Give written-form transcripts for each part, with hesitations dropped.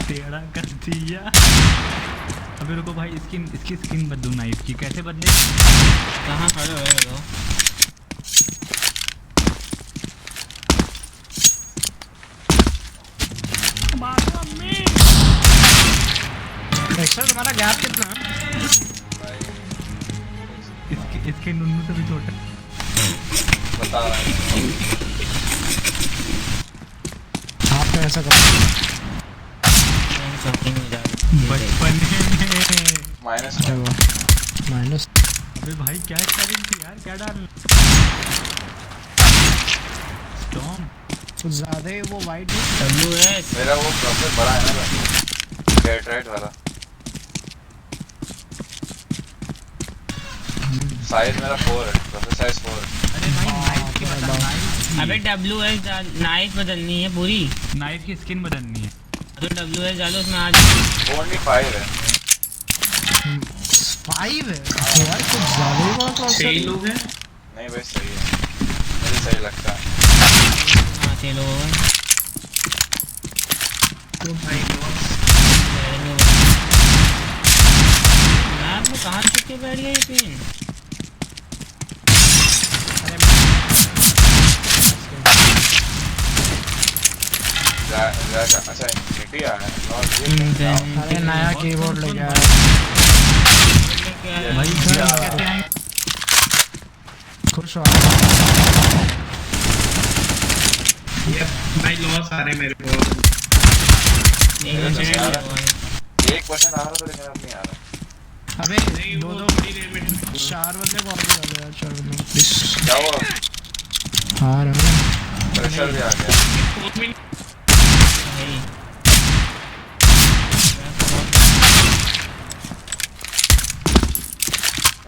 टेढ़ा कर दिया। अबे रुको भाई, इसकी स्किन बदलू नाइफ की, कैसे बदले? कहाँ खड़े हुए हो? तुम्हारा गैप कितना? इसके नुन्नू से भी छोटा बता रहा है। आप ऐसा करते बचपन में माइनस। अबे भाई क्या स्टाइलिंग थी यार, क्या डाल स्टॉर्म कुछ ज्यादा ही वो वाइट डब्ल्यू है मेरा वो प्रोसेस बड़ा है ना गेट राइट वाला साइज मेरा 4 है, प्रोसेस साइज 4 है। अरे भाई नाइफ की बदल, नाइफ अबे डब्ल्यू है, नाइफ बदलनी है पूरी, नाइफ की स्किन बदलनी है। तो डब्ल्यू है डालो उसमें आज ओनली 5 है। 5 है यार, कुछ ज्यादा ही बड़ा प्रोसेस है। लोग हैं नहीं भाई सही है, मुझे सही लगता है। हाँ 6 लोग हैं तो भाई मैप में कहाँ छुप के बैठ गया ये पिन? अच्छा इंफिनिटी आया है और अरे नया कीबोर्ड लेके आया भाई क्या? घर कैसे आए? खुश हो ये भाई लॉस आ रहे मेरे को। एक क्वेश्चन आ रहा था लेकिन अब नहीं आ रहा। अबे नहीं दो वो दो थोड़ी देर में 4 बंदे को और बुला लो यार 4 बंदे प्लीज क्या हुआ? हाँ रहा प्रेशर भी आ गया। 4 मिनट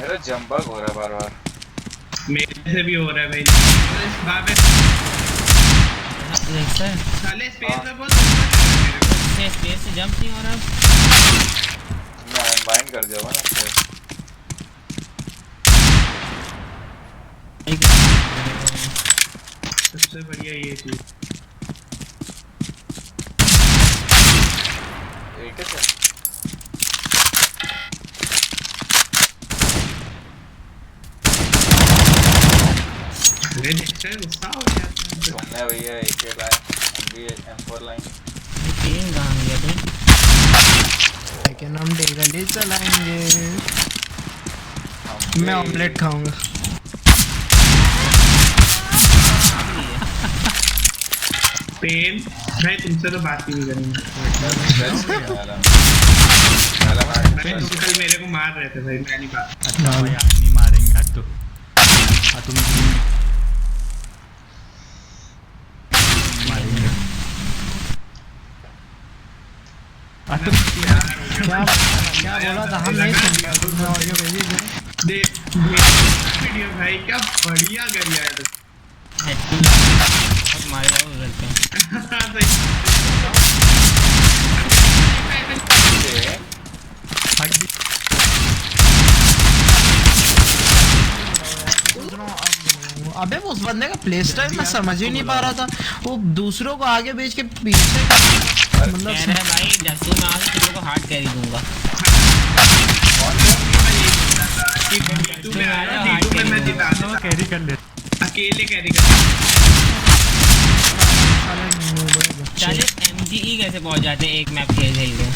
मेरा जंप बग हो रहा है बार बार। मेरे से भी हो रहा है भाई। बाबे साले स्पेस में बहुत ऊपर है मेरे को। से जंप नहीं हो रहा। मैं अनबाइंड कर दिया हुआ ना उससे। सबसे बढ़िया ये चीज। एक है अरे देखते हैं गुस्सा हो गया। तुमने भैया एक के लाए हम भी M4 लाएंगे। तीन कहाँ गया भाई? लेकिन हम डेली चलाएंगे हम भी- मैं ऑमलेट खाऊंगा पेन भाई तुमसे तो बात ही नहीं करूंगा। भाई तुम कल मेरे को मार रहे थे भाई मैं नहीं बात। अच्छा भाई आज नहीं मारेंगे आज तो। तुम मारेंगे। क्या क्या बोला था हम नहीं सुन पाए तुमने ऑडियो भेजी थी देख वीडियो भाई क्या बढ़िया गरिया है तो। बहुत मारे जाओ उधर पे। अबे वो उस बंदे का प्ले स्टाइल मैं समझ ही नहीं पा रहा था वो दूसरों को आगे भेज के पीछे मतलब कह रहा है भाई जब तू ना आए तो तेरे को हार्ड कैरी दूंगा। D2 में आया D2 में मैं जिता वो कैरी कर ले। अकेले कैरी कर। चालीस MGE कैसे पहुंच जाते हैं एक मैप खेल खेल के?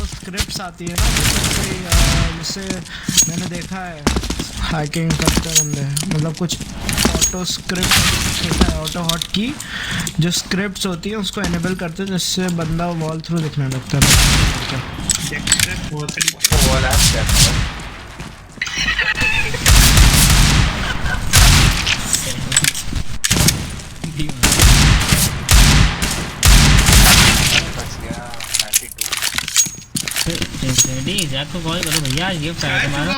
स्क्रिप्ट्स आती है ना जिससे मैंने देखा है हैकिंग करते बंदे मतलब कुछ ऑटो स्क्रिप्ट होता है ऑटो हॉट की जो स्क्रिप्ट्स होती है उसको एनेबल करते हैं जिससे बंदा वॉल थ्रू दिखने लगता है वो लैप कैसे बच गया 92। रेडी जैक को कॉल करो भैया आज गिफ्ट आया तुम्हारा।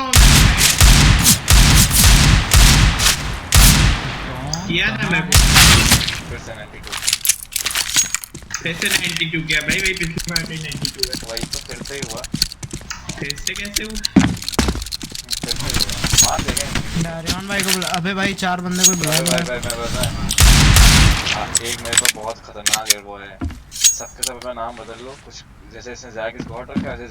किया था मैं फिर से 92। फिर से 92 किया भाई भाई पिछली बार का 92 है। वही तो फिर से ही हुआ। फिर से कैसे हुआ? फिर से ही हुआ। मार देंगे। डारियन भाई को बुला अबे भाई 4 बंदे को बुला भाई मैं बता एक मेरे पास बहुत खतरनाक है वो है सबके सब अपना नाम बदल लो कुछ जैसे इसने जैक इस गॉड रखा है ऐसे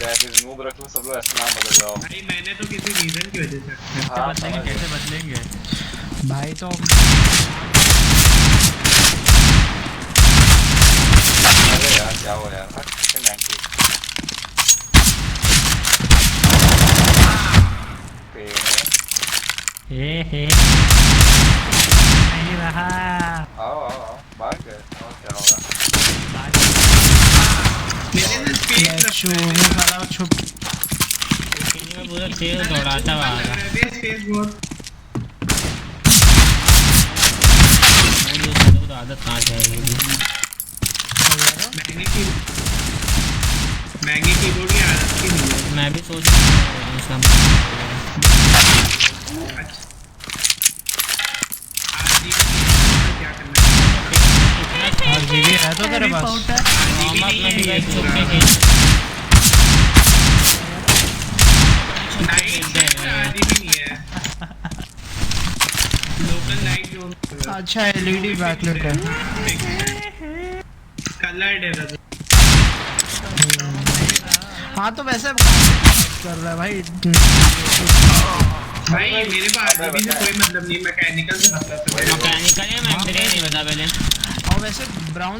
जैक इस नूब रख लो सब लोग ऐसे नाम बदल लो भाई मैंने तो किसी रीजन की वजह से हाँ बदलेंगे कैसे बदलेंगे? भाई तो अरे यार क्या हुआ यार 90 हे नहीं रहा। आओ भाग गए और क्या होगा मेरे से स्पेस शू में साला छुप मैं पूरा तेल दौड़ाता हुआ आ रहा। स्पेस बहुत मुझे तो आदत कहाँ से आएगी? महंगे कीबोर्ड की आदत की नहीं है। मैं भी सोच रहा हूँ इसका अच्छा क्या करना है? RGB है तो तेरे पास वार्म अप में भी बैठ छुप के खेल नाइट में RGB नहीं है। लोकल लाइट जो अच्छा LED बैकलाइट है कलर्ड है बस। हाँ तो वैसे कर रहा है भाई भाई मेरे को आरजीबी से कोई मतलब नहीं, मैकेनिकल से मतलब है। मैकेनिकल है, मैं मुझे नहीं पता पहले। और वैसे ब्राउन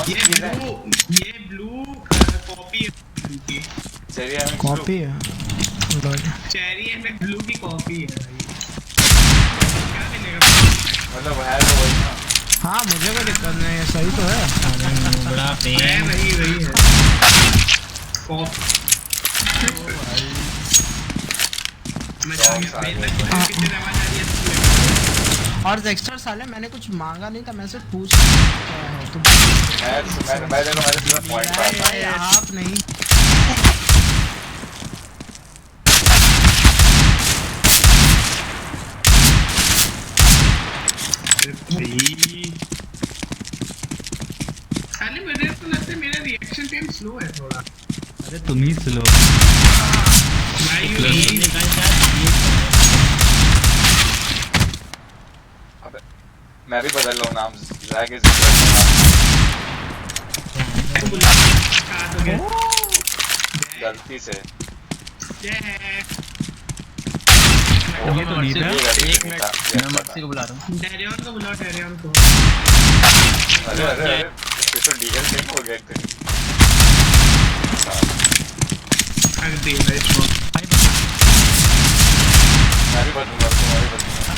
ये ब्लू कॉपी है ब्लू की। कॉपी है। चेरी है में ब्लू की कॉपी है भाई। क्या मिलेगा मतलब है तो वही ना। हाँ मुझे कोई दिक्कत नहीं है, सही तो है। बड़ा है पेन वही है कॉपी। मजा आ गया कितने आवाज आ रही है। और डेक्स्टर साले मैंने कुछ मांगा नहीं था, मैं सिर्फ पूछ क्या है तुम। मैं देखो मेरे पूरा पॉइंट पास भाई आप नहीं साले मेरे को लगता है मेरा रिएक्शन टाइम स्लो है थोड़ा। अरे तुम ही स्लो। भाई अबे मैं भी बदल रहा हूँ नाम जैक इज गलती से। ये तो नहीं था। एक मिनट मैं मर्सी को बुला रहा हूँ। डेरियन को बुलाओ, डेरियन को। अरे अरे अरे ये तो लीगल गेम हो गया एक दिन। कर दिया भाई इसको। मैं भी बदलूंगा तुम्हारे बदलूंगा।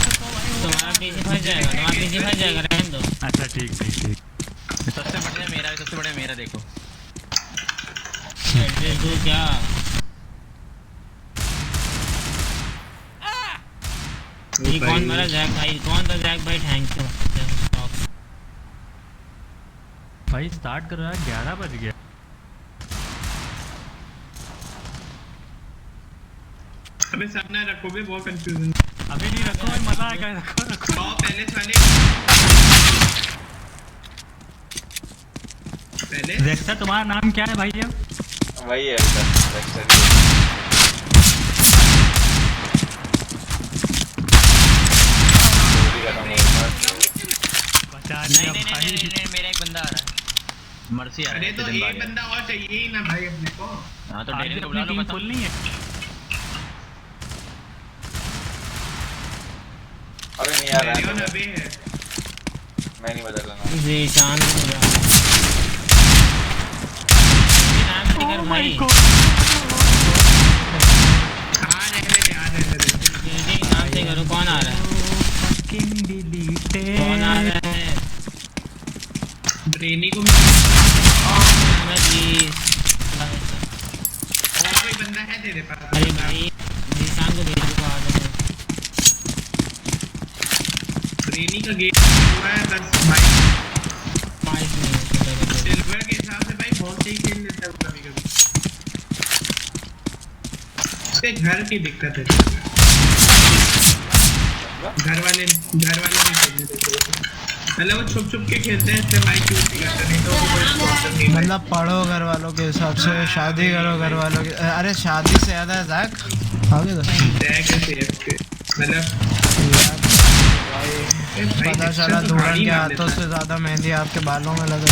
तुम्हारा पीछे फंस जाएगा, तुम्हारा पीछे फंस जाएगा, रहने दो। अच्छा ठीक ठीक ठीक। सबसे बढ़िया मेरा देखो। एड्रेस दो क्या? ये कौन मरा? जैक भाई। कौन था जैक भाई? Thank you. भाई स्टार्ट कर रहा है, 11 बज गया। अबे सब ना रखो भी, बहुत कंफ्यूजन। अभी नहीं रखो भाई, मजा आएगा। रखो रखो। पहले साले पहले डेक्स्टर तुम्हारा नाम क्या है भाई? अब वही है बचा नहीं दिया नहीं भाई। नहीं मेरा एक बंदा आ रहा है। मर्सी आ रहा अरे है। तो एक बंदा और चाहिए ही ना भाई अपने को। हाँ तो आज डेरियन को अपनी बुला लो टीम बस। फुल नहीं है। अरे नहीं यार डेरियन अबे है। मैं नहीं बदल रहा। जीशान हो गया। ये नाम दिखर भाई। आ रहे हैं। जी नाम से करो। कौन आ रहा है? कौन आ रहा है? ड्रेनी को मैं प्लीज। और कोई बंदा है तेरे पास? अरे भाई जीशान को भेज दो। आ जाओ। ड्रेनी का गेम हुआ है बस भाई। माइक नहीं है, छोटा कर दो। सिल्वर के हिसाब से भाई बहुत सही खेल लेता है वो कभी कभी। उसके घर की दिक्कत है। घर वाले नहीं खेलने देते। मतलब वो छुप छुप के खेलते हैं, इसलिए माइक यूज नहीं करते, नहीं तो वो कोई प्रॉब्लम नहीं है। मतलब पढ़ो घर वालों के हिसाब से, शादी करो घर वालों के। अरे शादी से ज्यादा है जैक आगे तो जैक है सेफ के मतलब भाई पता चला धुआं के हाथों से ज्यादा मेहंदी आपके बालों में लगा।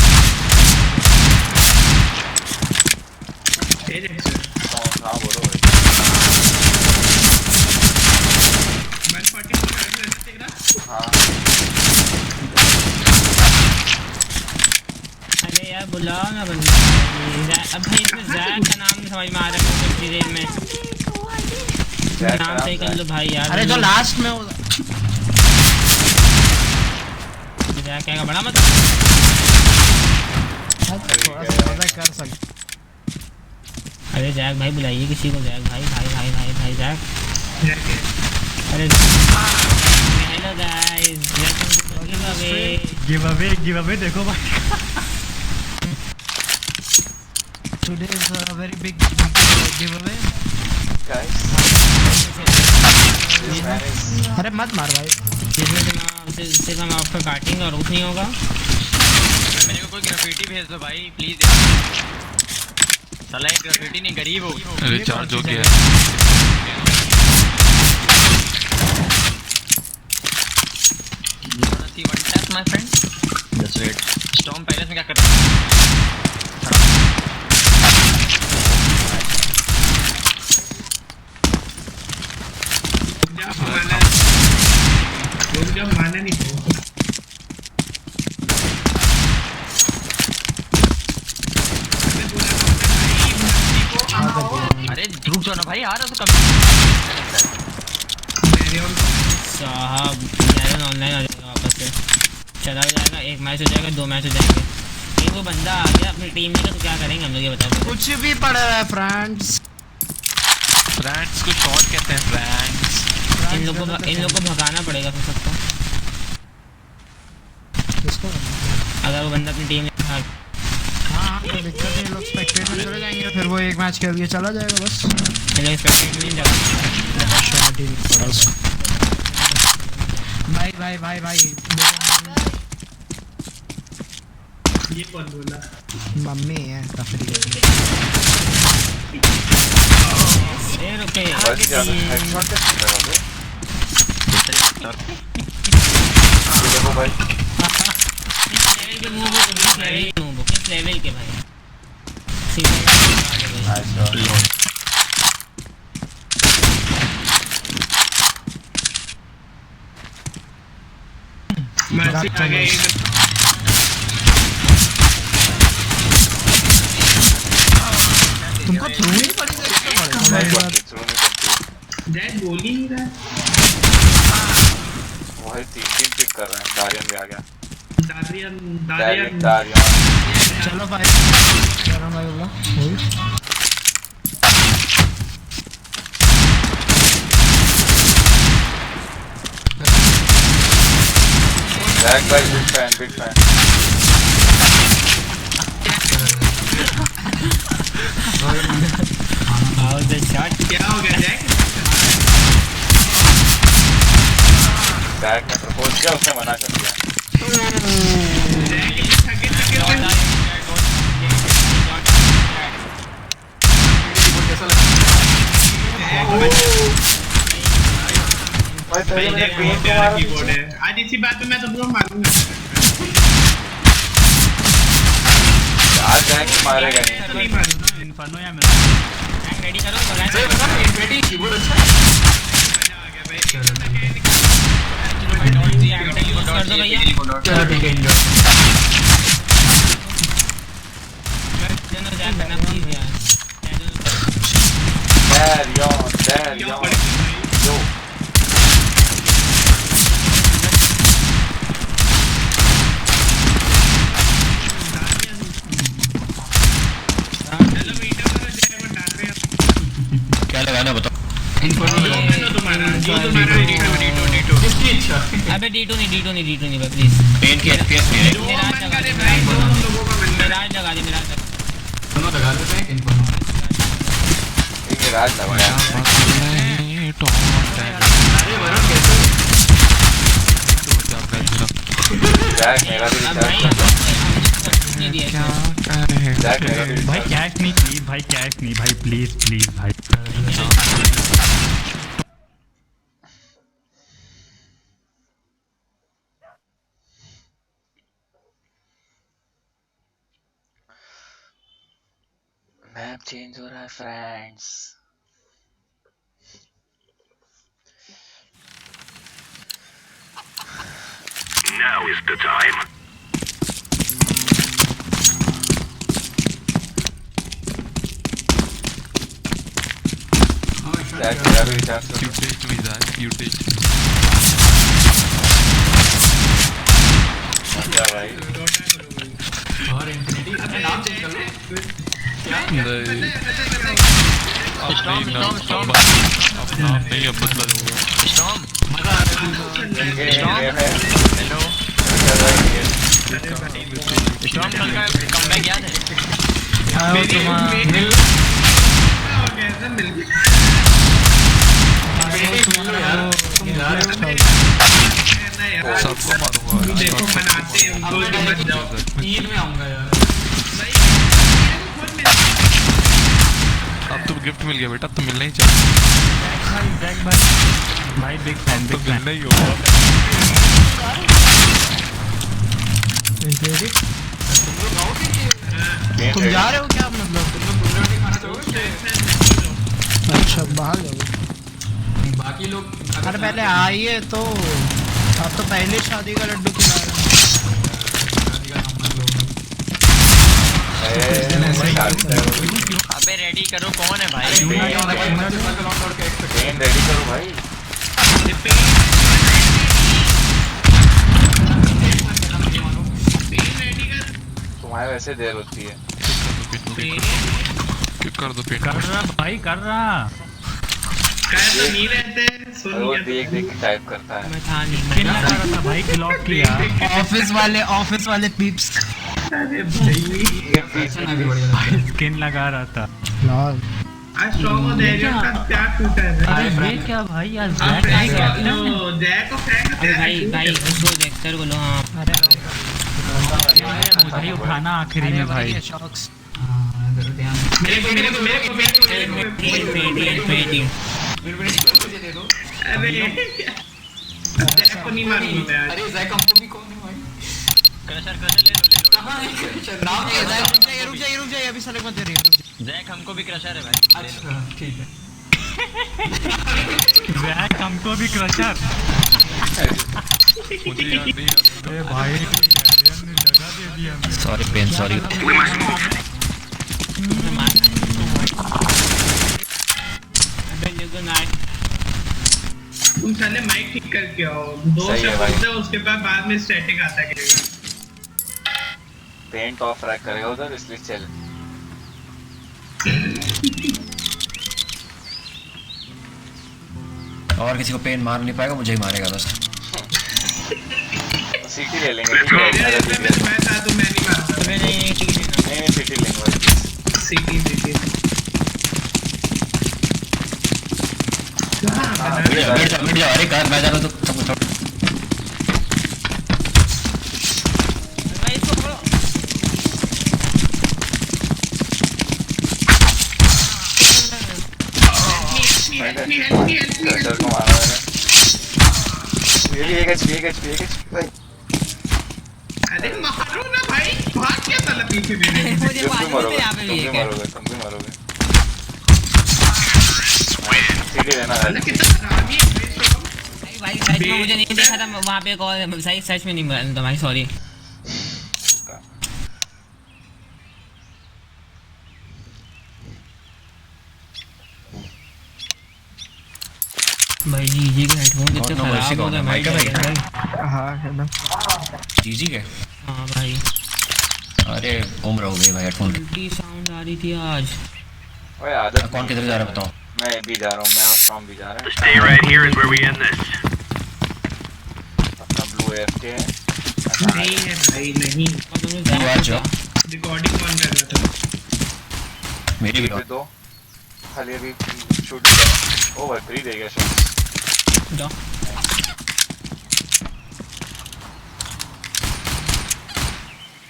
हाँ बोलो भाई। 144 हाँ अरे यार बुलाओ ना बंदा। अब भाई इसमें जैक का नाम नहीं समझ में आ रहा है कितनी देर में। नाम सही कर लो भाई यार। अरे जो लास्ट में जैक क्या बड़ा मत। थोड़ा सा मजा कर सकते। अरे जैक भाई बुलाइए किसी को। जैक भाई भाई भाई भाई भाई जैक। अरे हेलो गाइस, गिव अवे देखो भाई। Today is a very big giveaway. guys this man is अरे मत मार भाई। सिर्फ हम आपका काटेंगे और कुछ नहीं होगा। मेरे को कोई ग्राफिटी भेज दो भाई प्लीज। साला एक ग्राफिटी नहीं गरीब हो। रिचार्ज हो गया। You wanna see one tap my friend? Just wait. Storm पहले से क्या कर रहा है? जाओ ना भाई, आ रहा तो कब साहब नैरन ऑनलाइन आ जाएगा वापस से, चला जाएगा, एक मैच हो जाएगा, 2 मैच हो जाएंगे। एक वो बंदा आ गया अपनी टीम में, तो क्या करेंगे हम लोग ये बताओ। कुछ भी पड़ा है फ्रेंड्स को शॉर्ट कहते हैं फ्रेंड्स। इन लोग को भगाना पड़ेगा फिर सबको, किसको? अगर वो बंदा अपनी टीम में हाँ कोई दिक्कत नहीं, लोग स्पेक्टेट में चले जाएंगे, फिर वो एक मैच खेल के चला जाएगा बस। शॉट ही नहीं पड़ा उसको। भाई ये कौन बोला? मम्मी है तफरी रुके बस ज्यादा हेडशॉट कैसे लगा बे? ये देखो भाई, किस लेवल के भाई नाइस शॉट। मैच आ गया तुमको थ्रू नहीं पड़ी जैक बोल ही नहीं रहा है। वो है 3 पिक कर रहे हैं। दारियन भी आ गया। दारियन चलो भाई चलो भाई बोला जैक भाई बिग फैन क्या हो गया जैक? जैक ने प्रपोज किया, उसने मना कर दिया। भाई पहले मैंने पेन को मारा कीबोर्ड है। आज इसी बात पे मैं तो पूरा मारूंगा। आज जैक मारेगा नहीं। नहीं मारूंगा। इन्फर्नो या मेरा रेडी करो रेडी कीबोर्ड अच्छा कर दो भैया। चलो ठीक है एंजॉय। Darion yo क्या लगाना बताओ। किसकी इच्छा? अबे D2 नहीं भाई प्लीज। पेन की एफपीएस पे है। मिराज लगा दे दोनों लगा लेते हैं इन्फॉर्म। ये राज लगाया। अरे वरुण कैसे जैक मेरा भी रिचार्ज जैक मेरा भी भाई कैश नहीं प्लीज, भाई प्लीज भाई। मैप चेंज हो रहा है friends. Now is the time. Jack मेरा भी रिचार्ज कर। You take me Zach, you take me. क्या भाई? और इंफिनिटी अपने नाम चेंज कर लो। क्या? अपना नहीं अब बदला दूंगा। स्टॉर्म मजा आ रहा है। हेलो स्टॉर्म का कमबैक याद है? सबको मारूंगा। देखो मनाते हैं उनको तो मत जाओ। ईद में आऊंगा यार। अब तो गिफ्ट मिल गया बेटा, तो मिलना ही चाहिए। भाई बिग फैन तो मिलना ही होगा। तुम जा रहे हो क्या मतलब? अच्छा बाहर जाओ। बाकी लोग अरे पहले आइए तो, आप तो पहले शादी का लड्डू खिला रहे अबे रेडी करो, कौन है भाई? पेन रेडी करो भाई। तुम्हारे वैसे देर होती है। कर रहा भाई, कर रहा। तो नहीं रहते वो देख देख के टाइप करता है। मैं था नहीं, स्किन लगा रहा था भाई, क्लॉक किया। ऑफिस वाले पीप्स अरे भाई स्किन लगा रहा था। लॉल आज स्ट्रॉन्ग और धैर्य का क्या टूटा है भाई? अरे ये क्या भाई, आज आप जैक फ्रैंक है। लो, जैक को फ्रैंक अरे भाई उसको देखकर बोलो। हाँ मुझे ही उठाना आखिरी में भाई। मेरे को अरे जैक को नहीं मारूंगा मैं आज। अरे जैक हमको भी कौन है भाई? क्रशर ले लो। कहां है क्रशर? रुक जाइए अभी साले मत रहिए। जैक हमको भी क्रशर है भाई। अच्छा ठीक है। जैक हमको भी क्रशर। अरे भाई कैरियर ने दगा दे दिया। Sorry Pen, sorry. तुम साले माइक ठीक करके आओ। दो सही है भाई। शब्द उसके बाद में स्टैटिक आता है। पेंट ऑफ रैक करेगा उधर, इसलिए चल। और किसी को पेन मार नहीं पाएगा, मुझे ही मारेगा बस। सीटी ले लेंगे। मैं था तो मैं नहीं मारता। नहीं सीटी लेंगे भाई। सीटी बैठ जाओ। अरे कार मैं जा रहा हूँ तो क्रशर को मारा मैंने। ये भी एक HP भाई। अरे मारो ना भाई, भाग क्या साला पीछे मेरे। तुम भी मरोगे। सीटी लेना है। कितना खराब है भाई सच में मुझे नहीं देखा था वहाँ पे कॉल। सही सच में नहीं मिला भाई, सॉरी। भाई जी के हेडफोन कितने खराब हो गए भाई। हाँ है ना जी के। हाँ भाई अरे उम्र हो गई भाई हेडफोन की। उल्टी साउंड आ रही थी आज। ओए आदत। कौन किधर जा रहा है बताओ? मैं भी जा रहा हूँ, मैं और टॉम भी जा रहे हैं। Stay right here is where we end this. अपना ब्लू AFK है। नहीं है भाई, नहीं। और तुमने जाना आज था। रिकॉर्डिंग ऑन कर रहा था। मेरी भी दो खाली अभी शूट। ओ भाई फ्री दे गया शॉट। जाओ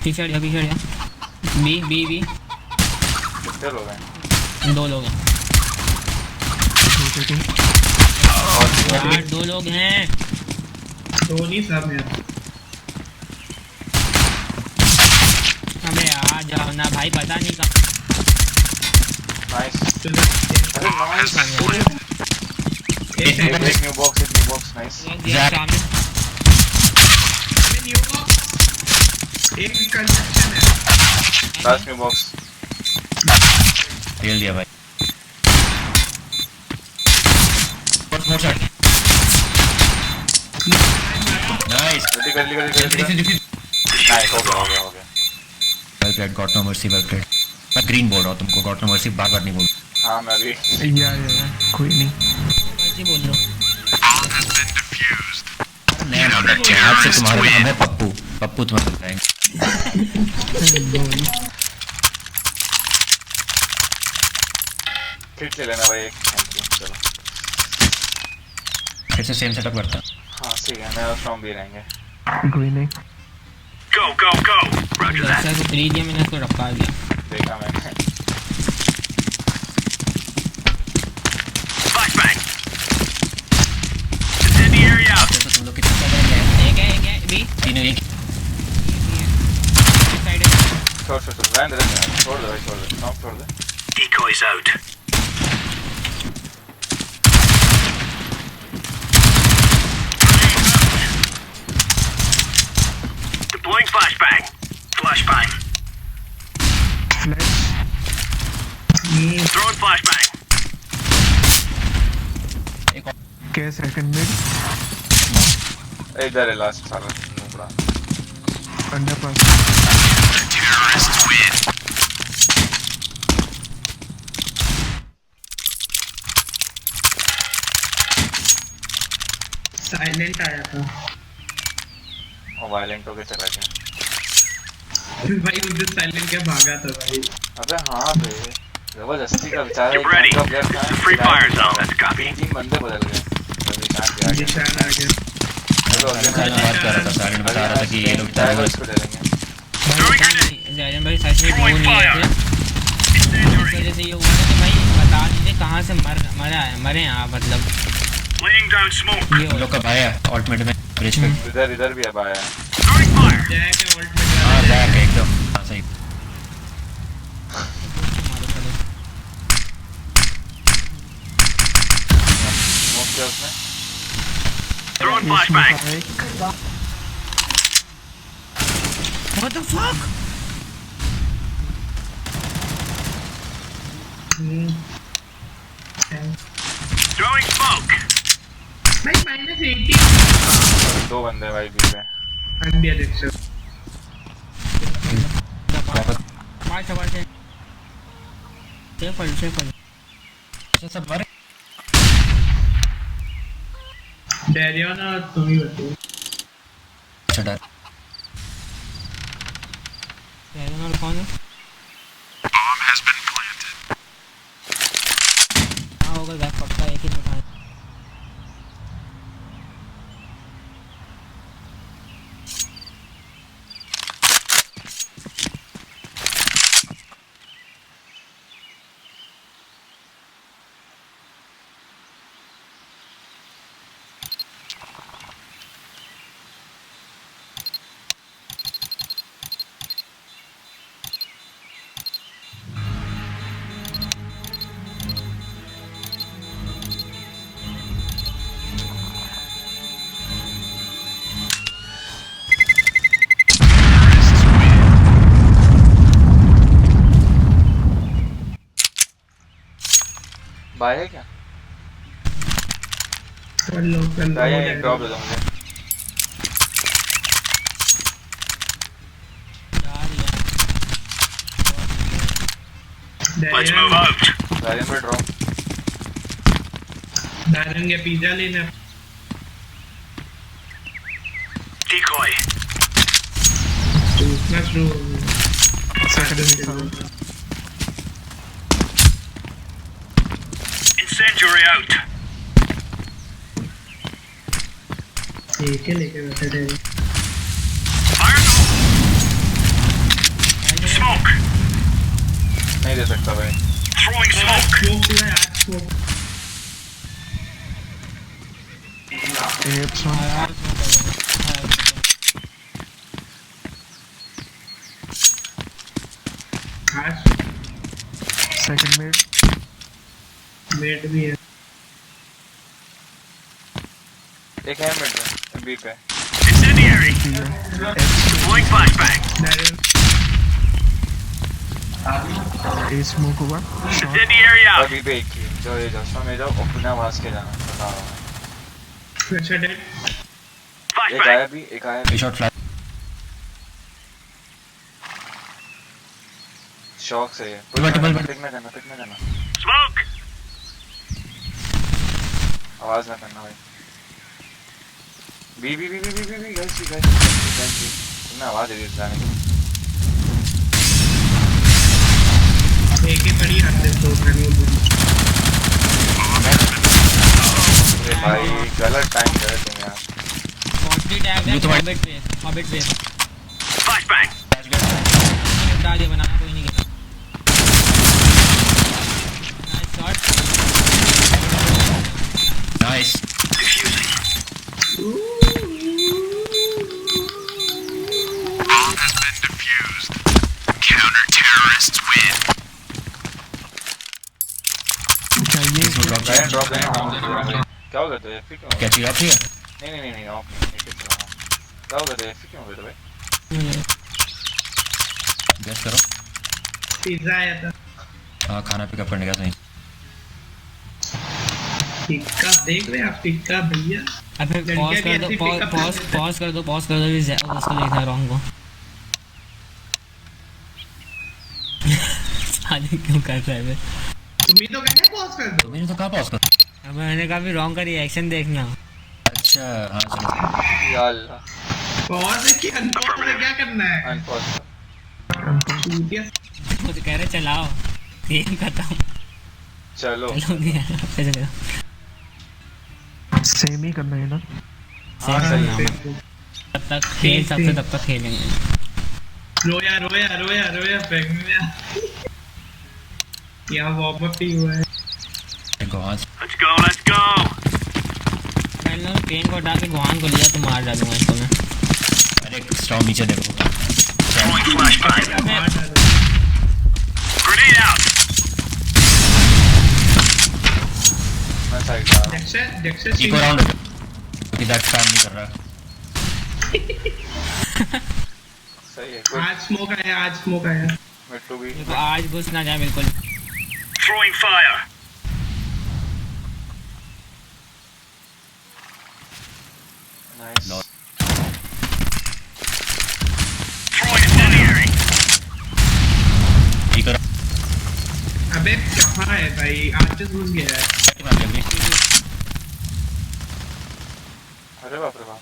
पीछे हट जा। बी कितने लोग हैं? 2 लोग हैं। यार 2 लोग हैं। धोनी साहब में अबे आ जाओ ना भाई, पता नहीं कब। नाइस। चलो अरे नाइस। एक न्यू बॉक्स नाइस। सामने न्यू बॉक्स एक कंस्ट्रक्शन है। लास्ट न्यू बॉक्स खेल दिया भाई। More shot nice. कर ली नाइस। हो गया well played, got no mercy, well played. मैं ग्रीन बोल रहा हूँ तुमको, गॉट नो मर्सी बार नहीं बोल। हाँ मैं भी। यार कोई नहीं। मर्जी बोल लो। नया नाम रखे हैं आज से, तुम्हारा नाम है पप्पू। पप्पू तुम्हें बताएंगे। किट ले लेना भाई एक। Thank you. चलो फिर से सेम सेटअप करता हूँ। हाँ ठीक है, मैं और टॉम भी रहेंगे। कोई नहीं। Go. Roger that. जैसा को 3 दिया मैंने, इसको रखा दिया। देखा मैंने। Flashbang. Incendiary out. तो तुम लोग कितने एक है बी तीनों एक साइड है। छोड़ रहने दे छोड़ दे टॉम छोड़ दे। Decoys out. Deploying flashbang. Flash Throwing flashbang. के सेकंड मिड इधर है लास्ट सारा नुबड़ा अंडर पास साइलेंट आया था और वायलेंट होके चला गया भाई उधर साइलेंट क्या भागा था भाई अबे हाँ बे जबरदस्ती का बेचारा Get ready. It's a free fire zone. Let's copy. 3 बंदे बदल गए निशान के आगे निशान आ गया चलो अगले साइलेंट बात कर रहा था, साइलेंट बता रहा था कि ये लोग टाइगर इसको ले लेंगे जैन भाई सच में वो नहीं है इस वजह से ये हुआ है कि भाई बता दीजिए कहाँ से मरे हैं आप मतलब Laying down smoke. ये हम लोग का भाई है अल्टीमेट में ब्रिज पे। इधर भी अब आया Throwing fire. जैक है ऑल्ट में हाँ बैक है एकदम, हाँ सही। स्मोक किया उसने Throwing flashbang. What the fuck? Throwing smoke. भाई -80 दो बंदे भाई बी पे अंडिया देख सर सब मरे। डैरियन और तुम ही बताओ चढ़ा कौन है? Bomb has been planted. हाँ होगा बैक पक्का एक ही उठा बाय है क्या कर लो भाई एक ड्रॉप दे दो मुझे Let's move out. वैरिएंट पे ड्रॉप डैरियन के पिज्जा लेना Decoy. दूसरा शुरू Incendiary out. ठीक है लेके बैठे थे Fire in the hole. Smoke. नहीं दे सकता भाई Throwing smoke. स्मोक हुआ है आज स्मोक एप्स आज सेकंड मिड मेट भी है एक है मिड में बी पे Incendiary. Deploying flashbang. डैरियन ए स्मोक हुआ शॉट Incendiary और out. बी पे एक ही जो ये जस्ट में जाओ और पुनः वास के जाना बता रहा हूं अच्छा डेड एक Flashbang. आया भी एक आया भी शॉट फ्लैश शॉक से है Multiple. पिक ना करना Smoke. आवाज ना करना भाई बी गाइस तुमने आवाज दे दी जाने की एक ही पड़ी हाथ से तो खानी अरे भाई गलत टाइम कर तुम यार पॉजिटिव टैग है हॉबिट पे Flashbang. बता दे बनाना कोई नहीं कहता nice shot nice. Defusing. Bomb has been defused. Counter-terrorists win. चाहिए ड्रॉप देना क्या हो गया तो एफपी क्यों क्या चीज आप ही है? नहीं ऑफ नहीं एक क्या हो गया तो एफपी क्यों हो गया भाई गेस करो। पिज्जा आया था हाँ खाना पिकअप करने का सही टिक्का देख रहे हैं आप टिक्का भैया अबे पॉज कर दो पॉज कर दो उसको देखना रॉन्ग को शादी क्यों कर रहा है बे तुम ही तो कहे पॉज कर दो मैंने तो कहा पॉज कर अब मैंने कहा भी रॉन्ग का रिएक्शन देखना अच्छा हाँ चलो या अल्लाह पॉज है कि अनपॉज है क्या करना है अनपॉज चूतिया वो तो कह रहे चलाओ गेम खत्म चलो चलो गया चलो सेम ही करना है ना हाँ सही है तब तक खेल सकते तब तक खेलेंगे रोया फेंक में क्या वार्म अप ही हुआ है Let's go. मैंने पेन को हटा के गुहान को लिया तो मार डालूंगा इसको मैं अरे स्टॉर्म नीचे देखो Throwing flashbang. Grenade out. मैं साइड जा रहा जैक्सन इको राउंड क्योंकि दैट काम नहीं कर रहा सही है आज स्मोक आया मिट्टू भी देखो आज घुस ना जाए बिल्कुल Throwing fire. Nice Throwing incendiary. Eco अबे कहाँ है भाई आज घुस गया है अरे बाप रे बाप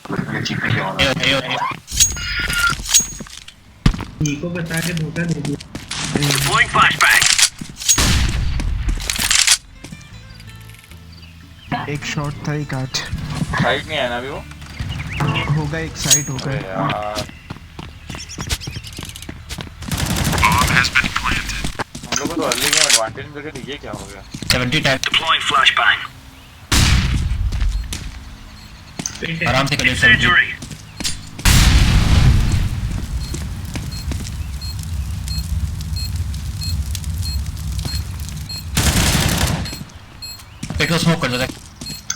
को बता के धोखा दे दिया Deploying flashbang. एक शॉट था एक आज साइड नहीं है ना अभी वो होगा एक साइड होगा अरे यार हम लोग को तो अर्ली गेम एडवांटेज मिल गया ये क्या हो गया 70 टाइम Deploying flashbang. आराम से करिए 70 Incendiary. पेट्रोल स्मोक कर दो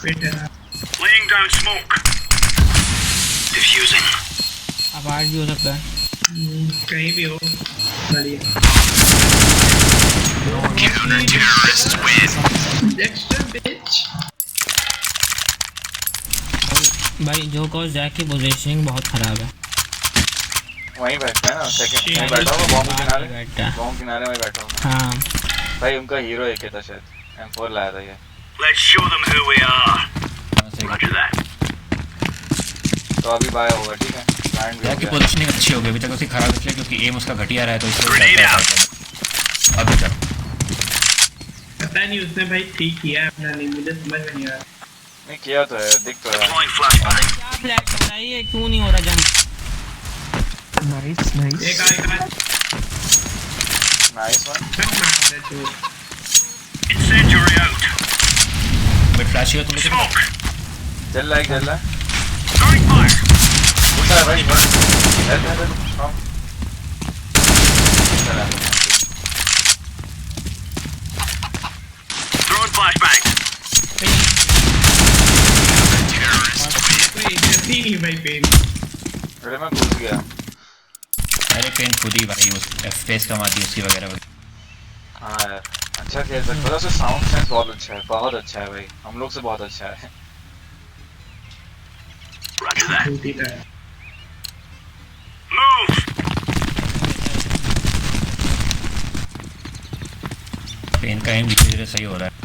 Laying down smoke. Diffusing. अब आज भी हो सकता है कहीं भी हो बढ़िया Counter terrorists win. Dexter bitch भाई जो को जैक की पोजीशनिंग बहुत खराब है वहीं बैठता है ना सेकंड वहीं बैठा होगा बॉम्ब किनारे बैठा बॉम्ब किनारे वहीं बैठा होगा हाँ भाई उनका हीरो एक ही था शायद M4 लाया था ये Let's show them who we are. Roger that. तो अभी बाय होगा ठीक है ब्लाइंड भी हो की गया पोजीशनिंग अच्छी हो गई अभी तक उसकी खराब इसलिए क्योंकि एम उसका घटिया रहा है तो Grenade इसलिए out. अभी तक पता नहीं उसने भाई ठीक किया है अपना नहीं मुझे समझ में नहीं आ रहा नहीं किया तो है दिख तो रहा है Deploying flashbang. क्या फ्लैट हो रहा है ये क्यों नहीं हो रहा जंप नाइस नाइस एक आज नाइस वन मार दे तू Incendiary out. बट फ्लैश ही हो तुम लोग Smoke. चल रहा है Throwing fire. उठा है भाई चल हाँ चला Throwing flashbang. कोई इज्जत ही नहीं भाई पेन अरे मैं घुस गया अरे पेन खुद ही भाई उस एफपीएस कमाती है उसकी वगैरह हाँ यार अच्छा खेल सकता है उसका साउंड सेंस बहुत अच्छा है भाई हम लोग से बहुत अच्छा है Roger that. झूठी का है Move. पेन का एम धीरे धीरे सही हो रहा है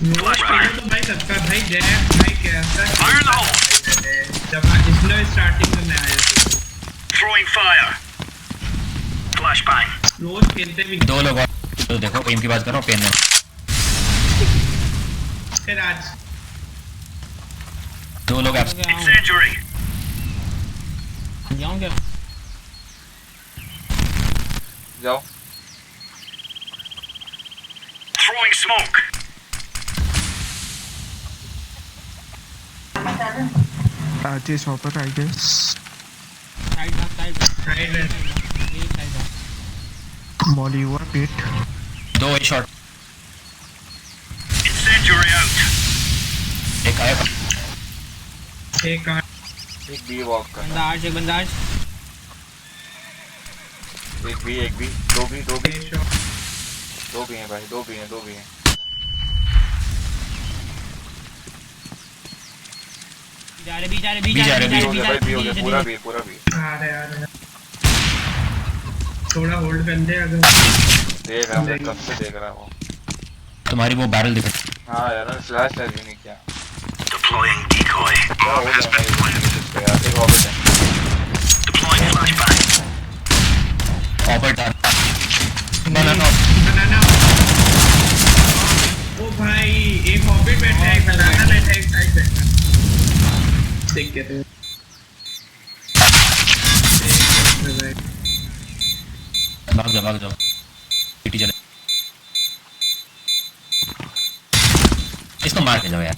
तो भाई सबका भाई जैक भाई कैसा Fire in the hole. जब इसने स्टार्टिंग में मैं आया था Throwing fire. Flashbang. रोज खेलते भी दो लोग और तो देखो एम की बात कर रहा हूँ पेन में फिर आज दो लोग आप Incendiary. जाऊँ क्या जाओ Throwing smoke. आती शॉपर आई गेस साइड साइड में मॉली हुआ पेट दो एक शॉट Incendiary out. एक आया एक आ एक बी वॉक कर बंदा आज एक बंदा आज एक बी दो बी शॉट दो भी हैं भाई, दो भी हैं। जा रहे भी हो गया भाई, भी हो गया, पूरा भी। आ रहे थोड़ा होल्ड कर ले अगर देख रहा हूँ, कब से देख रहा हूँ। तुम्हारी वो बैरल दिख हाँ यार, मैंने फ्लैश टाइप भी नहीं किया। Deploying decoy. क्या हो गया भाई इस पे यार, एक ऑफिस है। Deploying flashbang. ऑपर डाल बनाना। ओ भाई एक ऑर्बिट बैठा है, एक बनाना बैठा है, एक साइड बैठा है। देख के तो भाग जाओ पीटी चले, इसको मार के जाओ यार।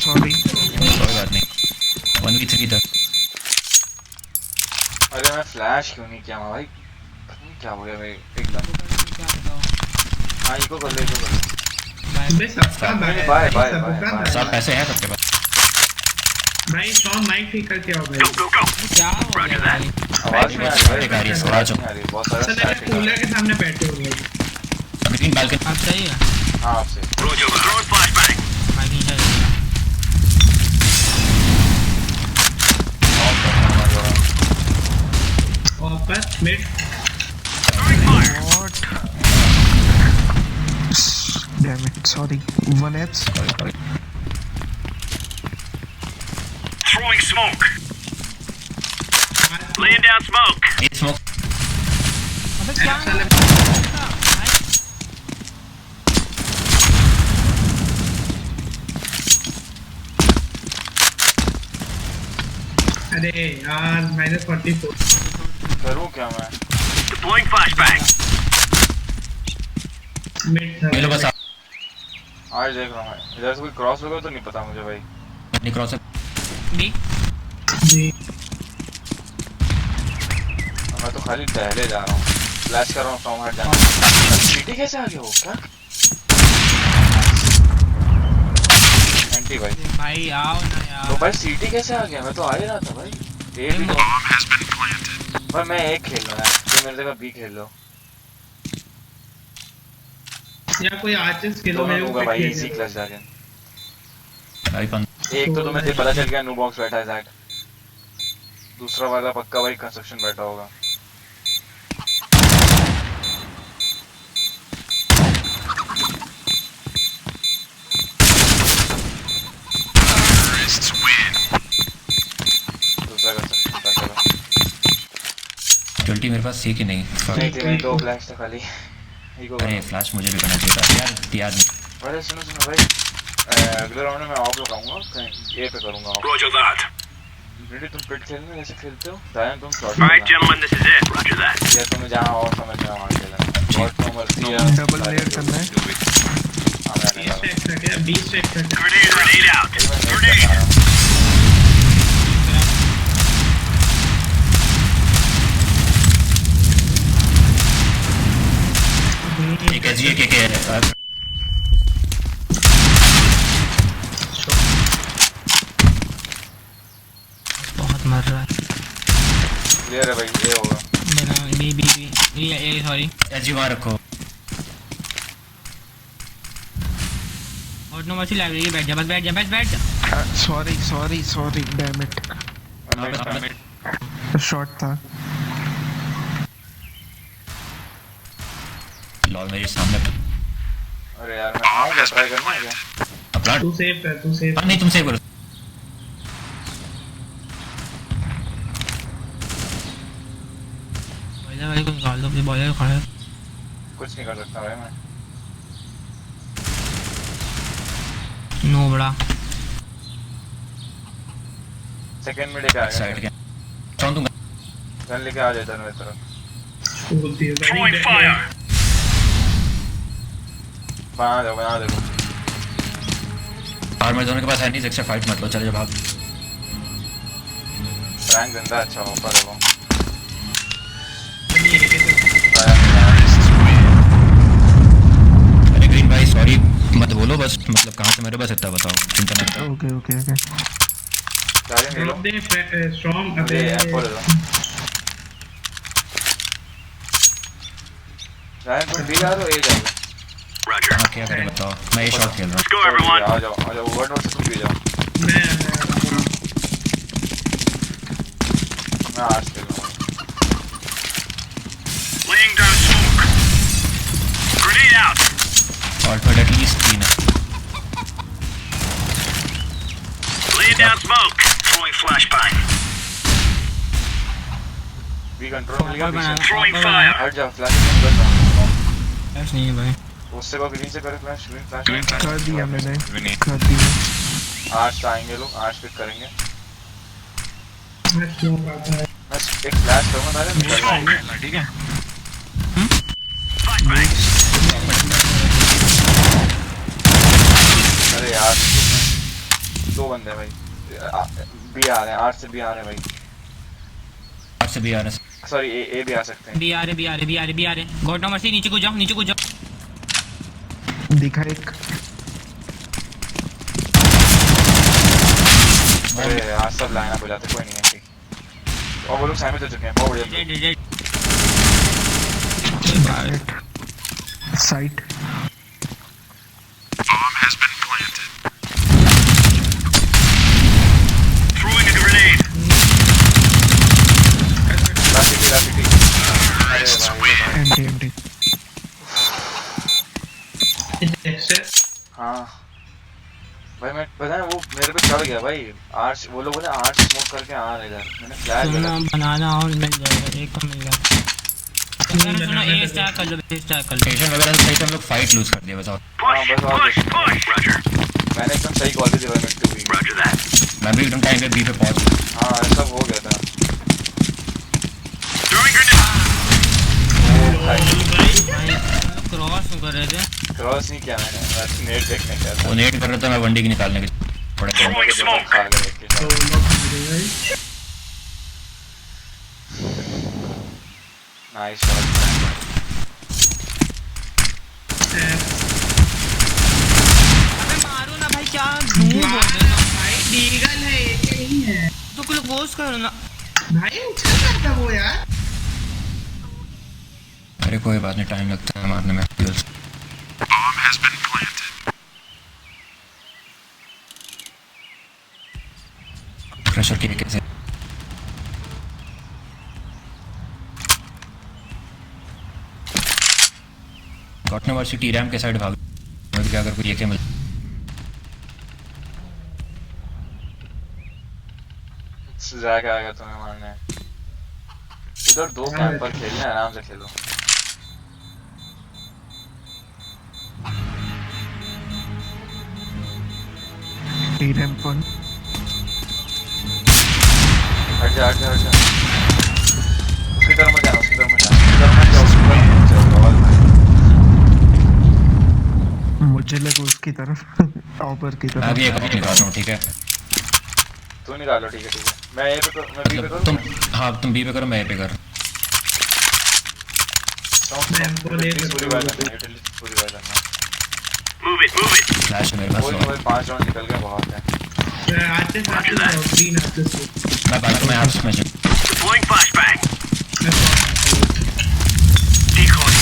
सॉरी कोई बात नहीं, 1v3 था। अरे मैं फ्लैश क्यों नहीं किया भाई, पता नहीं क्या हो गया भाई एकदम। हाँ इको कर ले। बे सबका बाय सब पैसे हैं सबके पास। भाई स्टॉर्म माइक ठीक करके आओ भाई। Go. क्या हो गया भाई? आवाज नहीं आ रही भाई, आ रही है, स्क्रैच हो। बहुत सारा सर स्क्रैच कूलर के सामने बैठे हो भाई। ग्रीन बालकनी अब सही है। हाँ आपसे Roger that. Throwing flashbang. बाकी चल offer mid Throwing fire. What damn it sorry 1h Throwing smoke. Laying down smoke. Need smoke. अबे क्या अरे यार -44 करूँ क्या मैं? Deploying flashbang. मिड मेरे पास आज देख रहा हूँ मैं, इधर से कोई क्रॉस होगा तो नहीं पता मुझे भाई। नहीं क्रॉस बी मैं तो खाली टहले जा रहा हूँ, फ्लैश कर रहा हूँ फ्रॉम हट जाना। सीटी कैसे आ गया वो क्या? एंटी भाई आओ ना यार। तो भाई सीटी कैसे आ गया? मैं तो आ ही रहा था भाई। ए भी तो भाई, मैं एक खेल रहा है, तुम मेरे जगह बी खेल लो। या कोई आर्टिस्ट खेलो दोनों मेरे होगा को भाई, इजी क्लच जाके। आईपन एक तो तुम्हें पता चल गया न्यू बॉक्स बैठा है जैक, दूसरा वाला पक्का भाई कंस्ट्रक्शन बैठा होगा। दूसरा कंस्ट्रक्शन बैठा होगा। 20 मेरे पास सी की नहीं। नहीं तेरे दो फ्लैश था खाली। अरे फ्लैश मुझे भी करना चाहिए था यार नहीं। अरे सुनो भाई, अगले राउंड में मैं ऑफ लगाऊंगा, कहीं ए पे करूंगा ऑफ। Roger that. रेडी तुम पिट खेलना जैसे खेलते हो, दाएं तुम shot All right, gentlemen, this is it. Roger that. या तुम्हें जहां और समझ में वहां खेलना। शॉट नो मर्सी या डबल लेयर करना है। 20 स्टैक तक है, 20 स्टैक तक। Grenade out. Grenade. एक एसजी के है बहुत मर रहा है। क्लियर है भाई, ये होगा। मेरा बी ये सॉरी एसजी वहां रखो। और नो मर्सी लाइब्रेरी बैठ जा, बस बैठ जा। सॉरी डैम इट शॉट था। लॉल मेरे सामने। अरे यार मैं आऊंगा, ट्राई करना है क्या? अपना तू सेव कर, तू सेव। नहीं तुम सेव करो। बॉयलर वाले को निकाल दो, फिर बॉयलर खड़ा है। कुछ नहीं कर सकता भाई मैं। नो बड़ा सेकंड में लेके आ साइड गया, के छोड़ दूंगा। गन लेके आ जाता है मेरी तरफ। Throwing fire. बना दो आर्मर दोनों के पास है नहीं, सेक्शन फाइट मत लो, चले जाओ भाग। रैंक जिंदा अच्छा हो पर वो। अरे ग्रीन भाई सॉरी मत बोलो, बस मतलब कहाँ से मेरे पास इतना बताओ, चिंता मत करो। ओके डालेंगे लो। ड्रॉप दे स्ट्रॉन्ग। अबे एप्पल लो। रायन तुम भी जा रहे हो ए जाओगे? Roger. हाँ क्या करें बताओ, मैं ये शॉट खेल रहा Let's go, everyone. आ जाओ ओवर नोट से तुम भी जाओ। मैं मैं आज खेलूंगा। Laying down smoke. Grenade out. हूँ। ऑल्टमेट एटलीस्ट 3 है। Laying down smoke. Throwing flashbang. B control मिल गया पीछे। Throwing fire. हट जा फ्लैश कर रहा हूँ। फ्लैश नहीं है भाई। उससे को ग्रीन से करे फ्लैश ग्रीन फ्लैश कर दिया मैंने, कर दिया। आज आएंगे लोग, आज पिक करेंगे। मैं स्मोक आता है। मैं एक फ्लैश करूंगा तारे निकल जाएंगे। ठीक है। Flashbang. अरे यार दो बंदे भाई बी आ रहे हैं, आठ से बी आ रहे हैं भाई। आठ से भी आ रहा है। सॉरी ए भी आ सकते हैं। बी आ रहे। गॉड नंबर सी नीचे को जाओ। दिखा एक। अरे यार सब लाइन अप हो जाते, कोई नहीं है ठीक। और वो लोग साइड में चुके हैं, बहुत बढ़िया। Dead. Site Bomb has been planted. Throwing a grenade. Last अरे भाई एंटी हाँ भाई मैं पता है वो मेरे पे चढ़ गया भाई। आर्च वो लोगों ने आर्च स्मोक करके आ रहे इधर, मैंने फ्लैश लगा। बनाना और मिल जाएगा, एक तो मिल जाएगा। सुनो ए स्टार कर लो। स्टेशन वगैरह से सही तो हम लोग फाइट लूज कर दिया बस। और Push. बस और Push. Roger. मैंने एकदम सही कॉल दी थी भाई mid to V. Roger that. मैं भी एकदम टाइम पे बी पे पहुंच। हाँ सब हो गया था। Throwing grenade. क्रॉस कर रहे थे। क्रॉस नहीं किया मैंने, बस नेट देखने गया था। वो नेट कर रहा था, मैं वनडी की निकालने के पड़े। Throwing smoke. खा गया एक के साथ। Nice shot. अबे मारो ना भाई, क्या धूप हो रहा है भाई डीगल है, एक नहीं है तो कुछ पोस्ट करो ना भाई। उछल करता वो यार। अरे कोई बात नहीं, टाइम लगता है मारने में। Bomb has been planted. Pressure किए कैसे? गॉट यूनिवर्सिटी रैम के साइड भाग। मैं भी क्या कर, कोई एक मिल। जाके आ गया तुम्हें मारने। इधर दो कैंपर खेलने, आराम से खेलो। टीरैम्पन हट जा। उसकी तरफ मत जाना, उसकी तरफ मत जाओ। मुझे लगा उसकी तरफ टॉपर की मैं भी एक तरफ। निकाल रहा हूँ, ठीक है? तू निकालो, ठीक है। मैं ए पे मैं बी पे मतलब करूँ। हाँ तुम बी पे करो, मैं ए पे कर। पूरी बात करना। Move it. फ्लैश है मेरे पास। कोई 5 राउंड निकल गया, बहुत है। आते साथ ग्रीन आते से मैं बालक में आपस में Deploying flashbang. Decoy.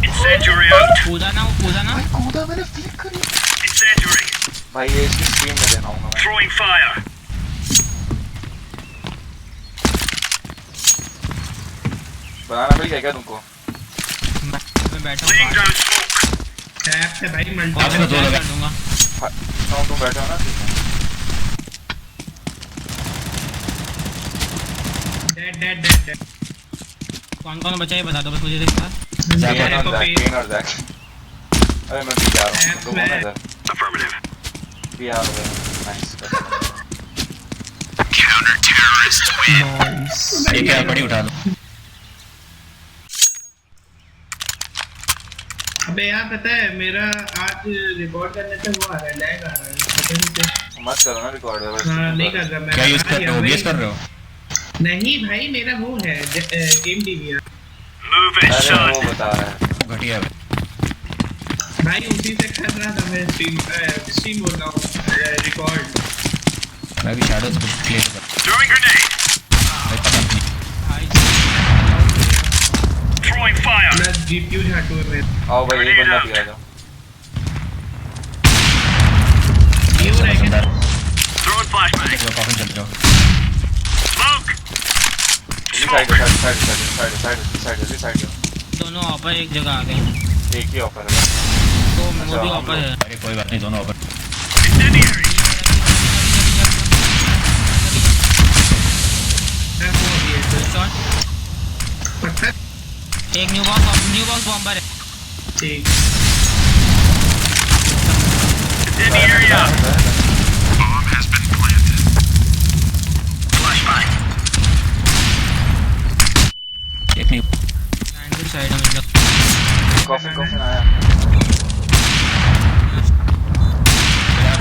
Incendiary out. कूदा ना कूदा मैंने फ्लिक करी Incendiary. भाई। ये इसकी स्ट्रीम में देना होगा मैं। Throwing fire. बनाना मिल गया क्या तुमको? मैं बैठा Laying down smoke. टैप से भाई मल्टी आपस में दो लगा। कर दूंगा। तुम बैठे हो ना, ठीक है। डेड कौन बचा है बता दो बस मुझे एक बार। केन और जैक। अरे मैं भी जा रहा हूँ, तुम लोगों ने इधर Affirmative. भी आ गए। नाइस। Counter-terrorists win. नाइस। ये क्या बड़ी उठा दो। अबे यार पता है मेरा आज रिकॉर्ड करने से वो आ रहा है, लैग आ रहा है, पता नहीं क्यों। मत करो ना रिकॉर्ड। हाँ नहीं कर रहा मैं। क्या यूज कर रहे हो? OBS कर रहे हो? नहीं भाई मेरा वो है गेम डीवीआर Move it, अरे son. वो बता रहा है। घटिया है। भाई, उसी से कर रहा था मैं स्ट्रीम बोल रहा हूँ रिकॉर्ड। मैं भी शैडोज पे प्ले कर। Throwing grenade. भाई पता नहीं। भाई जीपीयू झाटू है मेरे आओ भाई एक बंदा भी आ जाओ ये हो रहा है क्या Throwing flashbang. कॉफी चल जाओ Smoke. साइड दोनों ऑपर एक जगह आ गए एक ही ऑफर है तो वो भी ऑपर है अरे कोई बात नहीं दोनों ऊपर Incendiary. मैं वो अभी है शॉट पत्थर एक न्यू बॉक्स बॉम्बर है ठीक Incendiary out. Bomb has been planted. Flashbang. एक नहीं एंड साइड में मतलब कॉफी आया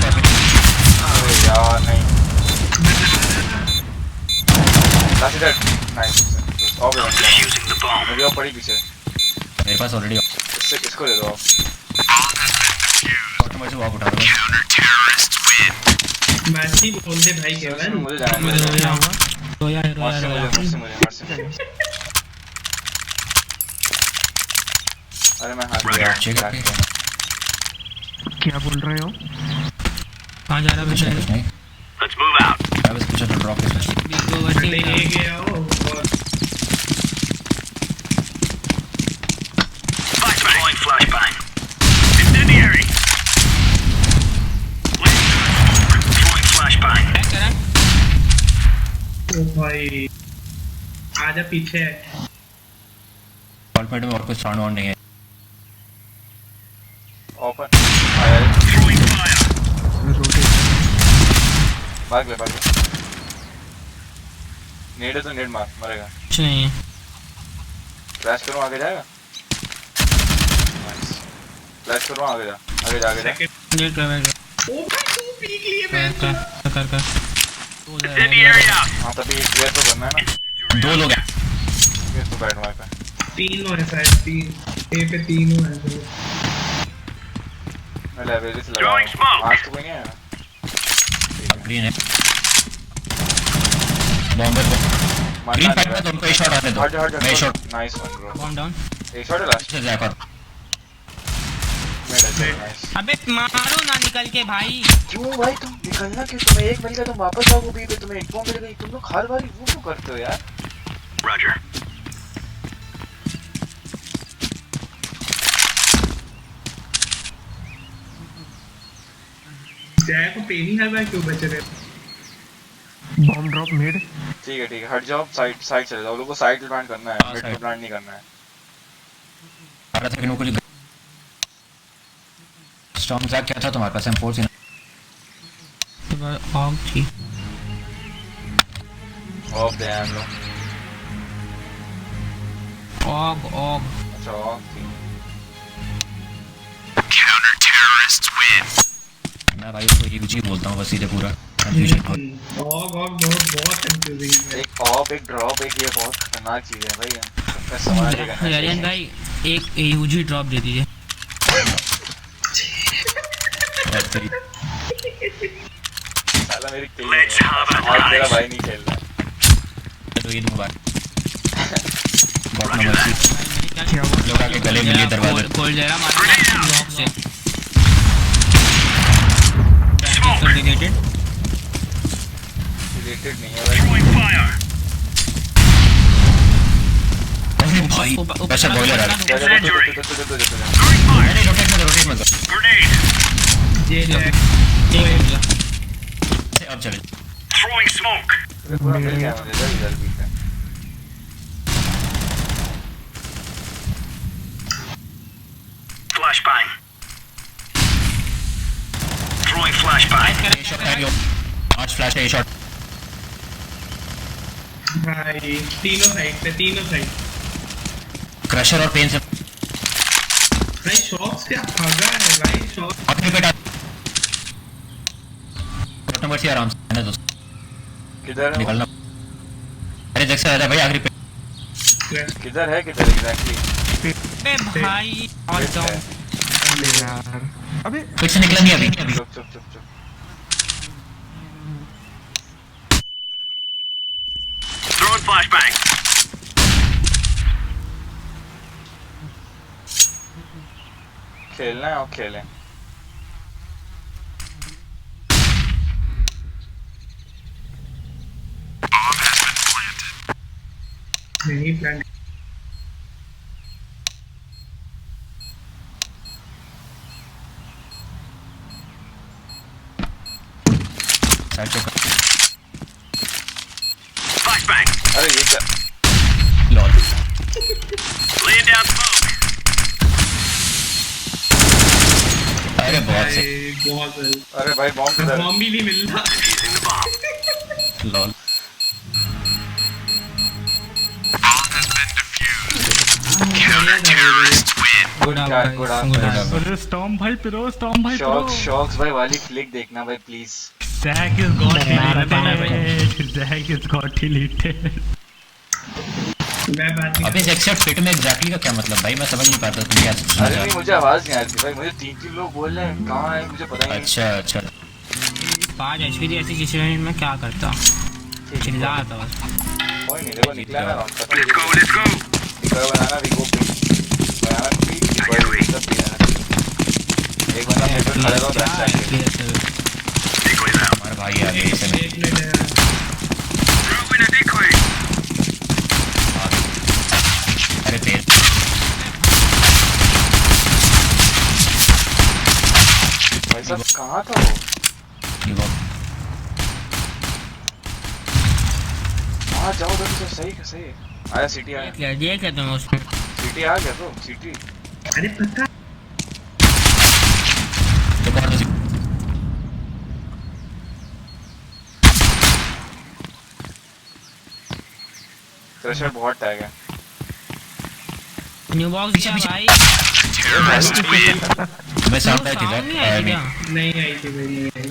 अरे यार नहीं That's it. Nice. All good. Defusing the bomb. मुझे और पड़ी पीछे मेरे पास ऑलरेडी इसको दे दो आप ऑटोमेटिक से वॉक उठा दो Counter-terrorists win. मैची बोल दे भाई केवल मुझे जाने दो रोया मुझसे अरे मैं हाथ दिया चेक करके क्या बोल रहे हो? कहाँ जा रहा है कुछ वैसे नहीं Let's move out. मैं बस पूछा था ड्रॉप किसमें बिग ले गया हो और Flashbang. Deploying flashbang. Incendiary. Throwing flashbang. ओ भाई आजा पीछे है कॉन्फिडेंट में और कुछ साउंड वाउंड नहीं है ओपन आया Throwing fire. भाग ले नेड है तो नेड मार मरेगा कुछ नहीं है फ्लैश करूं आगे जाएगा नाइस फ्लैश करूं आगे जा डेट कर बैठ ओ भाई तू पीक लिए मैं कर Incendiary out. हां तभी क्लियर तो करना है ना दो लोग हैं ये तो बैठ वहां पे तीनों है शायद तीन ए पे तीनों है मैं लाइब्रेरी से लगा Throwing smoke. आज तो कोई नहीं आया ग्रीन है बॉम्बर ग्रीन फाइट में तुमको एक शॉट आने दो मैं shot nice one bro bomb down एक शॉट है लास्ट से जाकर नाइस अबे मारो ना निकल के भाई क्यों भाई तुम निकलना क्यों तुम्हें एक मिल गया तुम वापस आओगे बी पे तुम्हें इन्फॉर्म मिल गई तुम लोग हर बार वो क्यों करते हो यार Roger. जय को पे नहीं हर बार क्यों बच रहे बॉम्ब ड्रॉप मिड। ठीक है हट जाओ साइड चले जाओ लोगों को साइड प्लान करना है मिड पे प्लान नहीं करना है आ रहा था कि कुछ स्टॉर्म जैक क्या था तुम्हारे पास M4 थी ना ऑग थी ऑफ दे हम लोग ऑग अच्छा ऑफ थी Counter-terrorists win. मैं भाई उसको यूजी बोलता हूँ बस सीधे पूरा कंफ्यूजन ऑग बहुत कंफ्यूजिंग है एक ऑफ एक ड्रॉप एक ये बहुत खतरनाक चीज है भाई मैं समझ नहीं करना यारियन भाई एक यूजी ड्रॉप दे दीजिए साला मेरी किल Let's have a आज मेरा nice. भाई नहीं खेल रहा तो ये दूंगा बॉट नंबर 6 क्या लोग आके गले मिल लिए दरवाजा कोल्ड जरा मारना ब्लॉक से कोऑर्डिनेटेड रिलेटेड नहीं है भाई Throwing fire. अरे भाई प्रेशर बॉयलर आ रहा है Incendiary. तो Throwing fire. नहीं रोटेट मत Grenade. ये जय अब चले Throwing smoke. पूरा मिल गया मुझे इधर भी है Flashbang. Throwing flashbang. शॉट है यो 5 फ्लैश है शॉट भाई तीनों साइड क्रशर और पेन से भाई शॉट्स क्या भागा है भाई शॉट आखिरी पे डाल नंबर से आराम से आने दो किधर है निकलना अरे जैसे आ रहा है भाई आखिरी पे किधर एग्जैक्टली अबे भाई और जाओ यार अबे फिर से निकला नहीं अभी चुप Throwing flashbang. खेलना है और खेलें। नहीं प्लान Flashbang. अरे ये क्या? Lol Laying down smoke. अरे बहुत सही बहुत अरे भाई बॉम्ब किधर है? बॉम्ब भी नहीं मिल रहा Defusing the bomb. Lol good आप क्या गुड आफ्टरनून। अरे स्टॉर्म भाई पिरो, स्टॉर्म भाई पिरो। शॉक्स भाई वाली क्लिक देखना भाई प्लीज। Zack is got बाना deleted. Zack is got deleted. मैं बात नहीं अबे एक्सेप्ट फिट में एग्जैक्टली का क्या मतलब भाई, मैं समझ नहीं पाता तुम क्या अरे नहीं मुझे आवाज नहीं आ रही भाई, मुझे 3 लोग बोल रहे हैं कहाँ है मुझे पता ही नहीं। अच्छा अच्छा 5 एचपी थी ऐसी सिचुएशन में क्या करता, चिल्ला आता बस। कोई नहीं देखो निकला ना राउंड खत्म। Let's go. Let's go. निकल बनाना विगो पे बनाना पी कोई सब पी लेना। एक बंदा मेरे पे खड़ा रहा बैक साइड पे। Decoys out. हमारा भाई आ गया इसे में एक मिनट है Throwing a decoy. अरे फेल भाई साहब कहाँ था वो? हाँ जाओ उधर से सही है सही है। आया सिटी आया ये क्या तुम उसमें सिटी आ गया तो सिटी। अरे पता थ्रेशर बहुत टैग है। न्यू बॉक्स दिया भाई। मैं सामने थी साउंड नहीं आई थी क्या? नहीं आई थी भाई नहीं आई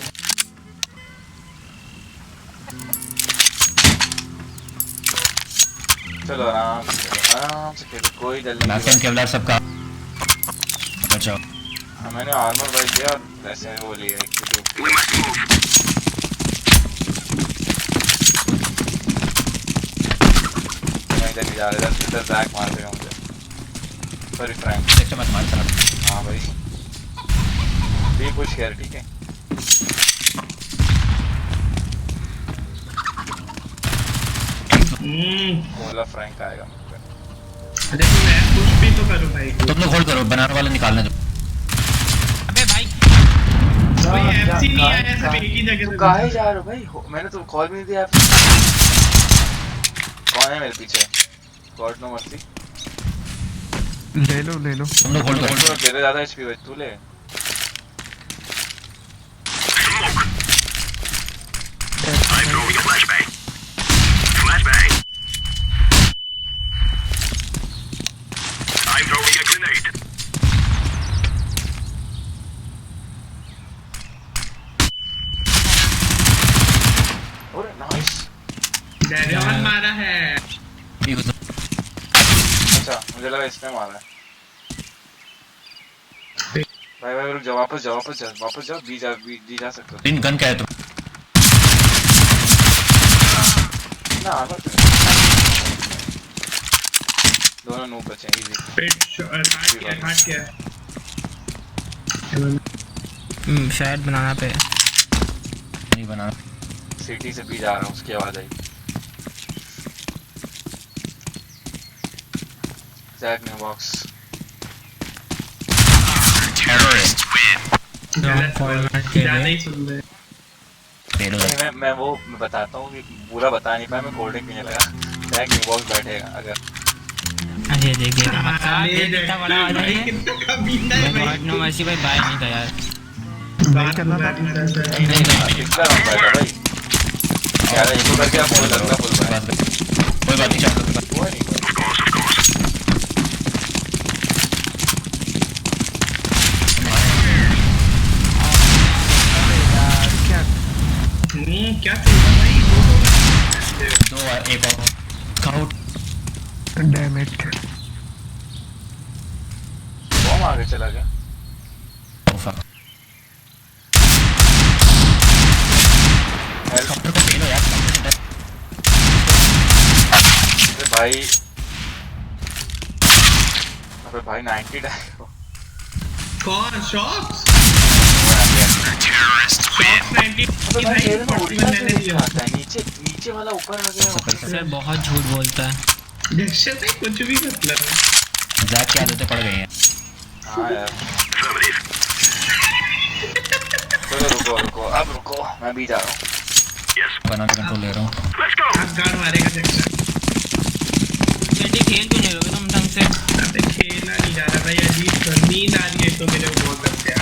चलो आराम से खेलो कोई जल्दी लास्ट टाइम नहीं। केवलर सबका बचाओ हाँ, मैंने आर्मर भाई दिया और वैसे वो लिया एक We must move. मैं इधर नहीं जा रहा इधर बैक मार देगा मुझे। Sorry Frank. नेक्स्ट मत मार साहब हाँ भाई भी पुश कर ठीक है। बोला फ्रैंक आएगा मुझ पे। अरे तो मैं कुछ भी तो करूँ भाई तुम लोग होल्ड करो, बनाने वाला निकालने दो। अबे भाई भाई एफसी नहीं आया सब एक ही जगह तू से काहे जा रहे हो भाई मैंने तो कॉल भी नहीं दिया आपको। कौन है मेरे पीछे? God no mercy. ले लो तुम लोग होल्ड करो तेरे ज्यादा एचपी भाई तू ले। I'm throwing a flashbang. Flashbang. I'm throwing a grenade. अरे नाइस। डैरियन मारा है अच्छा मुझे लगा इसने मारा है। भाई भाई रुक जा वापस जाओ बी जा सकते हो। इन गन क्या है तुम ना आर्मर पे दोनों नूब बचे हैं इजी। पेट हार्ट क्या शायद बनाना पे नहीं बना सिटी से भी जा रहा हूँ उसकी आवाज आई। जैक ने बॉक्स ज्यादा ही सुन रहे फेल हो जाता मैं वो मैं बताता हूँ कि पूरा बता नहीं पाया मैं कोल्ड ड्रिंक पीने लगा। जैक ने बॉक्स बैठेगा अगर अरे देखिए ले कितना बड़ा आवाज है। कितना कमीना है भाई गॉड नो मर्सी भाई बाय नहीं था यार। बात करना था कितना राउंड बैठा भाई यार इसको करके आप बोल लगता बोल रहा है। कोई बात नहीं चाहता कोई नहीं क्या चल रहा भाई दो एक और काउट डैम इट बॉम्ब आगे चला गया। हेलीकॉप्टर को फेल हो यार अरे भाई 90 डाल कौन शॉक्स 90 अबे भाई तेरे में 41 उड़ना मैंने नहीं दिया आता है, नीचे वाला ऊपर आ गया। सर बहुत झूठ बोलता है। दहशत है कुछ भी मतलब जैक की आदतें पड़ गई हैं। हाँ यार चलो रुको अब रुको, मैं भी जा रहा हूँ। बना के कंट्रोल ले रहा हूँ। आप गार्ड मारेगा जैक्सन। चड्डी खेल क्यों नहीं रहोगे तुम ढंग से? अबे खेलना नहीं जा रहा भाई, अजीब नींद आ रही है तो मेरे को बहुत लगता है।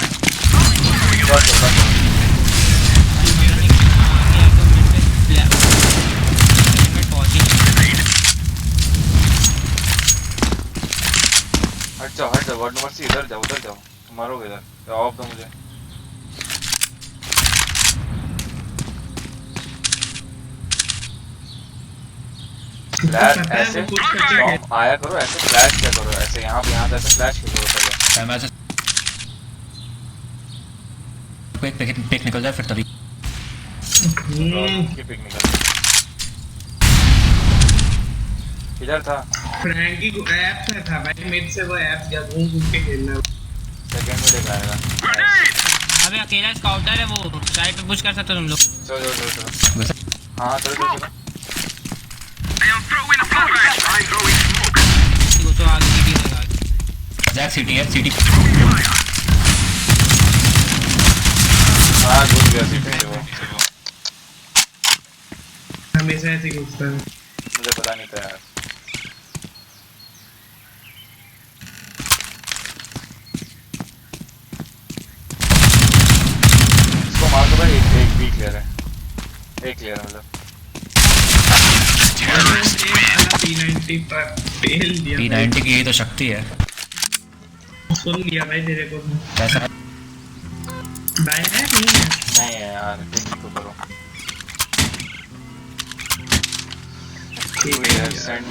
हट जाओ वार्ड नंबर 3, इधर जाओ तुम मारोगे इधर, ऑफ दो मुझे। फ्लैश ऐसे स्टॉर्म आया करो, ऐसे फ्लैश क्या करो, ऐसे यहाँ से ऐसे फ्लैश क्यों करो पहले? मैं ऐसे पिक निकल जाए फिर तभी की पिक निकल। इधर था फ्रैंकी को ऐप से था भाई, मिड से वो ऐप या घूम के खेलना। सेकंड में दिखाएगा। अबे अकेला स्काउटर है वो, साइड पे पुश कर सकते हो तुम लोग। चलो हाँ चलो वो तो आगे सीटी देगा। जैक सिटी है सिटी। हाँ घुस गया सीट पे वो, हमेशा ऐसे घुसता है। मुझे पता नहीं था यार। इसको मार दो भाई, एक भी क्लियर है, एक क्लियर है मतलब। P90 पर फेल दिया। P90 की यही तो शक्ति है। सुन लिया भाई तेरे को। कैसा भाई है नहीं है? नहीं है यार, ठीक तो करो। ठीक है सेंड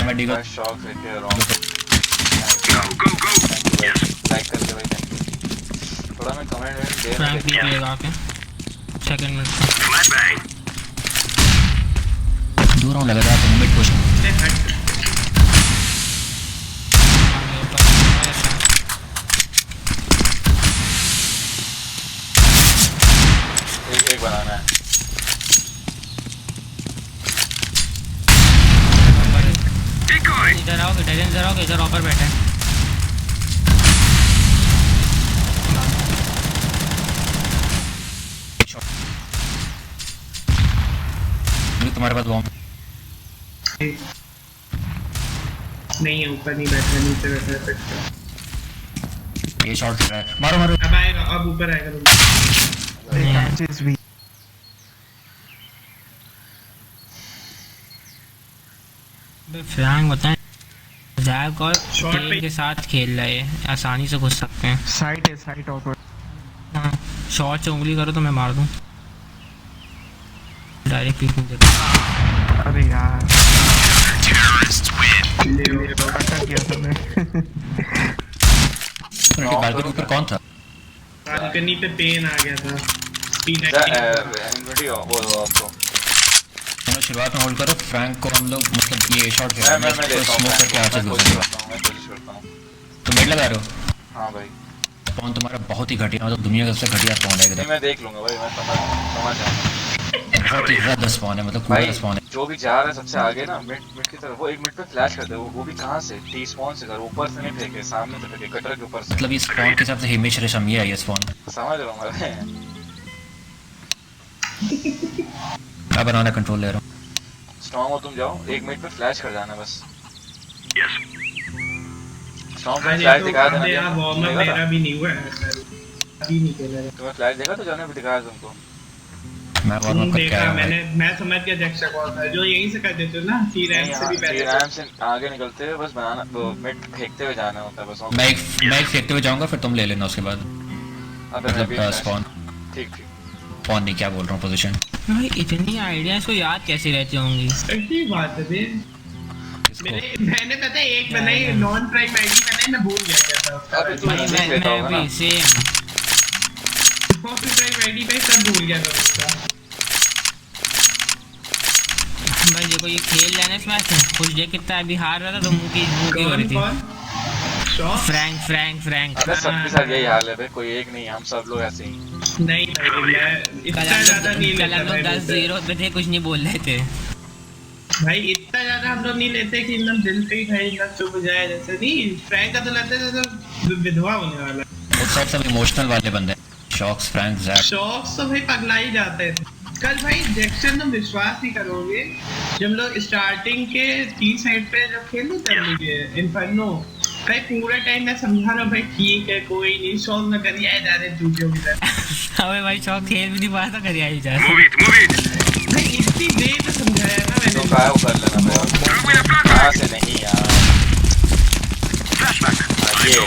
मैं डिगा my shock with your wrong. Like कर दे भाई, थैंक यू। थोड़ा मैं कमेंट में दे फ्रैंक निकलेगा आके सेकंड मिनट दूर हूँ लग रहा है मिड पुश। एक बनाना है। इधर आओगे डेजन, इधर आओगे, इधर ऊपर बैठे हैं। तुम्हारे पास बॉम्ब नहीं है, ऊपर नहीं बैठा, नीचे बैठा है। ये शॉट कर रहा है, मारो मारो। अब आएगा, अब ऊपर आएगा। फ्रैंक बताएं जैक और टीम के साथ खेल रहे हैं, आसानी से घुस सकते हैं। साइट है, साइट और हाँ शॉट से उंगली करो तो मैं मार दूं, डायरेक्ट पीक नहीं देता। अरे यार अटक गया था मैं। बालकनी के ऊपर कौन था? बालकनी पे पेन आ गया था। इन्वेंटरी वो आपको तुम शुरुआत में होल्ड करो, फ्रैंक को हम लोग मतलब ये शॉट मैं लेता हूं, स्मोक करके आगे कोशिश घुसेंगे। करता हूं। तुम मिड लगा रहे हो? हां भाई स्पॉन तुम्हारा बहुत ही घटिया, मतलब दुनिया का सबसे घटिया स्पॉन है नहीं, एकदम। मैं देख लूंगा भाई, मैं समझ जाऊंगा। बहुत ही ज्यादा स्पॉन है, मतलब पूरा स्पॉन है। जो भी जा रहा है सबसे आगे ना मिड की तरफ, वो एक मिनट पे फ्लैश कर दे। वो भी कहां से? टी स्पॉन से कर, ऊपर से नहीं फेंके, सामने से फेंके, कटर के ऊपर से। मतलब ये स्पॉन के हिसाब से हिमेश रेशम ये है ये स्पॉन। समझ रहा हूं मैं बनाना कंट्रोल ले रहा हूं। स्ट्रॉन्ग हो तुम जाओ, एक मिनट पे फ्लैश कर जाना बस। यस स्ट्रॉन्ग पे फ्लैश दिखा देना। यार वार्म अप मेरा भी नहीं हुआ है, अभी नहीं खेला है। तुम्हें फ्लैश देखा तो जाने पे दिखाया तुमको। मैं वार्म अप करके आया हूं। मैं समझ गया जैक्सा कॉल था जो यहीं से कर देते हो ना, टी रैंक से भी पहले। टी रैंक से आगे निकलते हुए बस बनाना, वो मिड फेंकते हुए जाना होता है बस। मैं एक फेंकते हुए जाऊंगा, फिर तुम ले लेना उसके बाद। अबे मैं भी स्पॉन ठीक स्पॉन नहीं, क्या बोल रहा हूं, पोजीशन। भाई इतनी आइडियाज को याद कैसे रहती होंगी? सही बात है बे। मैंने पता है एक बनाई, नॉन प्राइम आईडी बनाई, मैं भूल गया क्या था। अबे तू मैं भी सेम नॉन प्राइम आईडी पे सब भूल गया था उसका। भाई देखो ये खेल लेने से मैच है, कुछ देख कितना अभी हार रहा था तो मुंह की हो रही थी। फ्रैंक अबे सबके साथ यही हाल है भाई, कोई एक नहीं, हम सब लोग ऐसे ही। नहीं भाई मैं इतना ज्यादा नहीं कल लेता हम लोग भाई 10-0 पे थे, कुछ नहीं बोल रहे थे भाई, इतना ज्यादा हम लोग नहीं लेते कि एकदम दिल पे ही भाई एकदम चुप हो जाए, जैसे नहीं फ्रैंक का तो लेते जैसे विधवा होने वाला। उस साइड सब इमोशनल वाले बंदे, शॉक्स, फ्रैंक, जैक। शौक तो भाई पगला ही जाते हैं। कल भाई जैक्सन तुम विश्वास नहीं करोगे, जब लोग स्टार्टिंग के 3 साइड पे जब खेल रहे थे इन्फर्नो भाई, पूरे टाइम मैं समझा रहा भाई ठीक है कोई नहीं, शौक न करिए आए जा रहे चूतियों की तरह। अबे भाई शौक खेल भी नहीं पाया था, करिए आई जा Move it. भाई इतनी देर में समझाया ना मैंने। तो काय कर लेना भाई, कहाँ से नहीं यार। ये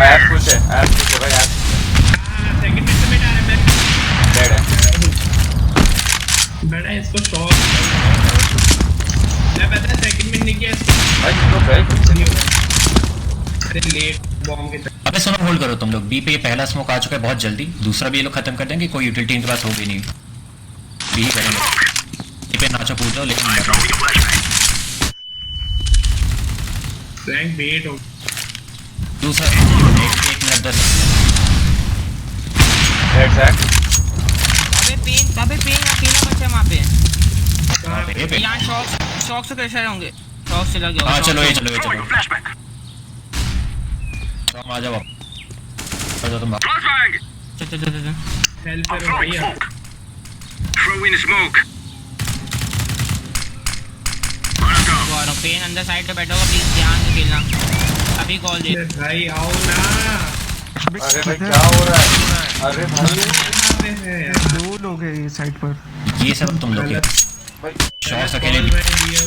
ऐप कुछ है भाई, ऐप सेकंड में से बेटा मैं डेड है। बड़ा इसको शौक मैं पता है सेकंड में नहीं किया भाई तुम लोग गए कुछ नहीं हो इसको। अरे लेट बॉम्ब की तरह। अबे सुनो, होल्ड करो तुम लोग। बी पे ये पहला स्मोक आ चुका है बहुत जल्दी, दूसरा भी ये लोग खत्म कर देंगे, कोई यूटिलिटी इनके पास होगी नहीं, बी ही करेंगे। बी पे नाचो कूदो लेकिन रैंक वेट हो दूसरा 1 मिनट 10। एग्जैक्ट। अबे पेन अकेला बच्चा वहाँ पे। कहाँ पे? ये पे? यहाँ शॉक से कैसे होंगे, शॉक से लग गया। हाँ चलो ये शॉक चलो Throwing a flashbang. तुम आ जाओ वापस, तुम वापस। Flashbang. चल हेल्प I'm करो throwing भैया। smoke. Throwing smoke. On a go. Pen अंदर साइड पे बैठा होगा, प्लीज ध्यान से खेलना। अभी कॉल दे। अरे भाई आओ ना। अरे भाई क्या हो रहा है? अरे भाई कहाँ पे है यार? 2 लोग हैं ये साइड पर। ये सब तुम लोग के भाई शॉक्स कौन अकेले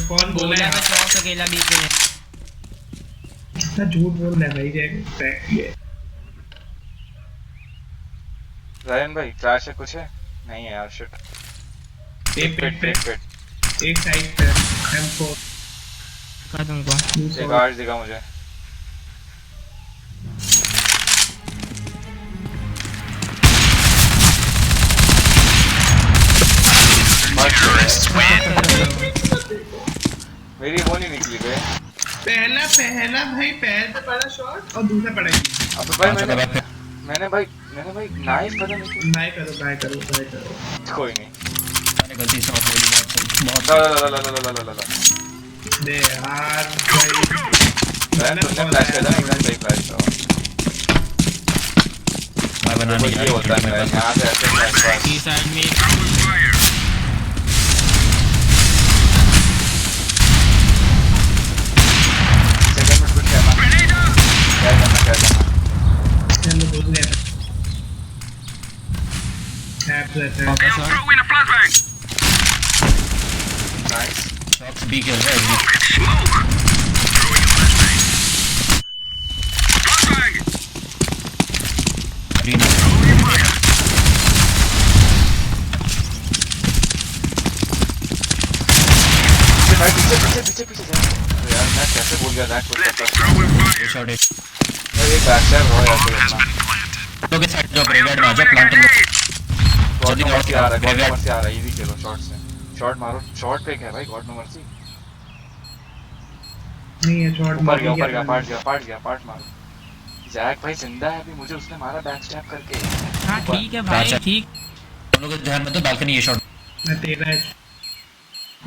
कौन बोला बोला है? था शॉक अकेला भी पे है। इतना झूठ बोल रहा है भाई ये। रायन भाई क्रैश है कुछ है? नहीं है यार, शिट। एक साइड पे M4 कहा तुमको एक आर्च दिखा मुझे। मेरी वो नहीं निकली बे। पहला भाई पैर पे पड़ा शॉट और दूसरा पड़ा ही। अब भाई मैंने भाई नाइस पता नहीं। बाय करो कोई नहीं, मैंने गलती से ऑफ बोली बहुत। ला दे यार भाई मैंने तुमने फ्लैश किया था एकदम सही फ्लैश था। मैं बनाने ये होता है मेरे यहाँ से ऐसे फ्लैश सी साइड में सेकंड में कुछ क्या करना चलो बोल गया टैप रहता है। I'm throwing a flashbang. Nice. Shox B खेल रहा है। Smoke. Throwing a flashbang. Flashbang. Green Throwing fire. भाई पीछे जा। अरे यार मैं कैसे भूल गया दैट कुछ Let's करता। throwing fire. शॉट एक भाई एक बैक स्टैब हो यार Has इतना। been planted. लोग साइड जो ग्रेवेड में आ जाओ, प्लांटिंग गॉड जल्दी नो मर्सी आ रहा है, गॉड नो ग्रेवेड मर्सी आ रहा है, इजी खेलो शॉट से। शॉट मारो, शॉट पे है भाई, गॉड नो मर्सी। नहीं है शॉट ऊपर गया पार्ट मारो। जैक भाई जिंदा है अभी, मुझे उसने मारा बैक स्टैब करके। हाँ ठीक है भाई ठीक। तुम लोग ध्यान में तो बालकनी ये शॉट मैं तेरा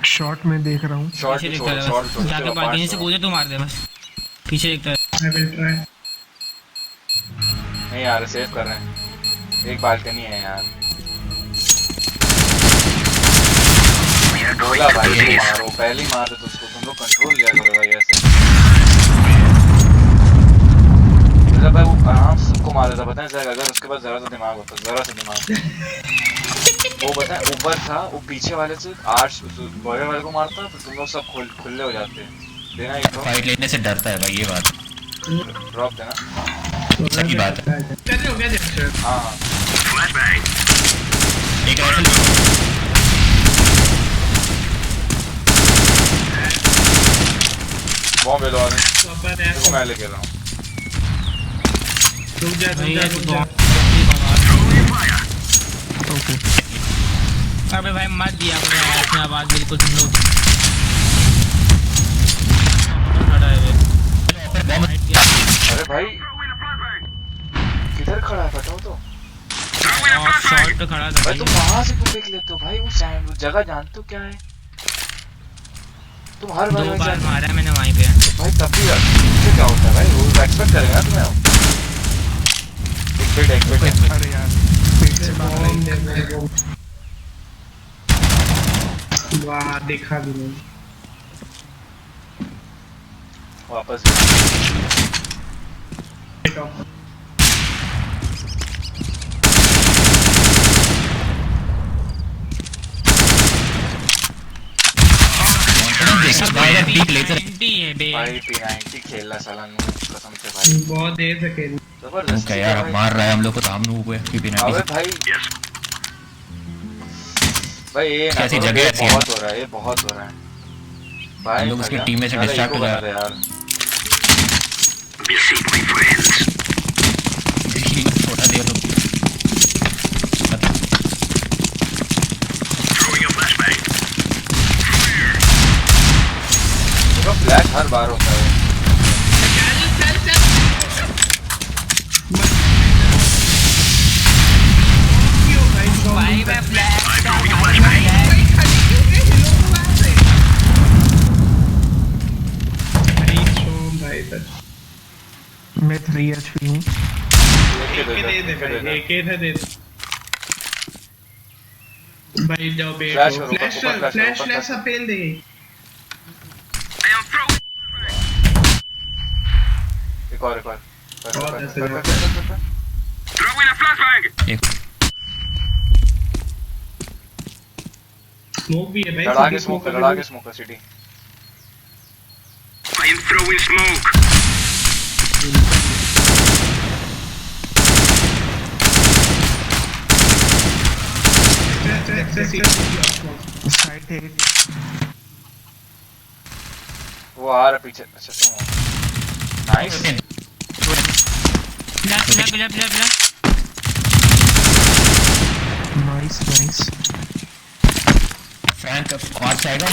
शॉट में देख रहा हूँ। शॉट पीछे भी देखता छोड़, है शॉट बस, जाके बालकनी से कूदे तो मार दे बस। पीछे देखता है। I will try. नहीं यार सेव कर रहे हैं, एक बालकनी है यार। बोला भाई ये मारो, पहले ही मार दे तो उसको, तुम लोग कंट्रोल लिया करो भाई ऐसे। मतलब भाई वो आराम से सबको मार देता, पता है जैक, अगर उसके पास जरा सा दिमाग होता, जरा सा दिमाग। वो पता है ऊपर था, वो पीछे वाले से आर्च बॉयलर वाले को मारता तो तुम लोग सब खुले हो जाते। देना एक फाइट लेने से डरता है भाई, ये बात ड्रॉप देना। सही बात है। कैसे हो गया जैक्सन? हाँ Flashbang. एक राइफल बॉम्ब ले लो आदमी, प्रॉपर है। देखो मैं लेके रहा हूँ। रुक जा। भाई ये तो Throwing fire. ओके। अबे भाई मत दिया करो यार इसमें आवाज बिल्कुल तुम लोग खड़ा है वे अरे भाई किधर खड़ा है बताओ तो। और शॉट पे खड़ा था भाई तुम वहां से क्यों देख लेते हो भाई? वो सैंड वो जगह जानते हो क्या है? तुम हर बार 2 बार मारा है मैंने वहीं पे। भाई तब भी उससे क्या होता है भाई? वो एक्सपेक्ट करेगा ना तुम्हें। एक मिनट अरे यार पेट से बाहर नहीं। वाह देखा भी नहीं। वापस पीक लेते है बे भाई P90 खेलना साला नूब कसम से भाई। बहुत देर से खेल जबरदस्त क्या यार मार रहा है हम लोग को तो हम नूब है P90 अबे भाई भाई ये ना कैसी करो, जगह ये ऐसी है बहुत हो रहा है, ये बहुत हो रहा है भाई। हम लोग उसकी भैया, टीम में से ज़्यादा डिस्ट्रैक्ट ego हो जा बना दे यार। छोटा दे तो देखो फ्लैश हर बार होता है। भाई मैं फ्लैश मैं 3 HP हूँ। भाई जाओ बे फ्लैश करो, फ्लैश ऊपर फ्लैश फ्लैश करो, फ्लैश अपील दे। एक और स्मोक भी है भाई। लड़ा के स्मोक कर सिटी। साइड थे वो आ रहा पीछे। अच्छा तुम नाइस। नाइस फ्रैंक आर्ट से आएगा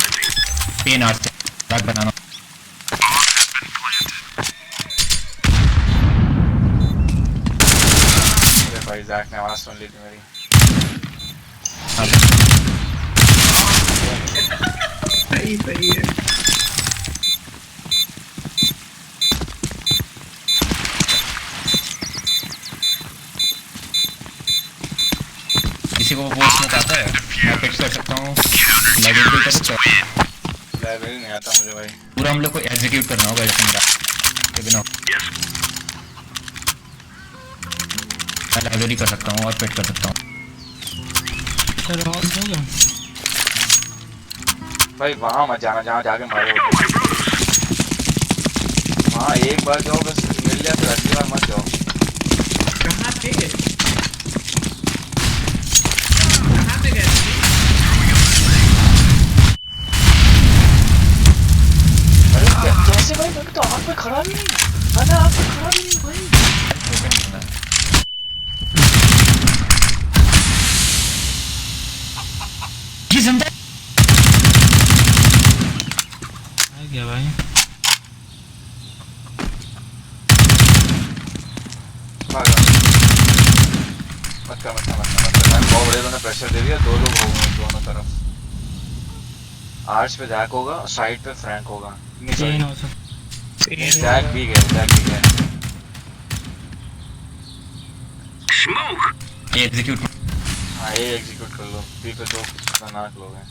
पेन आर्ट से ट्रैक बनाना अरे भाई जैक ने आवाज सुन ली थी मेरी। सही है। किसी को वो स्मोक आता है मैं पिक कर सकता हूँ लाइब्रेरी भी कर सकता हूँ लाइब्रेरी नहीं आता मुझे भाई। पूरा हम लोग को एग्जीक्यूट करना होगा जैसे मेरा के बिना मैं लाइब्रेरी कर सकता हूँ और पिक कर सकता हूँ भाई वहाँ मत जाना जहाँ जाके मारे वहाँ एक बार जाओ बस मिल जाए फिर अगली बार मत जाओ। कहाँ पे गए? अरे कैसे भाई? मैं तो आँख पे खड़ा भी नहीं। अरे आँख पे खड़ा भी नहीं भाई। ये जिंदा क्या भाई मत कर बहुत बड़े ने प्रेशर दे दिया। 2 लोग हो गए दोनों तरफ। आर्च पे जैक होगा, साइड पे फ्रैंक होगा। जैक भी गया ये एग्जीक्यूट हाँ ये एग्जीक्यूट कर लो। बी पे 2 खतरनाक लोग हैं।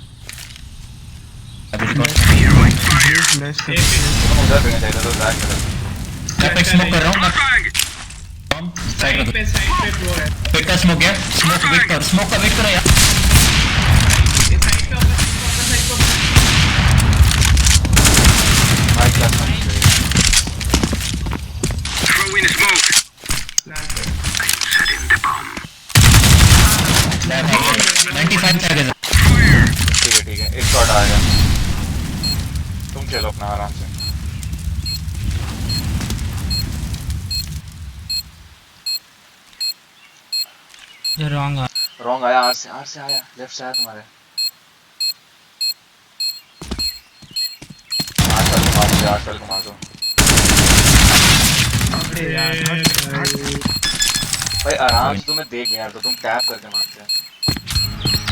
उधर पे चाहिए तो जैक कर। मैं पिक स्मोक कर रहा हूँ मैं साइड में पे वो है। पिक का स्मोक है स्मोक का वेट करो यार ये साइड पे ऊपर भाई क्या समझ 95 टारगेट ठीक है एक शॉट आ गया। तुम खेलो अपना आराम से। ये रॉन्ग आया आर से आया लेफ्ट से आया तुम्हारे। आर्ट्स वाले को मार दो भाई आराम से तुम्हें देख यार तो तुम टैप करके मारते हैं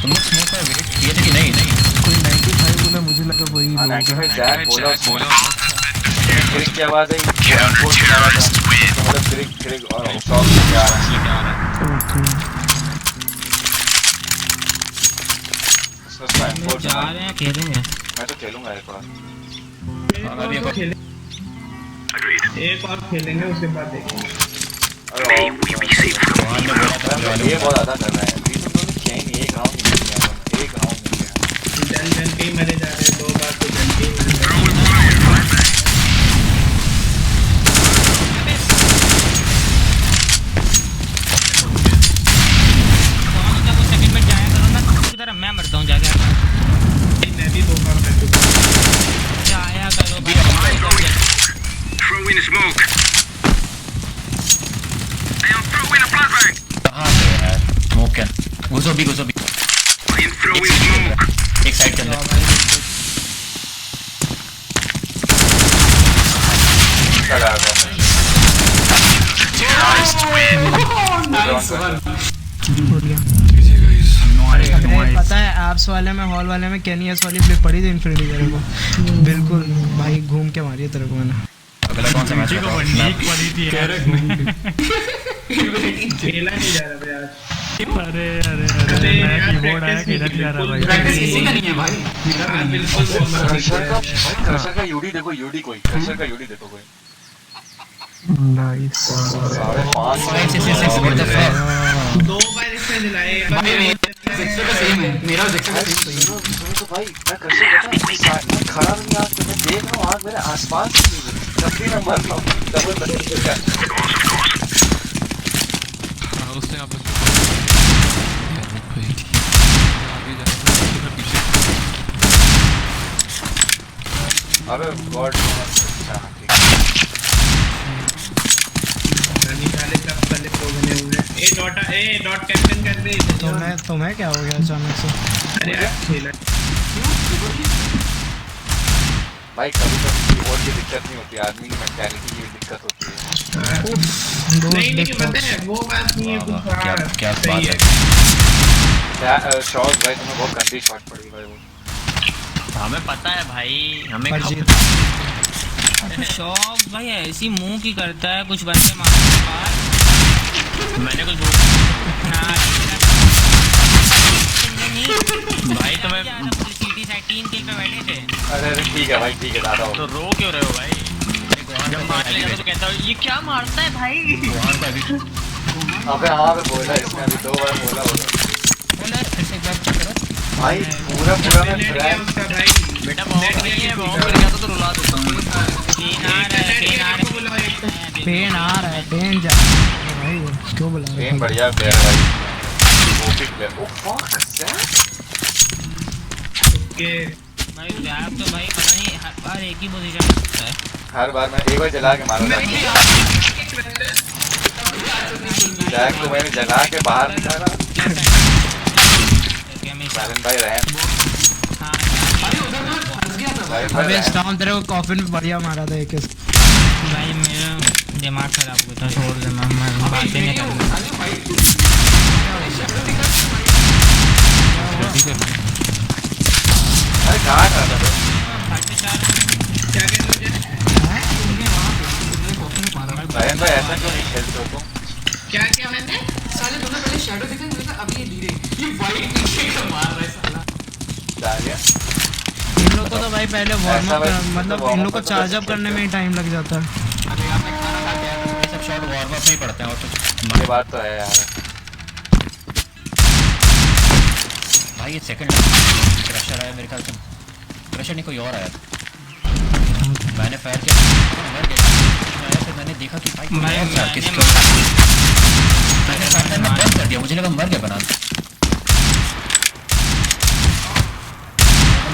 तुम लोग स्मोक का वेट किए थे कि नहीं नहीं कोई 95 बोला, मुझे लगा वही हाँ लोग 95 जैक बोला क्रिक की आवाज आई मतलब क्रिक और शॉट क्या आ रहा है जा रहे हैं खेलेंगे मैं तो खेलूंगा एक बार एक और खेलेंगे उसके बाद देखेंगे अरे ये बहुत ज्यादा कर रहा है तुम दोनों खेल नहीं एक राउंड नहीं किया एक राउंड नहीं किया जन जन के ही मरे जा रहे हैं 2 बार तो जन के ही मरे जा रहे हैं। मैं मरता हूँ जाके मैं भी 2 बार कर चुका हूँ आया करो Throw in smoke. I am throwing a flashbang. कहाँ पे है स्मोक क्या घुसो भी I am throwing smoke. एक साइड के अंदर चला गया पता है एप्स वाले में हॉल वाले में कैनियस वाली फ्लिप पड़ी थी इन्फिनिटी तेरे को बिल्कुल भाई घूम के मारी है तेरे को मैंने अगला कौन सा मैच को नीक पड़ी थी यार खेला नहीं जा रहा भाई आज अरे अरे अरे मैं कीबोर्ड आया खेला नहीं जा रहा भाई प्रैक्टिस किसी का नहीं है भाई हाँ, बिल्कुल क्रशर का यूडी देखो यूडी कोई क्रशर का यूडी देखो कोई नाइस 5.5 2 बार इसने दिलाए भाई जेक्सर का सेम है मेरा जेक्सर का सेम है तो भाई मैं क्रशर मैं खड़ा नहीं आग मैं देख रहा हूँ आग मेरे आसपास नहीं है तब भी मैं मर रहा हूँ डबल उससे आप अबे गॉड निकाले सब पहले प्रो बने हुए ए डॉट कैप्टन कर दे तुम्हें क्या हो गया अचानक से अरे यार खेला भाई कभी कभी कीबोर्ड की दिक्कत नहीं होती आदमी की मेंटालिटी की दिक्कत होती है नहीं पता है वो बात नहीं है कुछ क्या बात है शॉट भाई तुम्हें बहुत गंदी शॉट पड़ी भाई वो हमें पता है भाई हमें शौक भाई ऐसी मुंह की करता है कुछ बंदे मारने के बाद मैंने कुछ भाई तुम्हें सिटी साइड 3 किल पे बैठे थे अरे ठीक है भाई ठीक है दादा तो रो क्यों रहे हो भाई जब मार लेगा तो कहता हो ये क्या मारता है भाई अबे हाँ बोला इसने अभी 2 बार बोला होगा भाई पूरा मैं ब्रैंड बेटा बहुत नहीं है बहुत कर गया तो रुला देता हूं पेन आ रहा है पेन जा भाई क्यों बुला रहे पेन बढ़िया प्लेयर है भाई ओपी प्लेयर ओ फक के भाई जैक तो भाई पता नहीं हर बार एक ही पोजीशन में होता है हर बार मैं एक बार जला के मारूंगा जैक को मैंने जला के बाहर निकाला सालन भाई रहन अबे स्टाउन तेरे को कॉफिन में बढ़िया मारा था एक भाई मेरा दिमाग खराब हो गया छोड़ दे मैं बातें नहीं करूंगा अरे कहाँ था क्या कहते रहन भाई ऐसा क्यों नहीं खेलते हो तुम क्या मैंने साले तुमने पहले शैडो देखा मुझे लगा अभी ये धीरे ये वाइट पीछे का मार रहा है साला डालिया इन लोग को तो भाई पहले वार्म अप मतलब इन लोग को चार्ज अप करने में ही टाइम लग जाता है अरे आपने खाना खा के आया ये सब शॉट वार्म अप नहीं पड़ते हैं और कुछ ये बात तो है यार भाई ये सेकंड क्रशर आया मेरे ख्याल से क्रशर नहीं कोई और आया मैंने फायर किया मर गया फिर मैंने देखा कि भाई मैंने बंद कर दिया मुझे लगा मर गया बना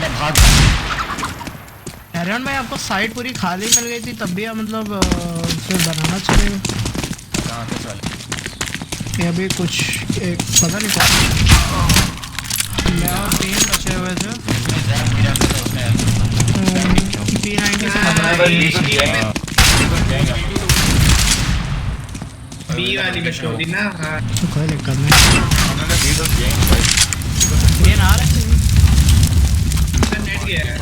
मैं भाग एरन भाई आपको साइड पूरी खाली मिल गई थी तब भी आप मतलब फिर बनाना चाहिए कहाँ किस वाले ये अभी कुछ एक पता नहीं क्या मैं और 3 बचे हुए थे P90 से बी वाली बचोदी ना। हाँ कोई दिक्कत नहीं। उन्होंने बी तो किया ही नहीं भाई। ये ना रहा है नेट गया है।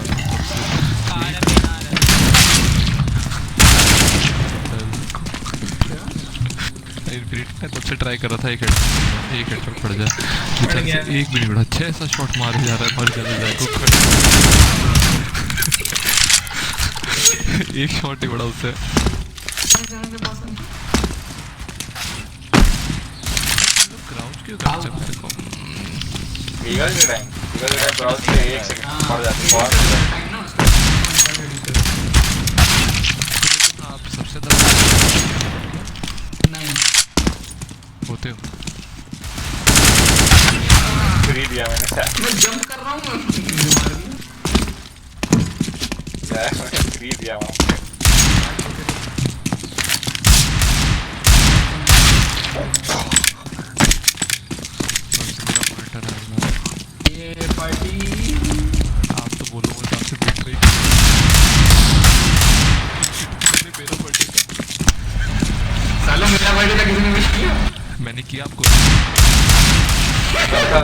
मैं तब से ट्राई कर रहा था एक हेडशॉट पड़ जाए, बेचारे से एक भी नहीं पड़ा। 6 शॉट मारे जा रहा है, मर जाता है एक शॉट ही पड़ा उससे। क्राउच क्यों कर सकते हो? ईगल के टाइम क्राउच के 1 सेकंड पड़ जाते हैं बहुत। आप सबसे ज्यादा होते हो। फ्री दिया मैंने। मैं जंप कर रहा हूँ फ्री दिया वहाँ। ये पार्टी आप तो बोलो मुझे आपसे पूछ रही मेरा बर्थडे सालों मेरा बर्थडे का किसी ने विश किया? मैंने किया आपको,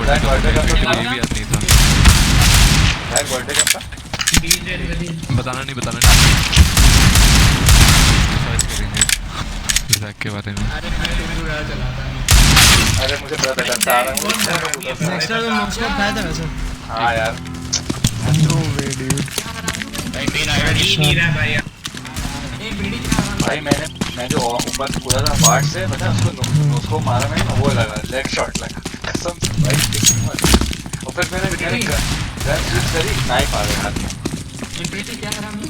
ब्लैक बर्थडे का तो ये भी याद नहीं था। ब्लैक बर्थडे का था। बताना नहीं सर्च करेंगे ब्लैक के बारे में। अरे मैं पूरा चलाता नहीं। अरे मुझे पता था करता आ रहा हूँ। नेक्स्ट टाइम मॉस्को खाया था वैसे। हाँ यार नो वे डूड। भाई मैं जो ऊपर से कूदा था पार्ट से, पता है उसको मारा मैंने, वो लगा लेग शॉट लगा कसम से भाई। और फिर मैंने गन स्विच करी, नाइफ आ गया हाथ में। क्या करा हमने?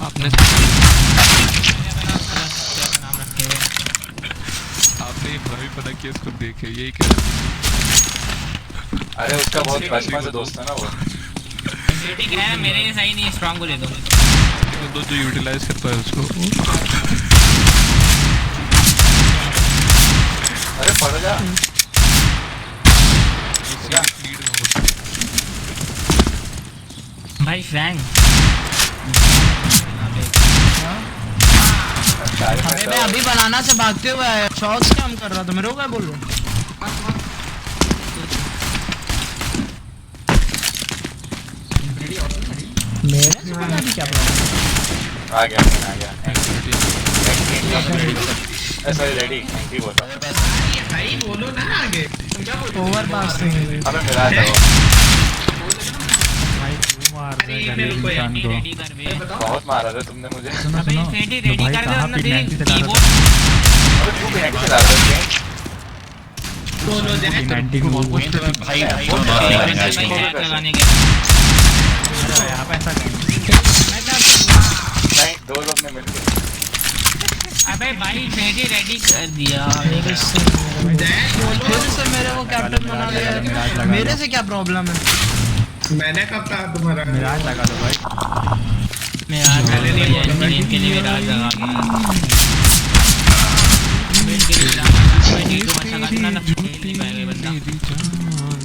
आपने ये भाई पता किया इसको देखे यही कह रहा। अरे उसका बहुत बचपन से दोस्त है ना वो। मेरे ये सही नहीं, स्ट्रांग को ले दो। दो जो यूटिलाइज करता है उसको। अरे पड़ जा भाई फ्रैंक अबे मैं अभी बनाना से भागते हुए आया, शॉट्स काम कर रहा था। मेरे को क्या बोल रहा हूँ? मेरे से पता नहीं क्या प्रॉब्लम। आ गया सॉरी रेडी थैंक यू बोलता। भाई बोलो ना आगे। ओवर पास नहीं। अबे मेरा था भाई तू मार दे इंसान को। बहुत मारा था तुमने मुझे। सुनो रेडी भाई कर दे कहाँ अपना P90 चला रहा था? अबे तू भी हैक चला रहा है। बोलो जाए P90 को भाई लगाने के यहाँ पे ऐसा नहीं दो लोग ने मिलकर। अबे भाई रेडी कर दिया। फिर से मेरे को कैप्टन बना दिया। मेरे से क्या प्रॉब्लम है? मैंने कब कहा तुम्हारा? मिराज लगा दो भाई। मिराज के लिए मिराज लगा के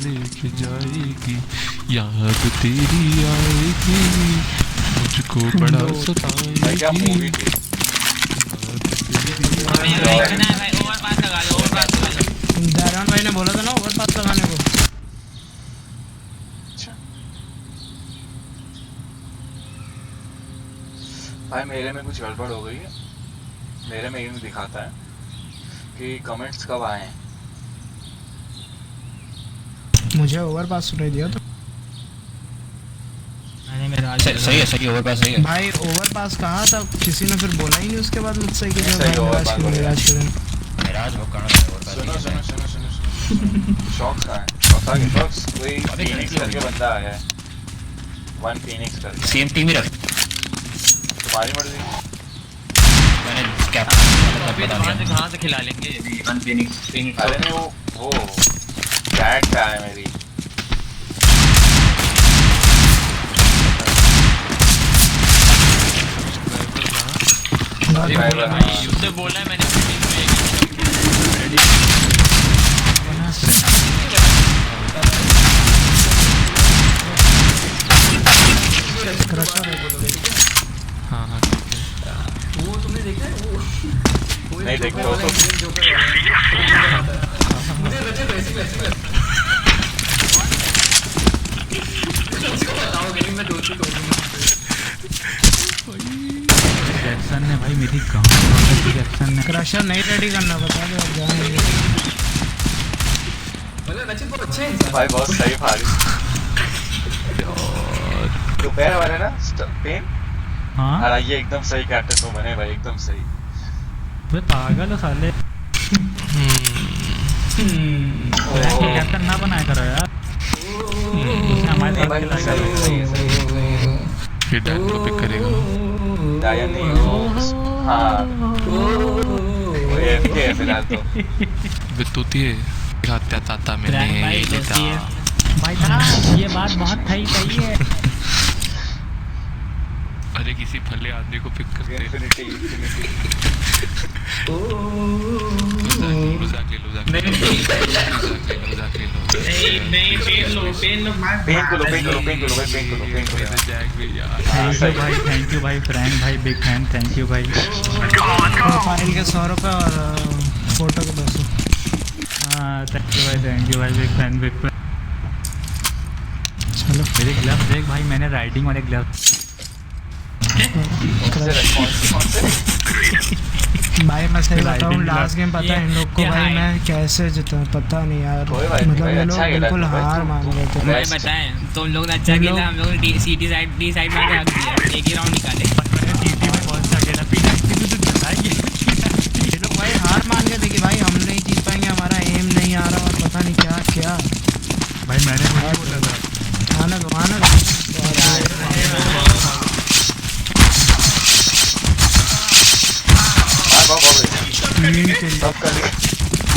लेके जाएगी याद तेरी आएगी मुझको बड़ा भाई क्या मूवी सताएगी। थी। ओवर पास लगा लो। दारान भाई ने बोला था ना ओवर पास लगाने को। भाई मेरे में कुछ गड़बड़ हो गई है। मेरे में यूं दिखाता है कि कमेंट्स कब आए हैं। मुझे ओवर पास सुनाई दिया तो सही है ओवर पास सही है भाई। ओवर पास कहा था, किसी ने फिर बोला ही नहीं उसके बाद मुझसे कि सही overpass बोला। मिराज वो करना था ओवर सुनो पास। सुनो सुनो सुनो सुनो शॉक्स कहाँ है? शॉक्स आ गए शॉक्स। कोई फीनिक्स करके बंदा आया है। वन फीनिक्स करके। सेम टीम ही रख। तुम्हारी मर्जी। मैंने कैप्टन बता दिया। कहाँ से खिला लेंगे वन फिनिक्स अरे नहीं वो चैट पे आया मेरी। उससे बोला है मैंने देख 200 मुझे बचे वैसे उसको बताओ गेम में दोस्ती तोड़ूंगा जैक्सन ने भाई मेरी कहाँ जैक्सन ने क्रशर नहीं रेडी करना बता दो अब जाएंगे मतलब नचित बहुत अच्छे हैं भाई बहुत सही फाड़ी दोपहर वाले ना पेन हाँ और ये एकदम सही कैप्टन तो बने भाई एकदम सही वे पागल हो साले कैप्टन ना बनाया करो यार उसने हमारे साथ खिलाया करो ये डैन को पिक करेगा डायन नहीं हो हाँ वो एफके है फिलहाल तो वितुती है हत्या ताता में भाई नहीं दोस्ती है भाई साहब ये बात बहुत सही है अरे किसी भले आदमी को पिक करते इन्फिनिटी मजाक ले लो पेन लो मार पेन को लो जैक भी यार थैंक यू भाई फ्रैंक भाई बिग फैन थैंक यू भाई प्रोफाइल के 100 रुपये और फोटो के 200 हाँ थैंक यू भाई बिग फैन चलो मेरे ग्लव्स देख भाई मैंने राइडिंग वाले ग्लव्स भाई मैं सही बताऊँ लास्ट गेम पता है इन लोग को भाई मैं कैसे जीता पता नहीं यार मतलब ये लोग बिल्कुल हार मान गए थे मैं बताएं तुम लोग ने अच्छा खेला हम लोग ने सीटी साइड डी साइड में हक दिया एक ही राउंड निकाले जीटी में बहुत अच्छा खेला पी ये लोग भाई हार मान गए थे कि भाई हम नहीं जीत पाएंगे हमारा एम नहीं आ रहा और पता नहीं क्या क्या भाई मैंने कुछ बोला था आना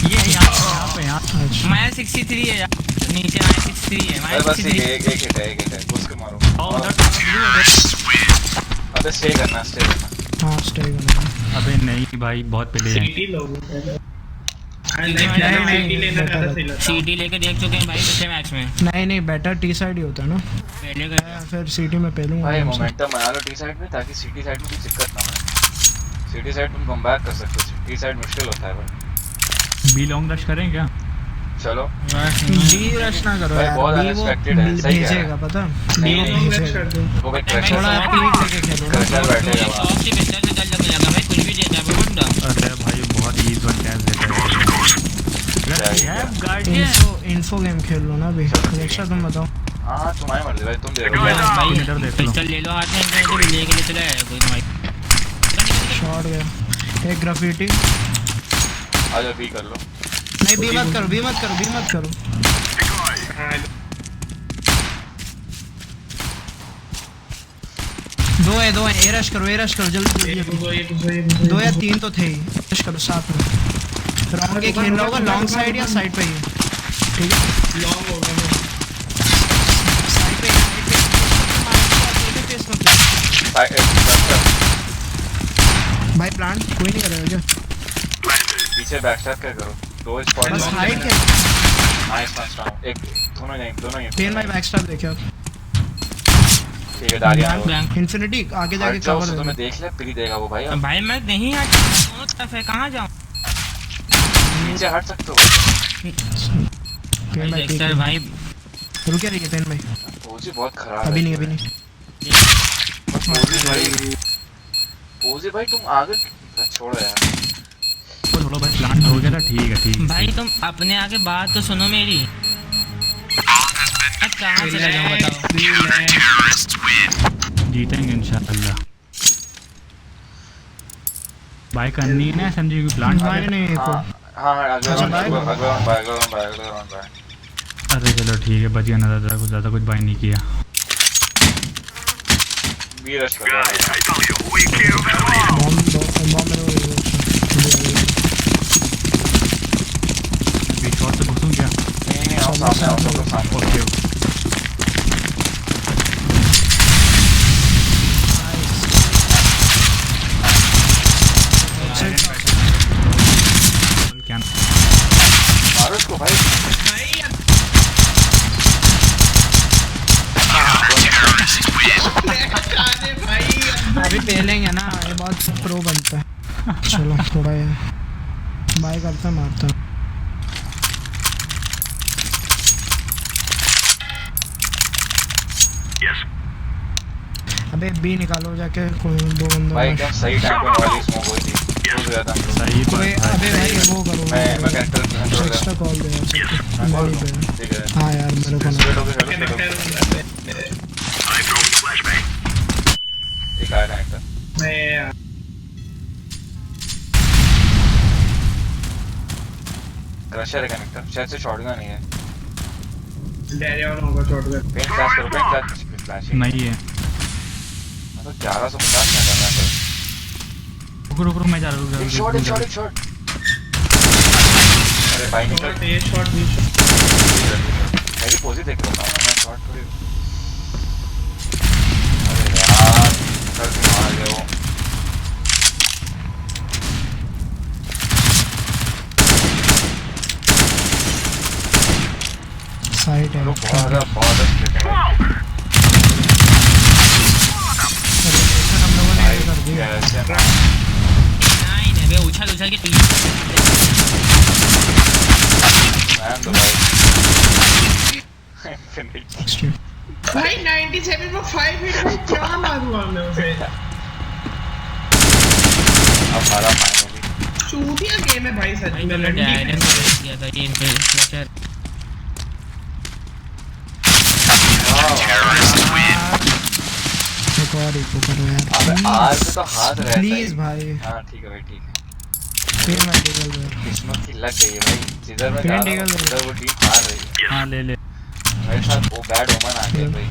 ये यहाँ पे माया 63 है यार नीचे माया 63 है माया बस 63 एक हिट है उसको मारो अबे स्टे करना हाँ स्टे करना अबे नहीं भाई बहुत पहले है सीटी लोगों सीटी लेके देख चुके हैं भाई पिछले मैच में नहीं बेटर टी साइड ही होता है ना पहले गया फिर सिटी में पहलूंगा भाई मोमेंटम बना लो टी साइड में ताकि सिटी साइड में कुछ दिक्कत ना हो सिटी साइड तुम कम बैक कर सकते हो टी साइड मुश्किल होता है भाई बी लॉन्ग रश करें क्या चलो बी रश ना करो भाई यार बहुत बी वो अनएक्सपेक्टेड है सही है भेजेगा पता बी वो नहीं भेजेगा वो भाई क्रशर थोड़ा पीक लेके खेलो ना क्रशर बैठेगा वहां ऑफ से पिस्टल से चल लगा भाई कुछ भी देता है बंदा अरे भाई बहुत ईज वन कैच देता है गार्डियन इन्फो गेम खेल लो ना अभी नेक्स्ट तुम बताओ हां तुम्हारी मर्जी भाई तुम दे रहे भाई इधर देख लो पिस्टल ले लो हाथ में इनको भी लेके ले चला है कोई ना भाई शॉट गया एक ग्राफिटी आ जाओ बी कर लो नहीं बी मत करो दो है ए रश करो जल्दी 2 या 3 तो थे ही रश करो साथ में राउंड के खेल रहा होगा लॉन्ग साइड या साइड पे ही ठीक है लॉन्ग होगा साइड पे भाई प्लांट कोई नहीं करेगा क्या पीछे बैक स्टैप क्या करो दो स्पॉट बस हाइड के नाइस नाइस एक दोनों ही पेन भाई बैक स्टैप देखिए ठीक है डालिया इन्फिनिटी आगे जाके जाओ कवर तो दे तुम्हें देख ले फिर ही देगा वो भाई भाई मैं नहीं हट दोनों तरफ है कहां जाऊं नीचे हट सकते हो पेन भाई सर भाई रुक रही है पेन भाई पोजी बहुत खराब अभी है नहीं पोजी भाई तुम आगे छोड़ो यार थोड़ा भाई प्लांट हो गया ना ठीक है भाई तुम अपने आगे बात तो सुनो मेरी अब कहां चला जाऊं बताओ जीतेंगे इंशाल्लाह भाई करनी है ना समझी कि प्लांट भाई नहीं हां अगला राउंड बाय अरे चलो ठीक है बच गया ना ज़्यादा कुछ बाय नहीं किया बी रश कर बीच शॉट से घुसूं क्या नहीं आओ सामने ओके क्या मारो इसको भाई अभी पहलेंगे ना ये बहुत प्रो बनता है चलो थोड़ा बाय करता मारता। Yes. अबे बी निकालो जाके, कोई दो बंदों भाई का एकदम सही टाइम पे वाली स्मोक हुई थी, हो गया था। सही कोई। बात अबे भाई वो करो, मैं कंट्रोल एक्स्ट्रा कॉल दे यार सबको। कॉल नहीं दे। ठीक है। हाँ यार मेरे को स्ट्रेट ना। होके चलो, स्ट्रेट होके। I throw the flashbang. एक आया कनेक्टर। मैं क्रशर है कनेक्टर, शायद से शॉटगन नहीं है। डैरी ऑन होगा शॉटगन। पेन फ्लैश करो, पेन फ्लैश नहीं है। मैं तो 1150 क्या करना है। रुक रुक रुक, मैं जा रहा हूँ। एक शॉट। अरे भाई निकल। ये शॉट भी शॉट। मेरी पोजी देख रहा हूँ मैं, शॉट थोड़ी। अरे यार कर के मार गए वो। साइड है। बहुत स्प्लिट है। हम लोगों ने ये कर दिया। कैसे नहीं नहीं बे, उछल उछल के पीछे मैन दो भाई। Infinity। भाई 97 में 5 हिट में क्या मारूंगा मैं उसे। अब हमारा फाइनली चूतिया गेम है भाई सच भाई में। तुमने लंडी डायरेक्ट किया था ये इन्फ्लेशन। एक और ही करो यार। अबे आज तो हाथ रहता है। प्लीज भाई। हाँ ठीक है भाई, ठीक है। फिर मैं डिगल में। किस्मत की लग गई है भाई, जिधर मैं फिर जा रहा डिगल हूँ में। उधर वो टीम हार रही है। हाँ ले ले। मेरे साथ वो बैड ओमन आ गया भाई।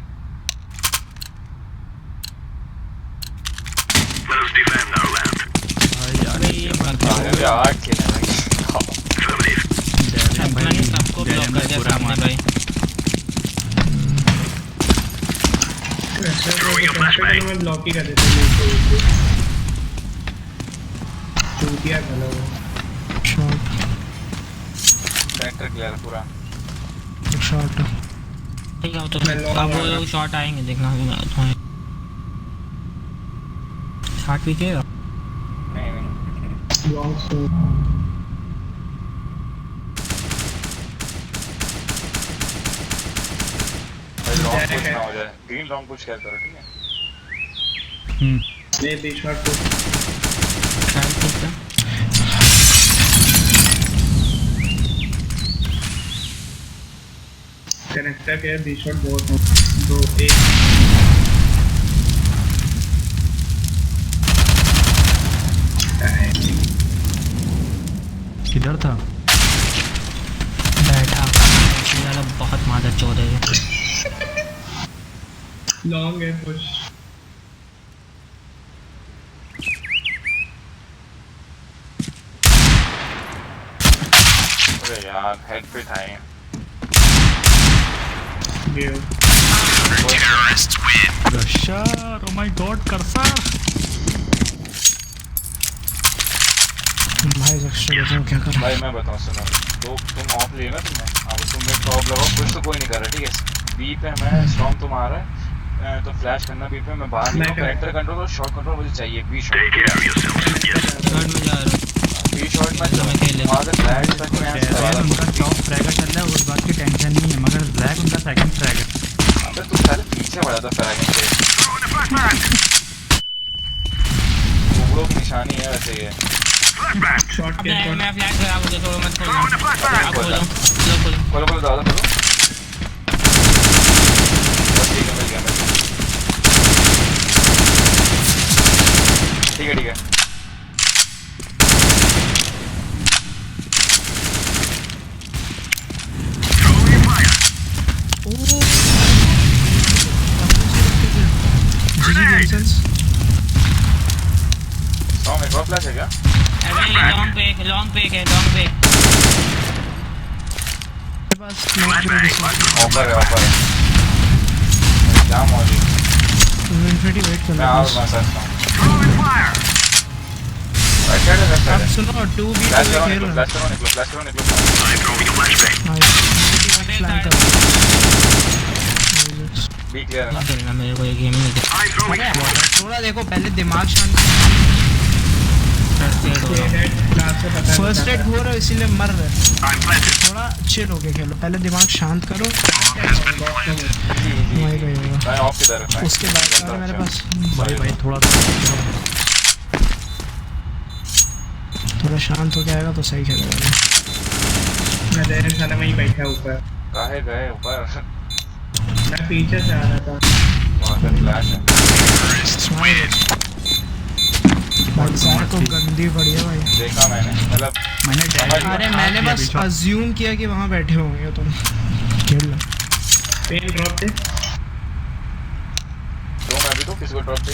Let us defend our land. अरे ये अरे 8 खेले भाई। Affirmative. मैंने सबको ब्लॉक कर दिया सामने भाई। मैं ब्लॉक ही कर देता हूँ। चूतिया गला वो। शॉट। ट्रैक्टर क्लियर पूरा। शॉट। ठीक है, तो अब वो लोग शॉट आएंगे देखना। शॉट पीछे नहीं लॉन्ग से लॉन्ग पुश ना हो जाए। ग्रीन लॉन्ग पुश कर करो, ठीक है। ये बी शॉट को कनेक्टर के बी शॉट बहुत दो एक। किधर था? बैठा वाला बहुत मादर चोद है ये। लॉन्ग है पुश। अरे यार हेड पे था ये। Give Terrorists win. Rusher, oh my God cursor. भाई एक्स्ट्रा बताओ क्या कर। भाई मैं बताऊँ सुनो, तो तुम ऑफ लिए ना तुमने, अब तुमने टॉप लगाओ, कुछ तो कोई नहीं कर रहा, ठीक है। बी पे मैं स्टॉर्म तुम आ रहा है तो फ्लैश करना बी पे, मैं बाहर निकलूं, कैरेक्टर कंट्रोल और शॉट कंट्रोल मुझे चाहिए। B shot Take care of yourself. Yes. Shot में जा रहा हूँ। बी शॉट में वहाँ से फ्लैश तक मैं यहाँ से करवा रहा उनका टॉप फ्रैगर चल रहा है, उस बात की टेंशन नहीं है, मगर रैक उनका सेकंड फ्रैग है। अबे तुम पहले पीछे बढ़ा था फ्रैगिंग से। Throwing the flashbang. कुबड़ों की निशानी है वैसे ये। Flashbang. शॉट के मैं शॉट। मैं फ्लैश करा मुझे थोड़ा मत खोलो। Throwing the flashbang. आप खोलो खोलो। खोलो खोलो दादा खोलो। बस ठीक है, मिल गया। ठीक है ठीक है। Throwing fire. जीजी गेम्स। स्टॉर्म एक और फ्लैश है क्या? अरे लॉन्ग पे है, लॉन्ग पे। बस स्मोक ऑफर है। क्या मौजूद? इन्फिनिटी वेट कर मैं लो। आ रहा हूँ। Throwing fire. राइट साइड है, लेफ्ट साइड अब है। सुनो 2v फ्लैश पे करो खेल निकलो, रहा फ्लैश करो निकलो, फ्लैश करो निकलो। I'm throwing the flashbang. Plan कर। बी क्लियर है ना? खेलना मेरे को ये गेम नहीं। I'm throwing थोड़ा देखो पहले दिमाग शांत। फर्स्ट एड हो रहा है। फर्स्ट एड हो रहा है इसीलिए मर रहे। थोड़ा चिल होके खेलो, पहले दिमाग शांत करो। वही गई होगा भाई ऑफ की तरफ है उसके बाद और मेरे पास भाई थोड़ा थोड़ा शांत हो जाएगा तो सही खेलेगा। मैं देर साले में ही बैठा ऊपर। काहे गए ऊपर? मैं पीछे से आ रहा था। वहाँ पे फ्लैश है। भाई सारे को गंदी पड़ी है भाई। देखा मैंने, मतलब अरे मैंने बस अज्यूम किया कि वहाँ बैठे होंगे तुम। खेल लो। पेन ड्रॉप दे। दो मैं भी तो किसी को ड्रॉप दे।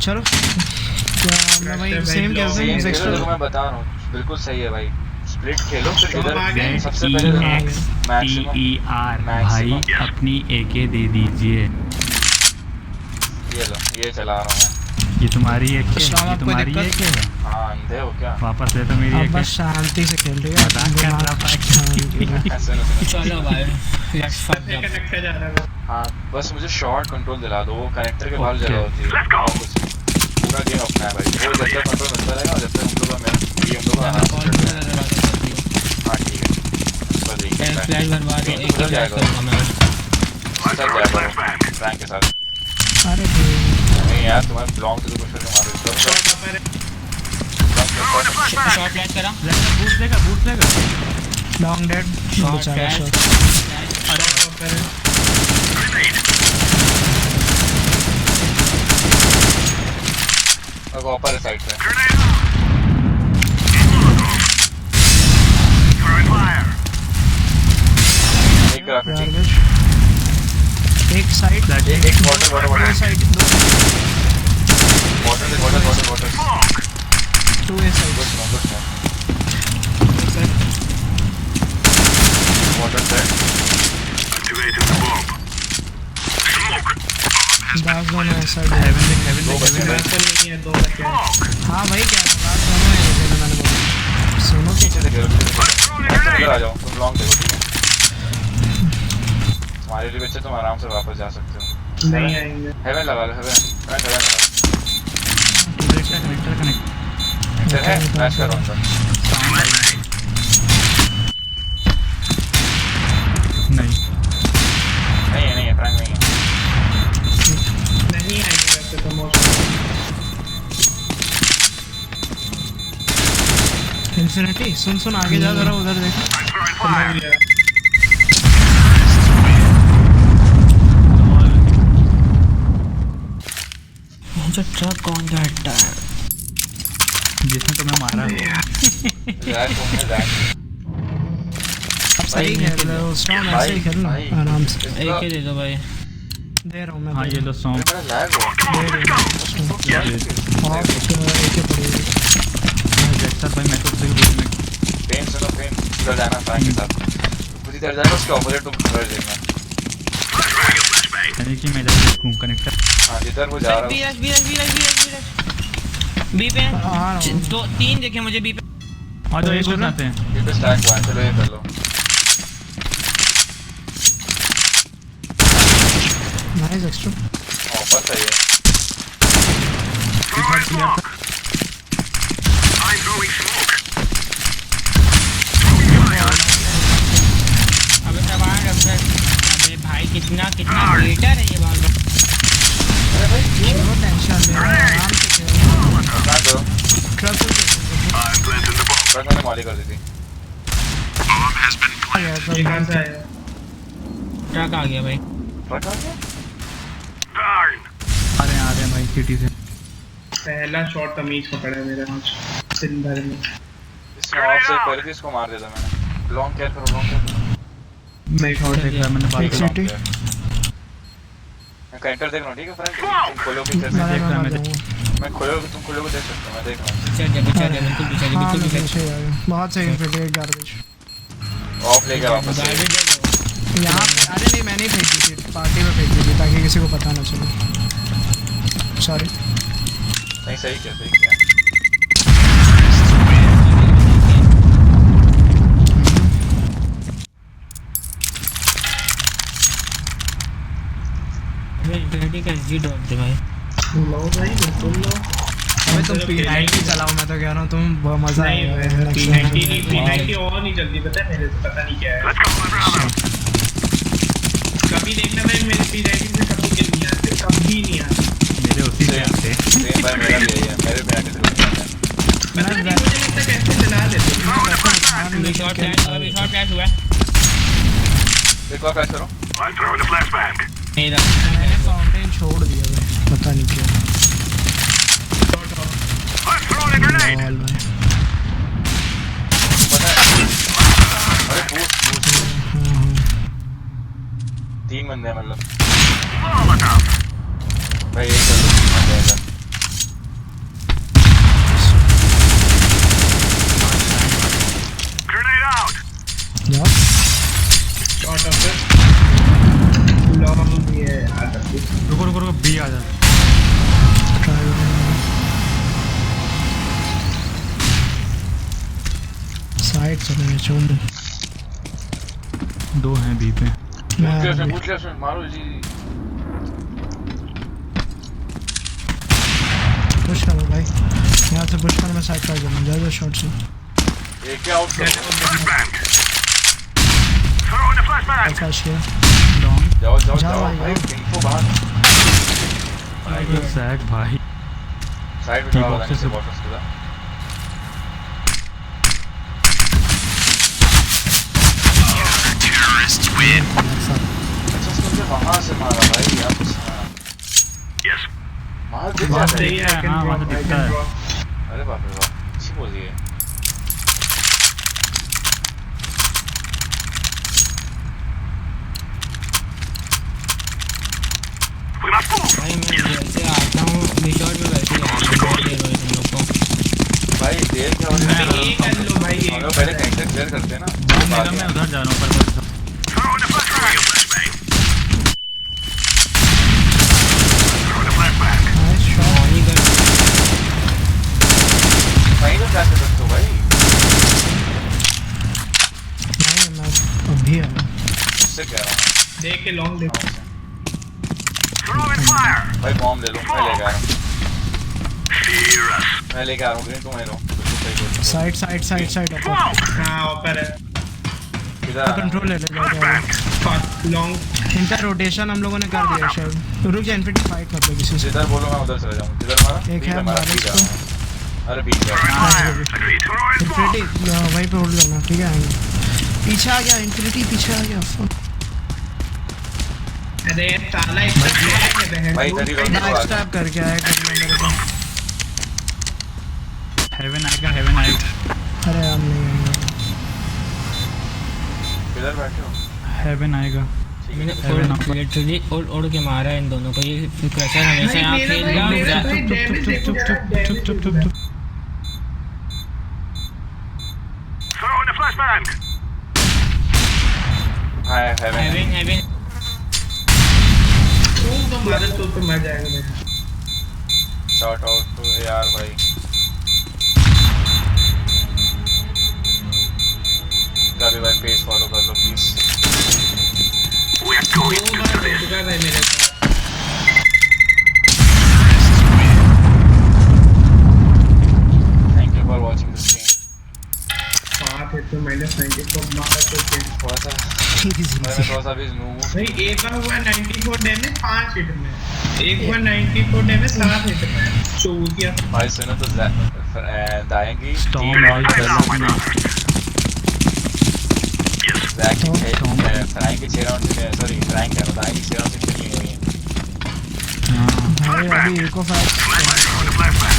चलो क्या मैं भाई सेम खेलता हूँ सेम एक्स्ट्रा। मैं बता रहा हूँ, बिल्कुल सही है भाई। स्प्लिट खेलो फिर इधर सबसे पहले ZEXTER भाई अपनी AK दे दीजिए। ये लो, ये चला रहा हूँ मैं। ये तुम्हारी AK है, ये तुम्हारी AK है। हाँ अंधे हो क्या? वापस ले तो मेरी अब AK। बस शांति से खेल रही है। मजाक कर रहा भाई। सुनो चलो भाई लेट्स फक अप। कनेक्ट जा रहा है। हाँ बस मुझे शॉर्ट कंट्रोल दिला दो, वो कनेक्टर के बाहर जगह होती है और कुछ पूरा गेम अपना है भाई। वो जब तक कंट्रोल मिलता रहेगा जब तक हम लोग का मेरा हम लोग का कॉल पे नजर आ रहा है। हाँ ठीक है बस यही है। फ्लैश बनवा दो, एक ही फ्लैश करूंगा मैं। चल जाएगा फ्रैंक के साथ। अरे नहीं यार तुम्हारे ब्लॉक से तो कुछ नहीं मार रहे। शॉट फ्लैश करा। बूस्ट लेगा। लॉन्ग डेड शॉट बेचारा फ्लैश। शॉट। अब ऊपर साइड पे एक ग्राफिटी, एक साइड एक वाटर साइड दो water to A side water set दास दोनों ए साइड। दो बच्चे नहीं है, दो बचे हैं। हाँ भाई क्या दास दोनों है जैसे मैंने बोला। सुनो पीछे से खेलो, तुम इधर आ जाओ, तुम लॉन्ग देखो ठीक है। तुम्हारे लिए बच्चे तुम आराम से वापस जा सकते हो। नहीं आएंगे। हेवन लगा लो, हेवन लगा लो। कनेक्टर कनेक्ट इधर है फ्लैश करो अंदर। नहीं है फ्रैंक नहीं है। नहीं आएंगे वैसे तो मोस्ट। इन्फिनिटी सुन आगे जा जरा उधर देख। मुझे ट्रक ऑन दैट टायर जिसने तुम्हें मारा। यार तुमने दैट अब सही खेल रहे हो स्टॉर्म, ऐसे ही खेलना आराम से। एक ही दे दो भाई। दे रहा हूँ मैं। हाँ ये लो सॉन्ग। मेरा लैग हो ऑफ एक पड़ेगी। सर भाई मैं तो उससे बोल में पेन सुनो, पेन इधर जाना फ्रैंक के साथ। मुझे इधर जाना, उसके ऑपोजिट तुम कर देखना। यानी कि मैं इधर देखूं कनेक्टर। हाँ जिधर वो जा रहा है बी पे दो तीन देखे मुझे बी पे। और जो एक बनाते हैं ये पे स्टैक हुआ है, चलो ये कर लो। Nice extra. ऑफर सही है। अबे भाई कितना बेटर है ये बाल। अरे भाई नो टेंशन ले आराम से खेलो। ना दो ट्रक ट्रक मैंने मॉली कर दी थी। ये कहाँ से आया? ट्रक आ गया भाई। ट्रक आ गया? आ रहे हैं भाई सिटी से। पहला शॉट तमीज को पड़ा है मेरे आज दिन भर में। इसमें ऑफ से पहले भी इसको मार देता मैंने। लॉन्ग केयर करो, लॉन्ग केयर करो। मैं और देख रहा मैंने बात सिटी मैं काउंटर देख रहा हूँ ठीक है फ्रेंड। तुम खोलो कि कैसे देख रहा मैं खोलो, तुम खोलो देख सकते हो, मैं देख रहा हूँ। पीछे बिल्कुल पीछे बिल्कुल पीछे। बहुत सही इन्फिनिटी गार्बेज। ऑफ ले गया वापस से। यहाँ पे अरे नहीं मैंने फेंक दी थी, पार्टी में फेंक दी थी ताकि किसी को पता ना चले। सॉरी। नहीं सही किया, सही किया। का जी डॉट दे भाई। लो भाई बिल्कुल लो। अबे तुम P90 चलाओ, मैं तो कह रहा हूँ तुम बहुत मजा आएगा। P90 और नहीं चलती, पता है मेरे से, पता नहीं क्या है। कभी देखना भाई मेरे P90 से कभी किल नहीं आते, कभी नहीं आते। मेरे उसी से आते। सेम भाई मेरा भी यही है, मेरे भी आके नहीं आते। पता नहीं मुझे लगता है कैसे चला लेते हैं। शॉट फ्लैश हुआ है। एक और फ्लैश करो। I'm throwing a flashbang. मैंने फाउंटेन छोड़ दिया भाई, पता नहीं क्यों। I'm throwing a grenade. Ball भाई। पता है अरे बूस्ट हाँ। 3 बंदे हैं मतलब Molotov. भाई यही कर लो, आ जाएगा। Grenade out. जाओ। शॉट ऑफ लॉन्ग भी है यार। रुको बी आ जा। साइड चले चुन। 2 हैं बी पे। पूछ ले सुन, मारो जी। पुश करो भाई, यहाँ से पुश करो, मैं साइड पर जाऊँगा। जा शॉट से एक आउट करो। Flashbang. Throwing a flashbang. Flash किया। जाओ जाओ भाई, भाई। इनको बाहर सैक भाई। साइड पे जाओ, बॉक्सेस से बॉक्सेस के साथ। Terrorists win. अच्छा मुझे वहाँ से मारा भाई, यहाँ पे Yes. मार दिख बात जाता सही है। है, हाँ वहाँ से दिखता है। अरे बाप रे बाप, अच्छी बोली है। We must move. भाई मैं जैसे आता हूँ रिसोर्ट में वैसे ही तुम लोग को। भाई देर क्या हो रही है? ये कर लो भाई, हम लोग पहले कनेक्शन क्लियर करते हैं ना। मैं उधर जा रहा हूँ पर Throwing a flashbang. Throwing a flashbang. Nice shot. On ही कर। वहीं तो फ्लैश कर सकते हो भाई। नहीं मैं अभी आया। उससे कह रहा हूँ। देख के लॉन्ग देखो। Throwing fire. भाई बॉम्ब ले लो, मैं लेके आ रहा हूँ। Fear us. मैं लेके आ रहा हूँ, ग्रीन तुम ले लो। बिल्कुल सही बोल रहे हो। साइड ऊपर। Smoke. हाँ ऊपर है। इधर कंट्रोल ले ले जाओ। लॉन्ग इनका रोटेशन हम लोगों ने कर दिया शायद। रुक जा, इन्फिनिटी फाइट मतलब किसी से। जिधर बोलो मैं उधर चले जाऊँ। जिधर मारा? एक बीच है में मारा, बारिश बीच को। जा रहा हूँ। अरे बीच जा रहा हूँ। Fire. Agreed. Throwing smoke. Infinity वहीं पे होल्ड करना, ठीक है आएंगे। पीछे आ गया इन्फिनिटी, पीछे आ गया। अरे साला इतना भाई इधर ही रोक नाइस दो। स्टैप करके आया करना मेरे को। हेवन आएगा। अरे हम नहीं आएंगे। किधर बैठे हो? हेवन आएगा। मैंने लिटरली उड़ के मारा है इन दोनों को। ये क्रशर हमेशा यहाँ खेल रहा है। चुप। Throwing a flashbang. हाँ हेवन। हेवन तो मारे तो मर जाएगा मेरा। शॉट आउट तो है यार भाई। इनका भी भाई पेज फॉलो कर लो प्लीज। We're going दो to बार do हो this. चुका है भाई मेरे साथ। Thank you for watching this game. बात है तो -94 मारा तो क्या? थोड़ा सा मैंने थोड़ा सा भी स्नूज। भाई एक बार हुआ 94 डैमेज 5 हिट में, एक हुआ 94 डैमेज 7 हिट में। चूतिया भाई सुनो तो दाएंगी स्टॉर्म ऑल फ्रैंक के 6 राउंड से सॉरी फ्रैंक कह रहा था, दाएंगी 6 राउंड से खेली हुई है। भाई अभी echo fight Throwing a flashbang.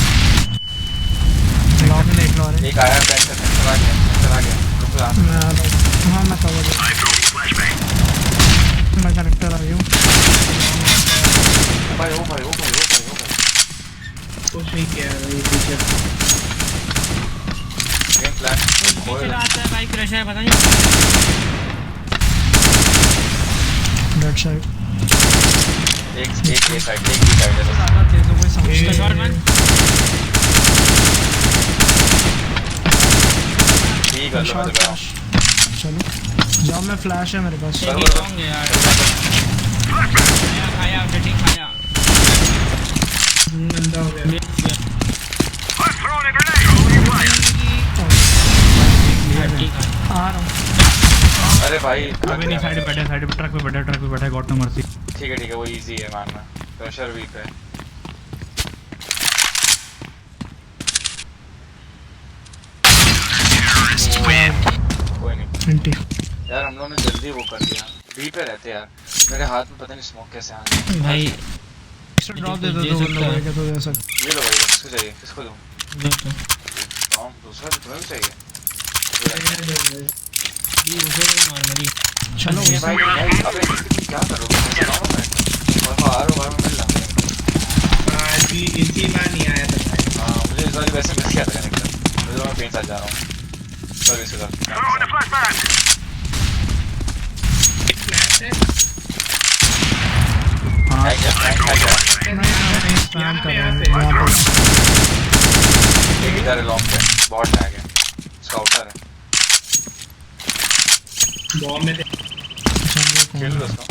Lock में देख लो। अरे एक आया फ्रैंक का चला गया रुक जा। हाँ मैं cover I throw a flashbang. मैं कनेक्टर आ गया हूँ। भाई ओ भाई कुछ नहीं किया भाई पीछे। गेम फ्लैश चला आता है भाई क्रशर, पता नहीं। Dead side. एक ये साइड एक ही साइड है बस। ज्यादा तेज हो कोई समझ शॉट वन। ठीक है लो मैं तो चलो जाओ, मैं फ्लैश है मेरे पास। एक ही लॉन्ग है यार। खाया सेटिंग खाया। गंदा हो गया। आ रहा हूँ। अरे भाई अबे नहीं, साइड पे बैठा, साइड पे ट्रक पे बैठा, गॉड नो मर्सी। ठीक है वो इजी है मानना, प्रेशर वीक है। कोई नहीं यार, हम लोगों ने जल्दी वो कर दिया। बी पे रहते यार, मेरे हाथ में पता नहीं स्मोक कैसे आ गया भाई। एक्स्ट्रा ड्रॉप दे दो, दो बंदों को तो दे सकते। ये लो भाई, किसको चाहिए, किसको दूं? दूसरा तुम्हें भी चाहिए? नॉर्मली चलो भाई अबे क्या करोगे, ऐसा ना हो मैं बार में मिल रहा जी इसी बार नहीं आया था भाई। हाँ मुझे इस बार वैसे मिस किया था कनेक्टर, मुझे मैं पेन साथ जा रहा हूँ सर्विस के साथ। एक फ्लैश है यहाँ पे एक इधर है लॉन्ग पे, बहुत टैग है, स्काउटर है। बॉम्ब में खेल लो उसको।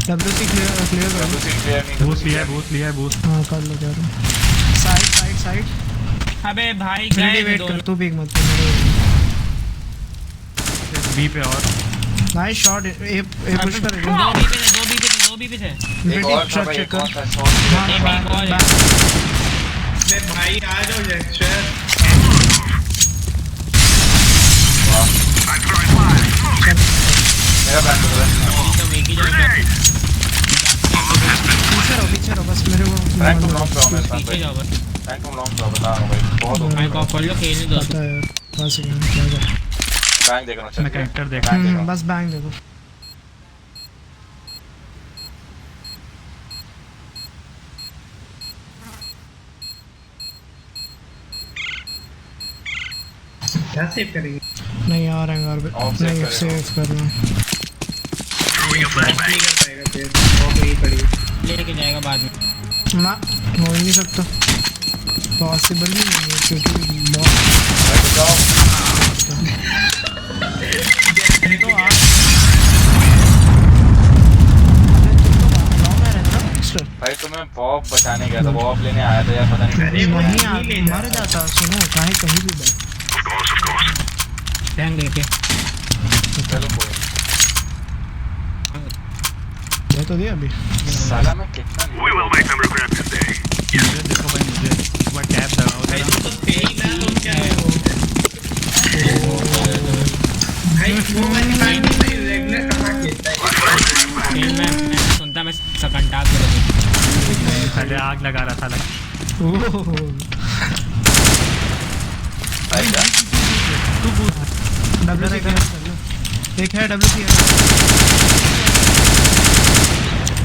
डब्ल्यूसी क्लियर करो। डब्ल्यूसी क्लियर नहीं, बूस्ट लिया है बूस्ट। हाँ कर लो कर लो। साइड अबे भाई गए वेट कर, तू भी मत कर। बी पे और नाइस शॉट। ए पुश कर। दो बी पे थे। एक और था भाई, एक और था शॉट। मैं भाई आ जाओ जेक्शन। मेरा बैक हो रहा है। पीछे रहो बस मेरे को। रैंक टू लॉन्ग प्रॉब्लम है पीछे भाई, जाओ बस। रैंक टू लॉन्ग प्रॉब्लम बता रहा हूं भाई, बहुत हो माइक ऑफ कर लो, खेलने दो। पता है यार, पास गया क्या कर। बैंक देखना चाहिए। मैं कनेक्टर देख बस बैंक दे दो। क्या सेव करेंगे? नहीं आ रहे हैं घर पे। नहीं सेव करना। नहीं कर पाएगा फिर, वो नहीं पड़ी। लेके जाएगा बाद में। ना हो ही नहीं सकता, पॉसिबल ही नहीं है क्योंकि बहुत तो आ भाई तुम्हें बॉब बचाने गया था, बॉब लेने आया था यार, पता नहीं नहीं मर जाता। सुनो काहे कहीं भी बैठ टैंक लेके। चलो कोई ये तो दिया अभी। साला मैं कितना देखो भाई, मुझे एक बार टैप दबाओ भाई तो तेरी ना तुम क्या हो भाई, वो वाली बात नहीं रेगुलर कहां खेलता है। खेल मैं सुनता, मैं सेकंड टाक करूंगा। पहले आग लगा रहा था लग। भाई क्या तू पूछ। डब्ल्यूसी कर लो। एक है डब्ल्यूसी है।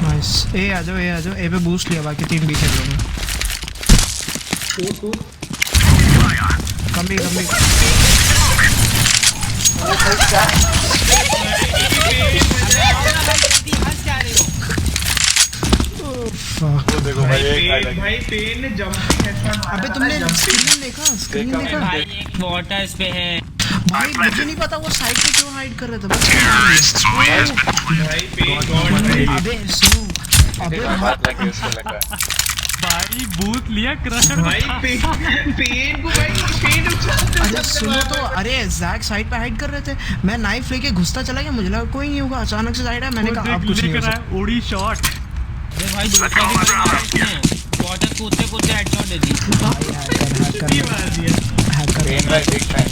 नाइस। ए आ जाओ ए पे बूस्ट लिया, बाकी 3 बी खेल लूंगा। कम भी देखो भाई पेन ने जंपिंग हेडशॉट मारा। अबे तुमने स्क्रीन देखा भाई एक वाटर इस पे है भाई, मुझे नहीं पता वो साइड पे क्यों हाइड कर रहा था। भाई पेन गॉड। अबे सुनो, अबे हाथ लगे उसको लगा भाई बूथ लिया क्रशर भाई पेन को भाई पेन उछालते। अरे सुनो तो, अरे जैक साइड पे हाइड कर रहे थे, मैं नाइफ लेके घुसता चला गया, मुझे लगा कोई नहीं होगा, अचानक से साइड है, मैंने कहा अब कुछ नहीं हो सकता। उड़ी शॉट। अरे भाई दूसरा भी वाटर कूदते हेडशॉट दे दी। हैकर पेन भाई बिग टाइम।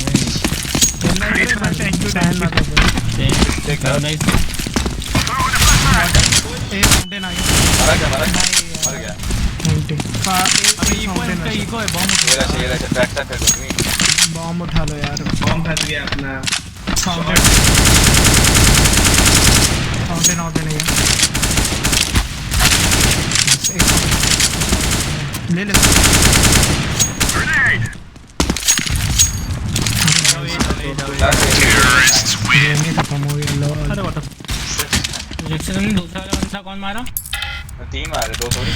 नाइस। एक फाउंटेन आ गया। मर गया इको है बॉम्ब। ये रहा ट्रैक कर दो। बॉम्ब उठा लो यार। बॉम्ब फंस गया अपना। फाउंटेन है ले ले। खत्म हो गया। अरे वाटर दूसरा वाला बंदा कौन मारा? 3 मारे, 2 थोड़ी।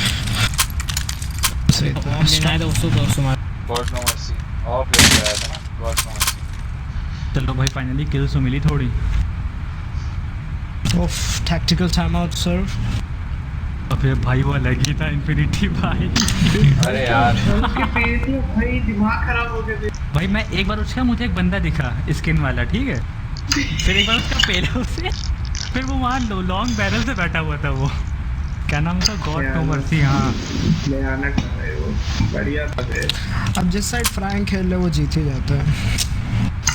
तो उसको मारा। गॉड नो मर्सी और प्लेयर आया था ना, गॉड नो मर्सी। चलो भाई फाइनली किल्स तो मिली थोड़ी। Of tactical timeout serve. अबे भाई वो अलग ही था इन्फिनिटी भाई। अरे यार उसके पेट में भाई दिमाग खराब हो गया। भाई मैं एक बार उसका मुझे एक बंदा दिखा स्किन वाला, ठीक है, फिर एक बार उसका पेलो से, फिर वो वहाँ लॉन्ग बैरल से बैठा हुआ था, वो क्या नाम था, गॉड नो मर्सी। हाँ भयानक था भाई वो, बढ़िया था। अब जिस साइड फ्रैंक खेल ले वो जीत ही जाता है।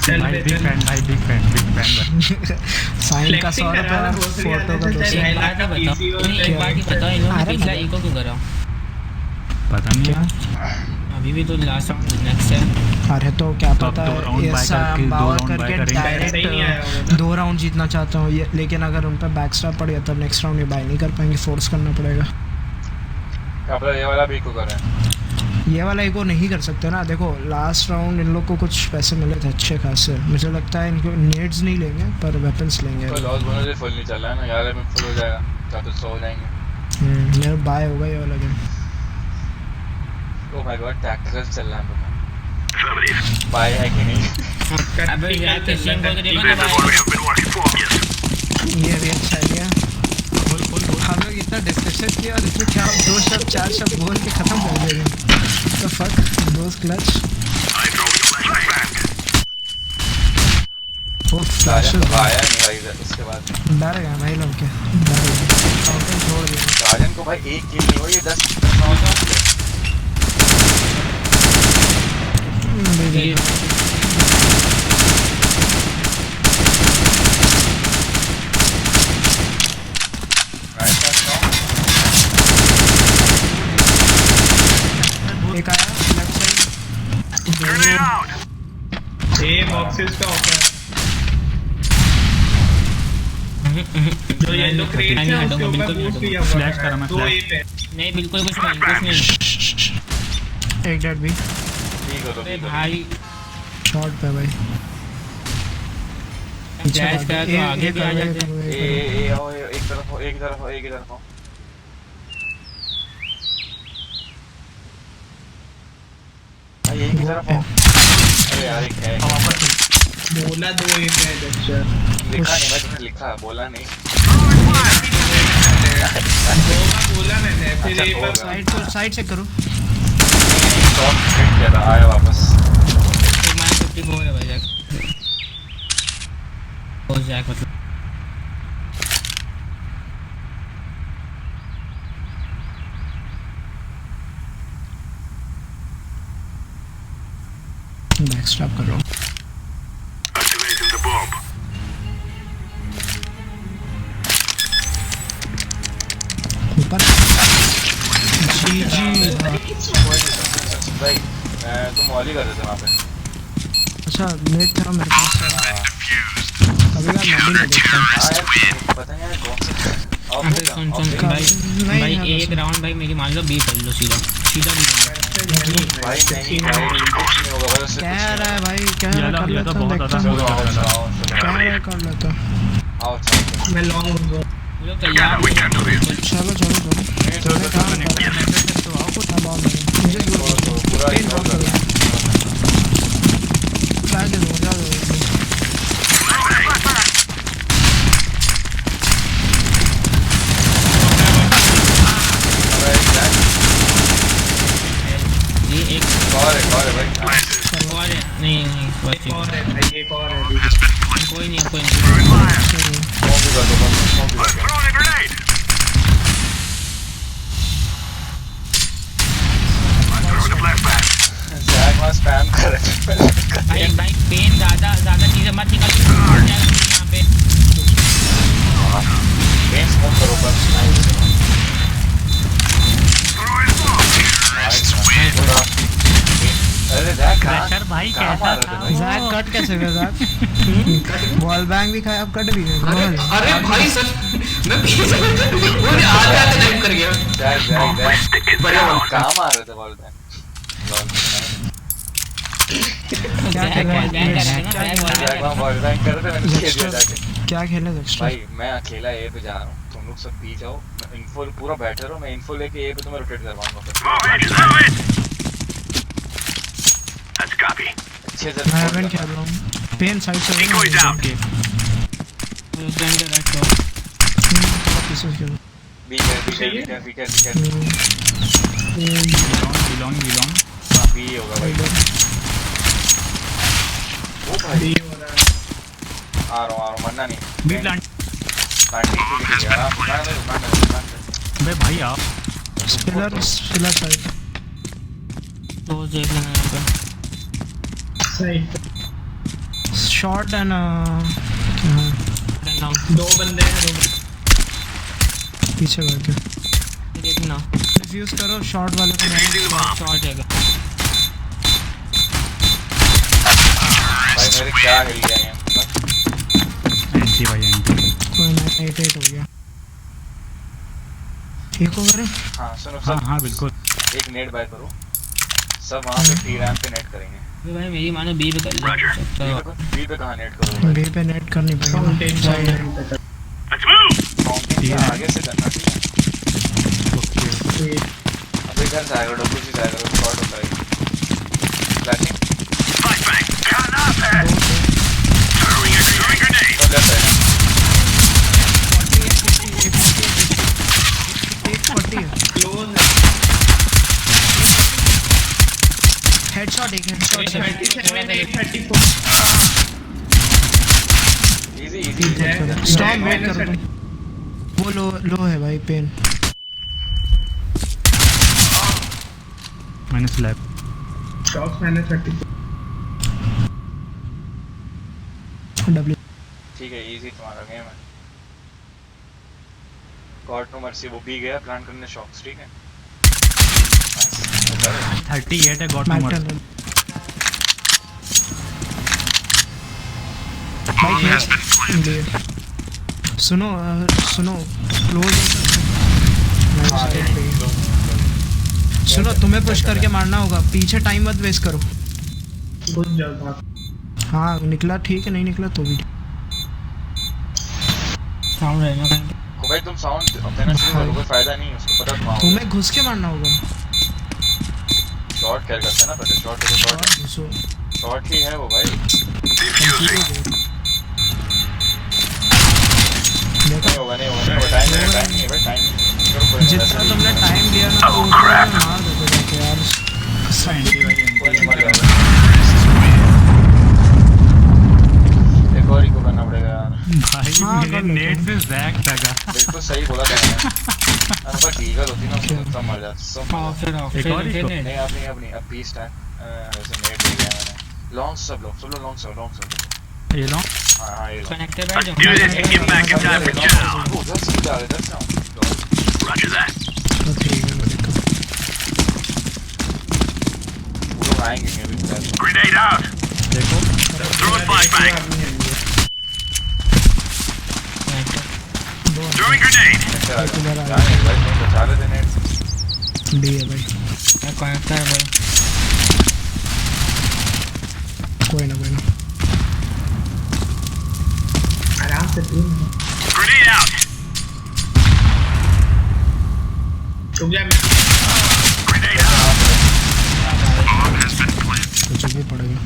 भाई बिग फैन भाई, बिग फैन भाई। साइन का 100 रुपया और फोटो का 200। एक बात ही बताओ इन लोगों ने पिछला इको क्यों करा? पता नहीं क्या? अभी भी तो लास्ट राउंड नेक्स्ट है। अरे तो क्या तो अब पता 2 राउंड बाय ऐसा करके 2 बावर राउंड बाय करके करेंगे। डायरेक्ट 2 राउंड जीतना चाहता हूँ ये, लेकिन अगर उन पे बैक स्टैप पड़ गया तब नेक्स्ट राउंड ये बाय नहीं कर पाएंगे, फोर्स करना पड़ेगा। कपड़ा ये वाला भी इको कर रहे हैं। ये वाला इको नहीं कर सकते ना, देखो लास्ट राउंड इन लोग को कुछ पैसे मिले थे अच्छे खासे, मुझे लगता है इनको नेड्स नहीं लेंगे पर वेपन्स लेंगे। तो लॉस बोनस भी फुल नहीं चल रहा है ना यार, में फुल हो जाएगा तो 100 हो जाएंगे। मेरा बाय होगा ये वाला game. Oh my God tactical चल रहा है बाय है कि नहीं? अबे यार किसी को तो देखो ना This is what we have been working for. ये भी अच्छा आइडिया। हम लोग इतना डिस्कशन किया और इसमें क्या 2 शब्द 4 शब्द बोल के खत्म कर देंगे। तो फक दोस्त clutch I throw you flashbang. वो फ्लैश राजन तो आया नहीं भाई उसके बाद। डर गया भाई लोग के, डर गए काउंटर छोड़ दिया। राजन को भाई एक किल नहीं हुई, ये 10 राउंड का एक आया लेफ्ट साइड। Grenade out. ये बॉक्सेस का ऑफर जो येलो क्रेट है उसके ऊपर बूस्ट किया हुआ फ्लैश करा मैं, 2 फ्लैश। ए पे। नहीं बिल्कुल कुछ नहीं। एक डेड भी ठीक हो तो अबे भाई शॉट पे भाई। डैश का तो आगे भी आ जाते हैं। ए आओ एक तरफ हो, एक तरफ हो, एक ही तरफ हो। भाई एक ही तरफ हो। अरे यार एक है बोला 2 ए पे है जक्शन। लिखा नहीं, मैं तुमने लिखा बोला नहीं। बोला मैंने फिर अच्छा, ए पर साइड से करो। शॉट हिट किया था, आया वापस। एक माइनस 54 है भाई जैक। बहुत जैक मतलब बैकस्टैप कर रहा हूँ। Activating the bomb. ऊपर जी भाई तुम मॉली कर रहे थे वहाँ पे। अच्छा नेट था मेरे पास। कभी यार मैं भी नहीं देखता। हाँ यार पता नहीं यार कौन सा ऑफ अबे सुन भाई नहीं भाई है एक राउंड भाई मेरी मान लो 20 कर लो सीधा भी कर लो। भाई नहीं भाई कुछ नहीं होगा भाई उससे कह कुछ रहा है भाई कह ये रहा वाला कर ये लेता तो हूँ, बहुत देखता ज्यादा हूँ। चलो आओ चलो आओ कह रहा है कर लेता हूँ। आओ चलो मैं लॉन्ग हूँ। वो लोग तैयार We can do this. चलो चलो चलो चलो काम करो। हाँ बॉल मुझे दूर पूरा पेन ड्रॉप करो। फ्लैश दे दो जा दो। ये एक और है भाई और है नहीं बस एक और है भाई, एक और है अभी। कोई नहीं कोई नहीं। कौन भी कर दो बस कौन भी कर दो। Throwing a grenade. I'm throwing a flashbang. Jack वहाँ स्पैम कर रहे थे भाई भाई पेन ज्यादा चीजें मत निकाल यहाँ पे। पेन स्मोक करो बस। Throwing bombs here. अरे जैक क्रैशर भाई कहाँ कैसा मार रहे थे था भाई? जैक कट कैसे गया जैक? बॉल बैंग भी खाया अब कट भी गया। अरे भाई सर मैं पीछे से वो आते आते लाइव कर गया। जैक Stick it बढ़िया down. बॉल। कहाँ मार रहे थे बॉल पे? क्या खेल रहा है? जैक वहाँ बॉल बैंग कर रहे थे, मैंने खेल दिया जाके। क्या खेले एक्स्ट्रा? भाई मैं अकेला ए पे जा रहा हूँ, तुम लोग सब पी जाओ, इन्फो पूरा बैठे रहो, मैं इन्फो लेके ए पे तुम्हें रोटेट करवाऊंगा फिर। Move it. That's copy. अच्छे से मैं हेवन खेल रहा हूँ। पेन साइड से Decoy down. पीसेस खेल। बी केयर बिलोंग हाँ बी होगा भाई वो भाई आ रहा हूँ मरना नहीं बी प्लांट ठीक है आराम बे भाई आओ पिलर साइड तो देख लेना यहाँ पे सही शॉट एंड दो बंदे हैं पीछे करके देखना डिफ्यूज करो शॉट वाले को शॉट है भाई मेरे क्या हिल गया है एंटी भाई एंटी कोई ना 8 हो गया ठीक हो गए हाँ सुनो हाँ सब हाँ बिल्कुल एक नेट बाय करो सब वहाँ पे टी रैम पे नेट करेंगे भाई मेरी मानो बी पे कर लो बी पे कहाँ नेट करो बी पे नेट करनी पड़ेगी fountain side Let's move. Fountain से आगे से करना ठीक है अबे घर से आएगा डब्ल्यू से आएगा शॉट होता है flashing Flashbang. Got up there. Throwing a grenade. सब लेफ्ट साइड 40 क्लोज हेडशॉट एक हेडशॉट 37 34 इजी स्टॉप वेट करो तुम वो लो है भाई पेन मैंने स्लैब शॉट्स मैंने 34 डब्ल्यू ठीक है इजी तुम्हारा गेम है गॉड नो मर्सी वो भी गया प्लान करने शॉक्स ठीक है 38 है गॉट नंबर सुनो क्लोज सुनो तुम्हें पुश करके मारना होगा पीछे टाइम मत वेस्ट करो घुस जाओ भाग हाँ निकला ठीक है नहीं निकला तो भी साउंड रहना कहीं को भाई तुम साउंड देना शुरू करो कोई फायदा नहीं है उसको पता तुम्हारा तुम्हें घुस के मारना होगा शॉट कैर करता है ना पहले शॉट घुसो शॉट ही है वो भाई नहीं होगा नहीं टाइम नहीं है भाई टाइम जितना तुमने टाइम लिया ना तो उतना में मार देते जाके यार एंटी भाई एंटी एक और ही को करना पड़ेगा यार भाई हाँ, मेरे कर लो नेट से जैक लगा बिल्कुल सही बोला था मैंने पर ईगल होती ना उसको सब मर जाता सब मर जाता। फिर एक और ही नहीं अपनी अब पीस टाइम वैसे नेट दे गया मैंने लॉन्ग सब लोग लॉन्ग ये लो हाँ ये लो कनेक्टेड बैठ जाओ Do this and get back in time for down. that's it that's now Roger that. तो ठीक है वो लोग आएंगे अभी Grenade out. देखो Throwing flashbang. Throwing grenade. बचा लेते नेट डी है भाई कनेक्टर है भाई कोई ना आराम से तू Grenade out. रुक जा Grenade out. Bomb has been planted. कुछ भी पड़ेगा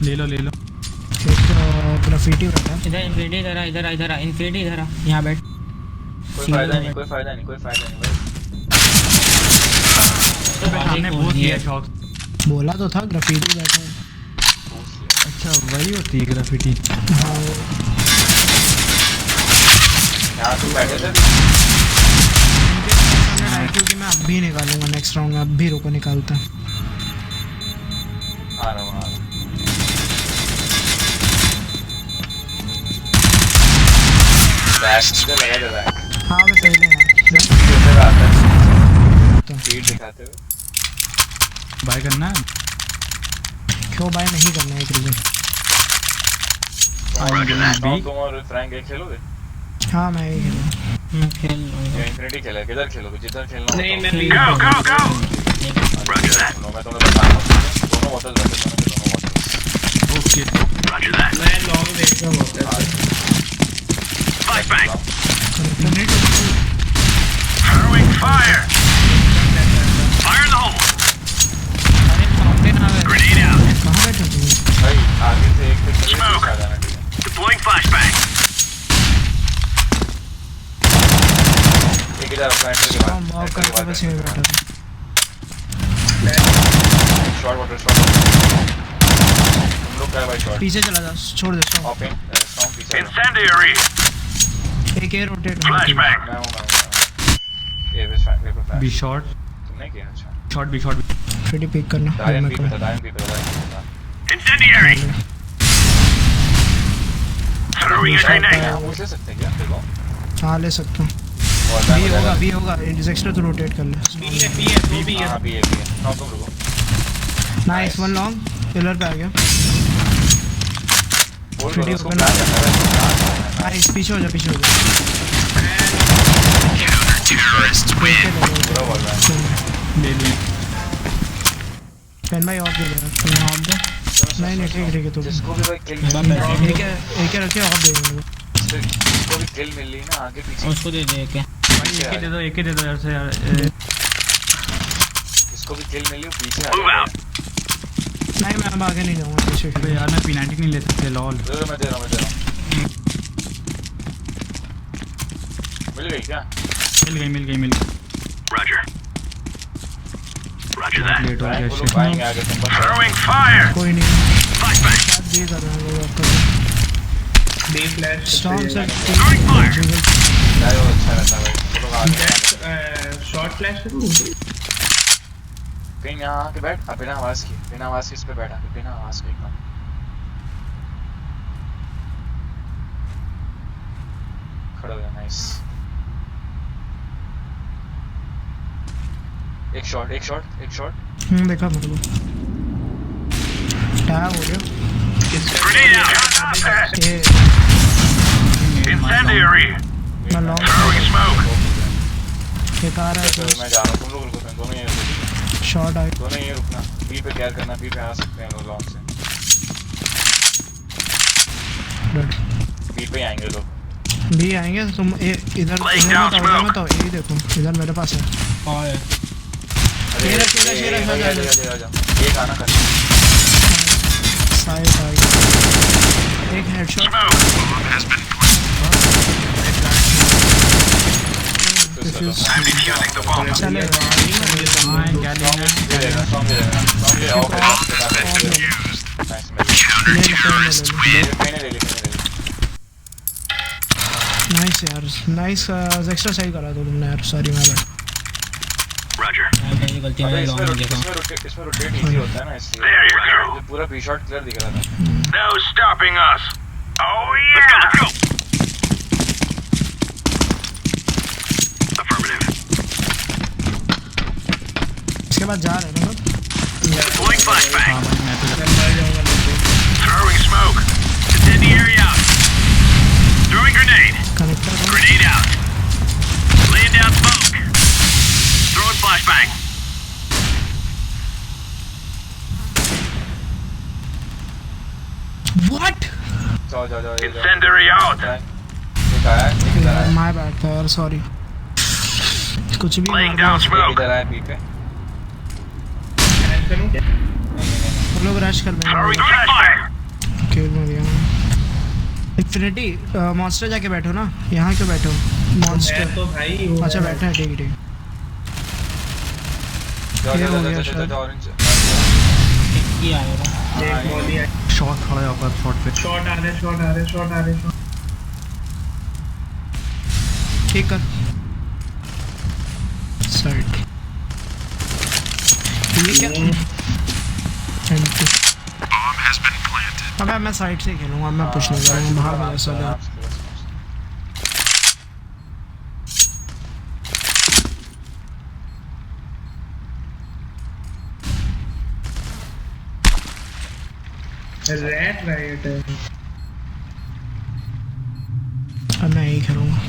ले लो एक ग्राफिटी बैठा इधर इन्फिनिटी इधर इन्फिनिटी इधर यहाँ बैठ कोई फायदा नहीं भाई हमने बहुत किया शॉट बोला तो था ग्राफिटी बैठा है अच्छा वही होती है ग्राफिटी हाँ यहाँ तुम बैठे थे क्योंकि मैं अब भी निकालूंगा नेक्स्ट राउंड में अब भी रुको निकालता आ रहा हूँ बैक सीधे लगा दे बैक हाँ मैं पहले यार कैसे आता है स्पीड दिखाते हुए बाय करना है क्यों बाय नहीं करना एक रीजन तुम और फ्रैंक एक खेलोगे हाँ मैं ही खेलूँ मैं खेल लूँगा या इन्फिनिटी खेला किधर खेलोगे जिधर खेलना नहीं मैं भी Go, go, go. Roger that. मैं तुम्हें बताऊंगा दोनों वाटर्स बैठे दोनों वाटर्स ओके Roger that. मैं लॉन्ग देख रहा हूँ Flashbang. Throwing fire. Fire in the hole. Grenade out. कहाँ बैठे तुम भाई आगे से एक पे चलिए Smoke. आ जाना ठीक है Deploying flashbang. इधर प्लांटर के बाद मॉक करके बस यहीं बैठा था। शॉट वाटर शॉट तुम लोग क्या भाई शॉट पीछे चला जा, छोड़ दे स्टॉप। ओपन स्टॉर्म पीछे Incendiary. एक एयर रोटेट Flashbang. मैं हूं ये बस वेपर फ्लैश बी शॉट तुमने किया अच्छा शॉट बी शॉट फिर पिक करना। दायन मैं भी करूँ। पता Incendiary. Throwing a grenade. हम पूछ ले सकते हैं क्या देखो हाँ ले सकता हूँ। और बी होगा इंटरसेक्टर तो रोटेट कर ले। बी है दो बी है। हां भी है नॉक तुम रुको नाइस वन लॉन्ग पिलर पे आ गया। होल्ड करो उसको प्लान करना है नाइस पीछे हो जा पीछे हो जा। पूरा बॉल है ले लिए पेन भाई ऑफ दे दे ऑफ दे। नहीं ठीक है तो जिसको भी भाई किल एक रखे ऑफ दे देंगे। जिसको भी किल मिल रही ना आगे पीछे उसको दे दे क्या भाई एक ही दे दो यार से यार जिसको भी किल मिली वो पीछे आ Move गया out. नहीं मैं अब आगे नहीं जाऊंगा पीछे। अबे यार मैं P90 नहीं ले सकते लॉल मैं दे रहा हूं मिल गई क्या मिल गई Roger. Roger that. लेट हो गया वो लोग आएंगे आगे तुम बस Throwing fire. कोई नहीं Flashbang. शायद दे कर रहा है वो आपका बी फ्लैश स्टॉर्म से Throwing fire. यार वो अच्छा रहता है भाई वो लोग आगे शॉर्ट फ्लैश करूं कहीं यहाँ आके बैठ अब बिना आवाज की इस पे बैठा बिना आवाज के एकदम खड़ा हो गया नाइस एक शॉट देखा मेरे को टैब हो गया। Grenade out. Stop that. ये Incendiary. मैं लॉन्ग Throwing smoke. एक आ रहा चलो है मैं जा रहा हूँ तुम लोग रुको दोनों ये शॉट आई रुकना बी पे केयर करना बी पे आ सकते हैं लोग लॉन्ग से बी पे आएंगे लोग भी आएंगे तुम इधर मत आओ ये देखो इधर मेरे पास है। और शेरा एक आना कर साइड आ गया एक headshot Smoke. Bomb has been defuse I'm defusing the bomb. चले हां क्या लेना सॉन्ग दे ओके नाइस यार नाइस एक्स्ट्रा सही करा तो तुमने यार सॉरी मैं Roger. मेरी गलती मैंने लॉन्ग नहीं देखा इसमें रोटेट इजी होता है ना इसलिए There you go. पूरा बी शॉट क्लियर दिख रहा था No stopping us. Oh yeah. Let's go. Affirmative. इसके बाद जा रहे हैं ना Deploying flashbang. मैं तो Throwing smoke. Incendiary out. Throwing grenade. Connector Grenade out. Laying down smoke. Throwing flashbang. What जाओ Incendiary out. एक आया एक इधर आया माय बैड था यार सॉरी कुछ भी Laying मार down एक smoke. इधर आया बी पे हम लोग रश कर देंगे Throwing flashbang. खेल में दिया इन्फिनिटी मॉन्स्टर जाके बैठो ना यहाँ क्यों बैठो मॉन्स्टर तो भाई वो अच्छा बैठा है ठीक जाओ ऑरेंज की आएगा एक बॉडी है शॉट खड़ा है ऊपर शॉट पे शॉट आ रहे शॉट ठीक कर साइड ये क्या Bomb has been planted. अबे मैं साइड से खेलूंगा मैं पुश नहीं करूंगा बाहर में ऐसा लगा रेड राइट है अब मैं यही खेलूंगा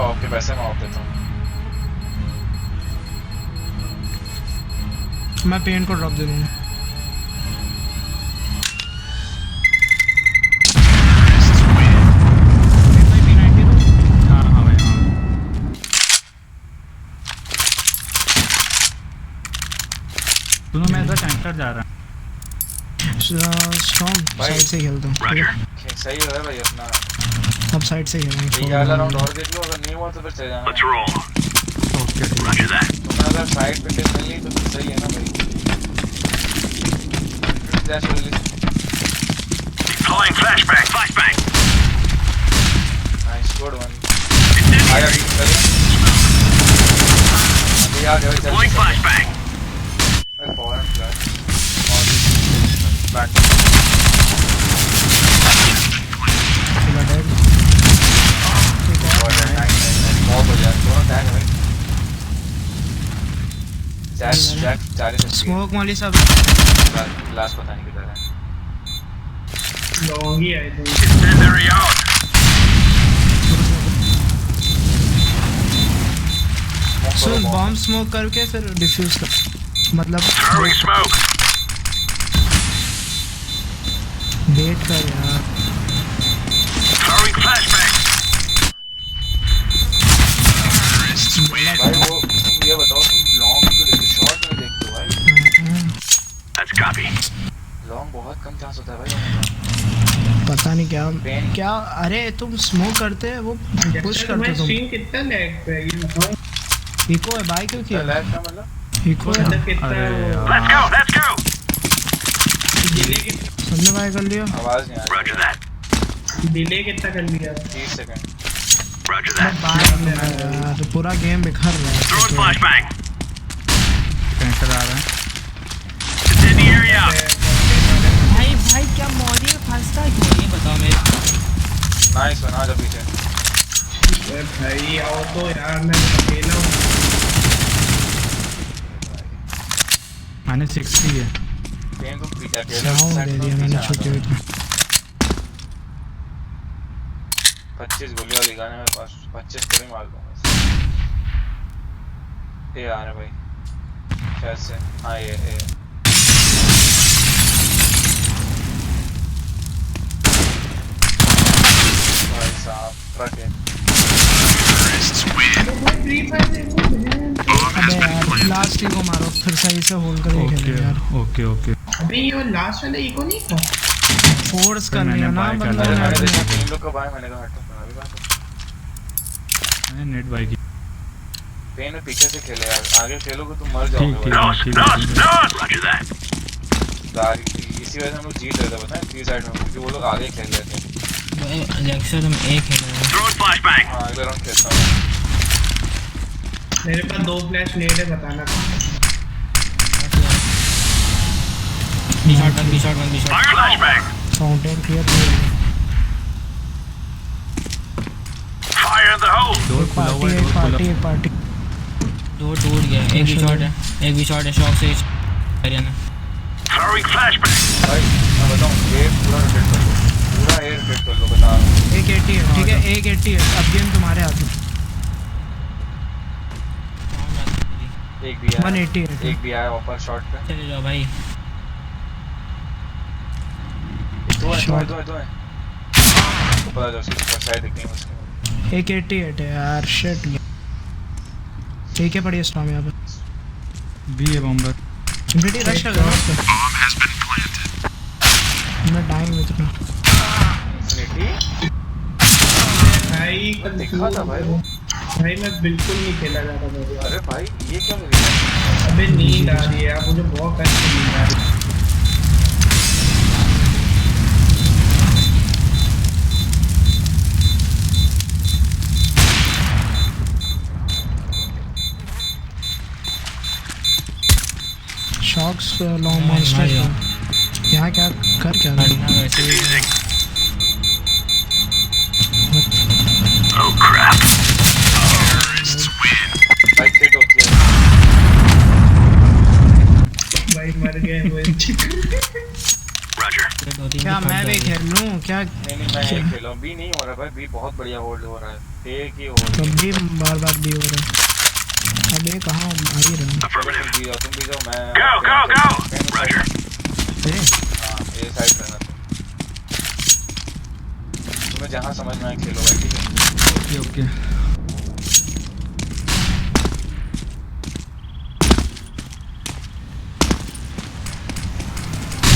आपके पैसे मैं ऑफ देता हूँ मैं पेन को ड्रॉप दे दूंगा हाँ भाई हाँ दोनों में ऐसा कनेक्टर जा रहा है स्टॉर्म भाई। साइड से खेलता हूँ, ठीक है? सही है भाई अपना। अब साइड से खेलेंगे। ये वाला राउंड और देख लो, अगर नहीं हुआ तो फिर चले जाना। Let's roll. Okay Roger that. तुम्हें अगर साइड पे किल मिल गई तो फिर सही है ना भाई। फ्लैश कर ली। Deploying flashbang. Flashbang. Nice good one. Incendiary. आया ठीक कर। अभी आ गया Deploying flashbang. फॉरन फ्लैश और प्लांट चला डेड। और बहुत हो जाए दोनों टैग है भाई। जैक 40 स्मोक वाली सब लास्ट पता नहीं किधर है। लॉन्ग ही आए थे। Incendiary out. सो बॉम्ब स्मोक करके फिर डिफ्यूज कर, मतलब Throwing smoke. वेट कर यार। Throwing flashbang. भाई वो तुम ये बताओ तुम लॉन्ग को देखते शॉर्ट में देखते हो भाई? Let's copy. लॉन्ग बहुत कम चांस होता है भाई। पता नहीं क्या पेन। क्या, अरे तुम स्मोक करते हैं वो पुश करते तुम। स्ट्रीम कितना लैग पे है ये बताओ। इको है भाई, क्यों किया? लैग का मतलब इको है, मतलब कितना Let's go. Let's go. Delay कितना, सबने बाय कर लिया। आवाज नहीं आ Roger रही। that. डिले कितना कर लिया? 30 सेकंड। Roger that. बाय यार, पूरा गेम बिखर रहा Throwing है। flashbang. कैंसर आ रहा है। Incendiary out. भाई भाई क्या मॉडी में फंसता क्यों, ये बताओ मेरे। नाइस बना जा पीछे। अरे भाई आओ तो यार, मैं अकेला हूँ। मैंने 60 है। पेन तुम पीछे अकेले साउंड दे दिया मैंने छुट्टी हुई थी। 25 गोली वाली गाने मेरे पास 25 गोली मार दूंगा। ये आ रहा भाई शायद से। हाँ ये भाई साहब ट्रक है। फ्री फायर देखो बहन। अबे यार लास्ट को मारो, फिर सही से होल्ड करके ओके खेलेंगे यार। Okay okay. अबे ये लास्ट वाला इको नहीं था। फोर्स फिर कर मैंने लिया ना buy कर बंदा लिया। ने मैंने अपने। देखा 3 लोग का भाई मैंने कहा हटो मैं अभी बात करता मैंने नेट बाई की। हूं। पेन में पीछे से खेले यार, आगे खेलोगे तुम मर ठीक जाओगे ठीक भाई। ठीक है। Roger that. इसी वजह से हम लोग जीत रहे थे पता है 3 साइड में, क्योंकि वो लोग आगे खेल रहे थे। अलेक्सा तुम एक खेल रहे हो। Throwing flashbang. हाँ अगले राउंड खेलता हूँ। मेरे पास 2 फ्लैश नेट है, बताना। B shot one, B shot one, B shot. Fire flashbang. Fountain clear किया। Fire in the hole. Door खुला हुआ है, डोर खुला। एक पार्टी दो टूट गया, एक भी शॉट है, एक भी शॉट है, शॉप से हरियाणा। Throwing flashbang. भाई मैं बताऊँ ये पूरा रोटेट कर लो, पूरा एयर रोटेट कर लो, बता रहा हूँ। 180 है, ठीक है 180 है। अब गेम तुम्हारे हाथ में। एक भी आया 180 है। एक भी आया ऊपर शॉट पे। चले जाओ भाई। दो है ऊपर जो उसकी साइड दिखनी है उसकी। 188 है यार, शिट। ठीक है पड़ी स्टॉर्म यहाँ पे। बी है बॉम्बर। बेटी रश कर दो उसको। Bomb has been planted. मैं डाइंग विथ रहा। इन्फिनिटी भाई दिखा था भाई वो। भाई मैं बिल्कुल नहीं खेला जा रहा था। अरे भाई ये क्या कर रही है? अबे नींद आ रही है यार, मुझे बहुत कष्ट नींद आ रही है। शॉक्स लॉन्ग मॉन्स्टर यहाँ क्या कर क्या रहा बढ़िया वैसे ही। Oh crap. Terrorists win. भाई हिट होती है। भाई मर गए हुए। Roger. क्या मैं भी खेल लूँ क्या? नहीं मैं ये खेल रहा हूँ। बी नहीं हो रहा भाई, बी बहुत बढ़िया होल्ड हो रहा है। एक ही होल्ड। तब भी बार बार भी हो रहा है। अब ये कहाँ आ ही रहा है? Affirmative. तुम भी जाओ मैं। Go. Roger. हाँ ये साइड करना तुम्हें जहाँ समझ में आए खेलो भाई, ठीक है? Okay okay.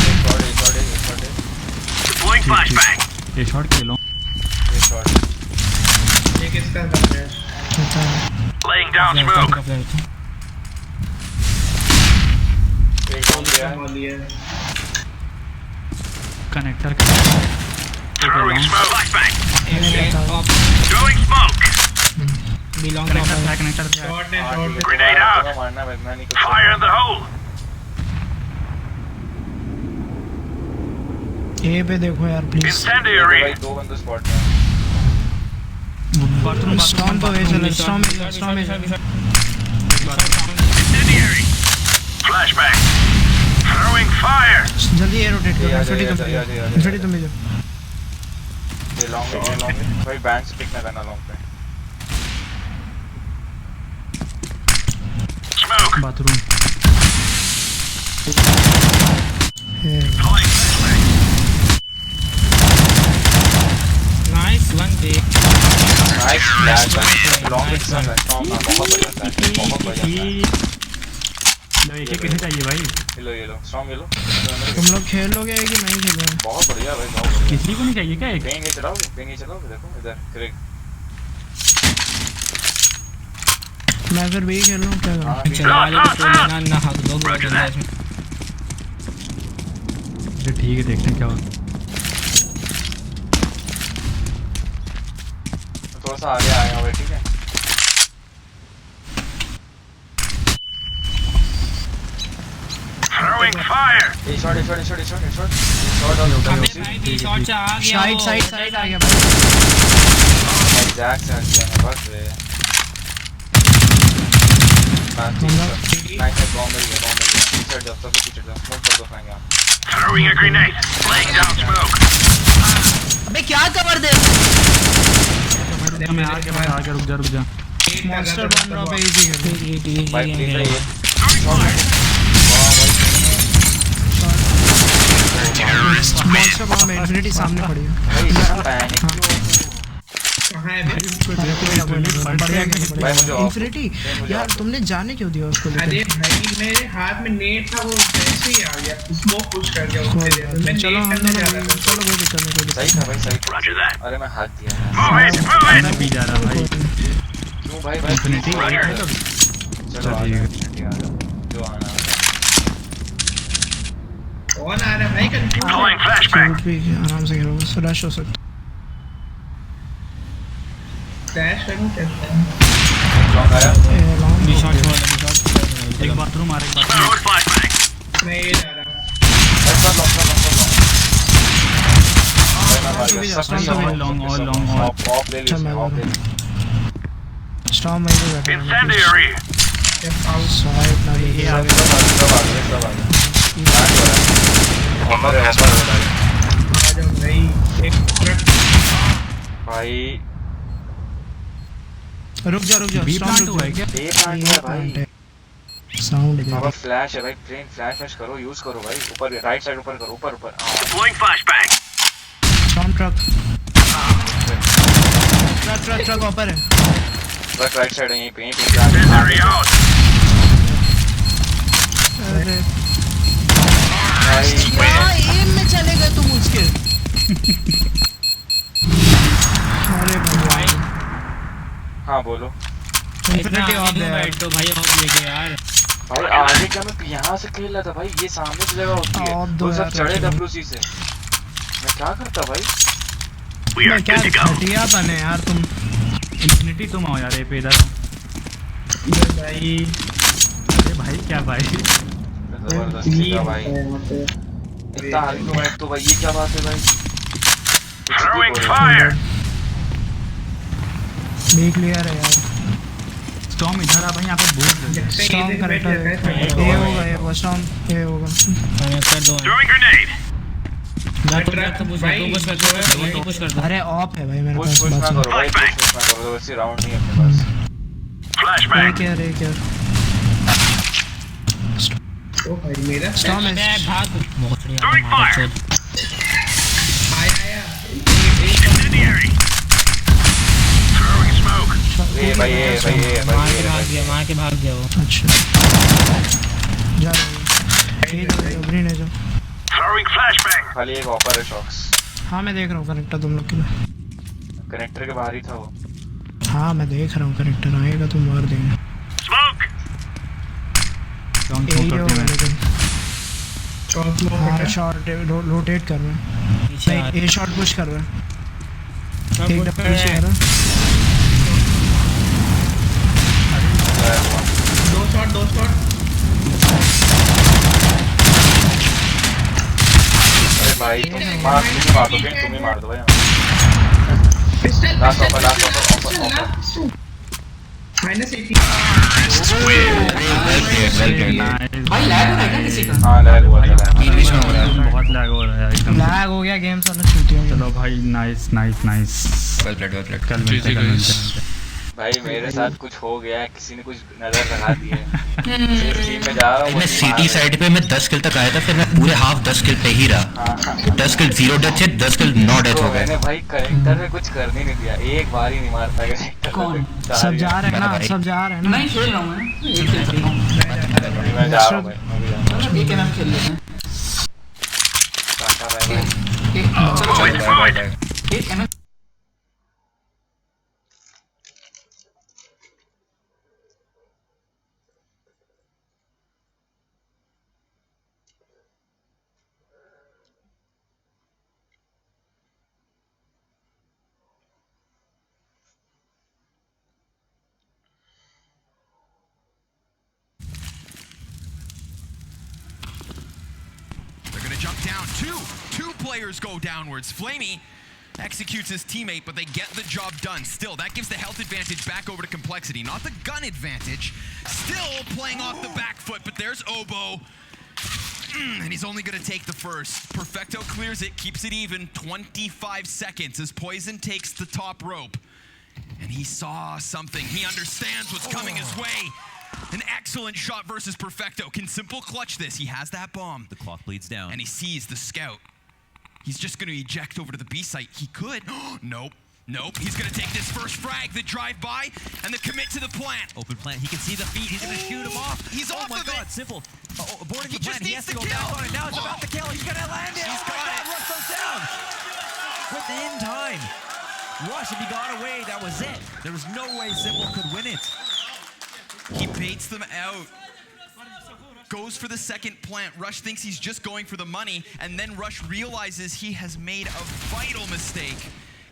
एक flashbang. ये शॉट खेलो ये शॉट ये किसका था फ्लैश? Laying down smoke. एक डाउन गया है मॉली है। Connector Throwing smoke. Flashbang. Of Throwing smoke. Belong connector था कनेक्टर था शॉट है शॉट है। Grenade out. मारना मैं नहीं कुछ Fire in the hole. ए पे देखो यार प्लीज। भाई Incendiary. दो बंदे स्पॉट में बाथरूम स्टॉर्म पे भेज चलो स्टॉर्म पे Incendiary. Flashbang. Throwing fire. जल्दी ये रोटेट करो। ये आ इन्फिनिटी जा, तुम ये आ जा, ये आ जा। इन्फिनिटी तुम भेजो। ये लॉन्ग है भाई बैंक से पिक ना करना लॉन्ग पे Smoke. Bathroom Deploying flashbang. Nice one पे नाइस फ्लैश लॉन्ग पे स्टॉर्म बहुत बढ़िया था बहुत बढ़िया लो एक एक किसे चाहिए भाई ये लो स्टॉर्म ये लो तुम लोग खेल लोगे कि मैं ही खेलूंगा? बहुत बढ़िया भाई बहुत बढ़िया किसी को नहीं चाहिए क्या एक पेन ये चलाओगे देखो इधर क्रिक मैं फिर भी खेल लूँ क्या करूँ? हां चला लो तो लेना ना हक दो Roger that. ठीक है देखते हैं क्या होता थोड़ा सा आगे आया हुआ ठीक है Throwing fire. ये शॉट और अबे भाई बी शॉट से आ गया साइड आ गया भाई। एग्जैक्ट से आ गया बस रे नाइस बॉम्ब मिल गया पीछे जाओ सब पीछे जाओ स्मोक कर दो खाएंगे आप Throwing a grenade. Laying down smoke. अबे क्या कवर दे? मैं आगे रुक जा मॉन्स्टर बम ड्रॉप है इजी खेलो। भाई प्लीज ये मॉन्स्टर बम इन्फिनिटी सामने पड़ी है। भाई इतना पैनिक क्यों कहाँ है भाई? बढ़िया भाई मुझे ऑफ इन्फिनिटी यार तुमने जाने क्यों दिया उसको? अरे भाई मेरे हाथ में नेट था वो वैसे ही आ गया स्मोक पुश कर दिया उसने मैं चलो हम नेट करने जा रहा था चलो कोई दिक्कत नहीं कोई दिक्कत सही था भाई सही Roger that. अरे मैं हाथ दिया Move it. Move it. मैं भी जा रहा भाई क्यों भाई इन्फिनिटी चलो आ ठीक है। जाओ जो आना कौन आ रहा है भाई कंफ्यूज Deploying flashbang. नहीं। भी आराम से खेलो बस रश हो सकता फ्लैश करने चलता है लॉन्ग आया है। लॉन्ग बी शॉट छोड़ दे एक बाथरूम आ रहा है Throwing flashbang. मैं ये जा रहा हूँ ऐसा long long, all long. Of ले चल मैं ऑफ ले स्टॉर्म वहीं पे बैठा है। Incendiary. साइड ना ले। ये आगे सब आ ऑफर है आ जाओ भाई एक मिनट भाई रुक जा बी स्टॉर्म प्लांट रुक हुआ है क्या ये प्लांट है भाई साउंड दे। बाबा फ्लैश है भाई प्लेन फ्लैश करो यूज करो भाई ऊपर राइट साइड ऊपर करो ऊपर Deploying flashbang. स्टॉर्म ट्रक ऊपर है। बस राइट साइड है यहीं पे Incendiary out. अरे भाई एम में चले गए तुम उसके। अरे भाई हाँ बोलो इन्फिनिटी ऑफ है बैठ तो भाई ऑफ लेके यार भाई आगे क्या मैं यहाँ से खेल रहा था भाई ये सामने से जगह होती है ऑफ दो वो सब यार, चढ़े चलो। WC से मैं क्या करता भाई We are मैं क्या good to go. घटिया बने यार तुम। इन्फिनिटी तुम आओ यार ये पे इधर आओ। ये भाई अरे भाई क्या भाई जबरदस्ती का भाई इतना हारी तो मैं तो भाई ये क्या बात है भाई Throwing fire. बी क्लियर है यार। स्टॉर्म इधर आ भाई यहाँ पे बोर्ड स्टॉर्म करेक्टर है। ये होगा ये होगा स्टॉर्म ये होगा। कनेक्टर दो Throwing grenade. जा तो पुश कर दो पुश कर दो अरे ऑफ है भाई मेरे पुश पास पुश ना बात करो भाई पुश ना करो वैसे राउंड नहीं है अपने पास Flashbang. एक यार ओ भाई मेरा स्टॉर्म अबे है। भाग मोचड़ी Throwing fire. आया Incendiary. Throwing smoke. ये भाई ये भाई ये मार भाई के भाग गया वो अच्छा जा ग्रीन है जो Throwing flashbang. खाली एक ऑफर है शॉक्स हाँ मैं देख रहा हूँ कनेक्टर तुम लोग के लिए। कनेक्टर के बाहर ही था वो। हाँ मैं देख रहा हूँ कनेक्टर आएगा तो मार देंगे। Smoke! यही होगा लेकिन हाँ शॉर्ट रोटेट कर रहे हैं। नहीं ए शॉर्ट पुश कर रहे हैं। एक डबल पीछे है ना। 2 शॉट अरे भाई तुम ही मार दो गेम, तुम ही मार दो भाई। पिस्टल लास्ट ऑफर -80 भाई लैग हो रहा है क्या किसी का? हाँ लैग हुआ था। बहुत लैग हो रहा है एकदम। लैग हो गया गेम साला छूटिया। चलो भाई nice nice nice. Well played कल मिलते हैं। भाई मेरे साथ कुछ हो गया है, किसी ने कुछ नजर लगा दी है। टीम में जा रहा हूँ मैं सीटी साइड पे मैं 10 किल तक आया था, फिर मैं पूरे हाफ 10 किल पे ही रहा। 10 किल 0 डेथ थे, 10 किल 9 डेथ हो गए। मैंने भाई करेक्टर में कुछ करने नहीं दिया, एक बार ही नहीं मार पाया करेक्टर। कौन? सब जा रहे हैं ना, सब जा रहे हैं ना। नहीं खेल रहा हूँ मैं, एक खेल रहा हूँ। मैं जा रहा हूँ भाई, मैं भी जा रहा हूँ। चलो एक एमएम खेल लेते हैं। Tata bye bye. चलो एक MM. Jump down. Two players go downwards. Flamey executes his teammate, but they get the job done. Still, that gives the health advantage back over to Complexity. Not the gun advantage. Still playing off the back foot, but there's Obo. And he's only going to take the first. Perfecto clears it, keeps it even. 25 seconds as Poison takes the top rope. And he saw something. He understands what's coming his way. An excellent shot versus Perfecto. Can Simple clutch this? He has that bomb. The clock bleeds down. And he sees the scout. He's just going to eject over to the B site. He could. Nope. Nope. He's going to take this first frag, the drive-by, and the commit to the plant. Open plant. He can see the feet. He's going to shoot him off. He's off my of God. it. Simple. Boarding He the plant. just He has needs to to go back kill. on it. Now it's about to kill. He's going to land it. He's got it. Rush goes down. Within time. Rush, if he got away, that was it. There was no way Simple could win it. He baits them out. Goes for the second plant. Rush thinks he's just going for the money, and then Rush realizes he has made a vital mistake.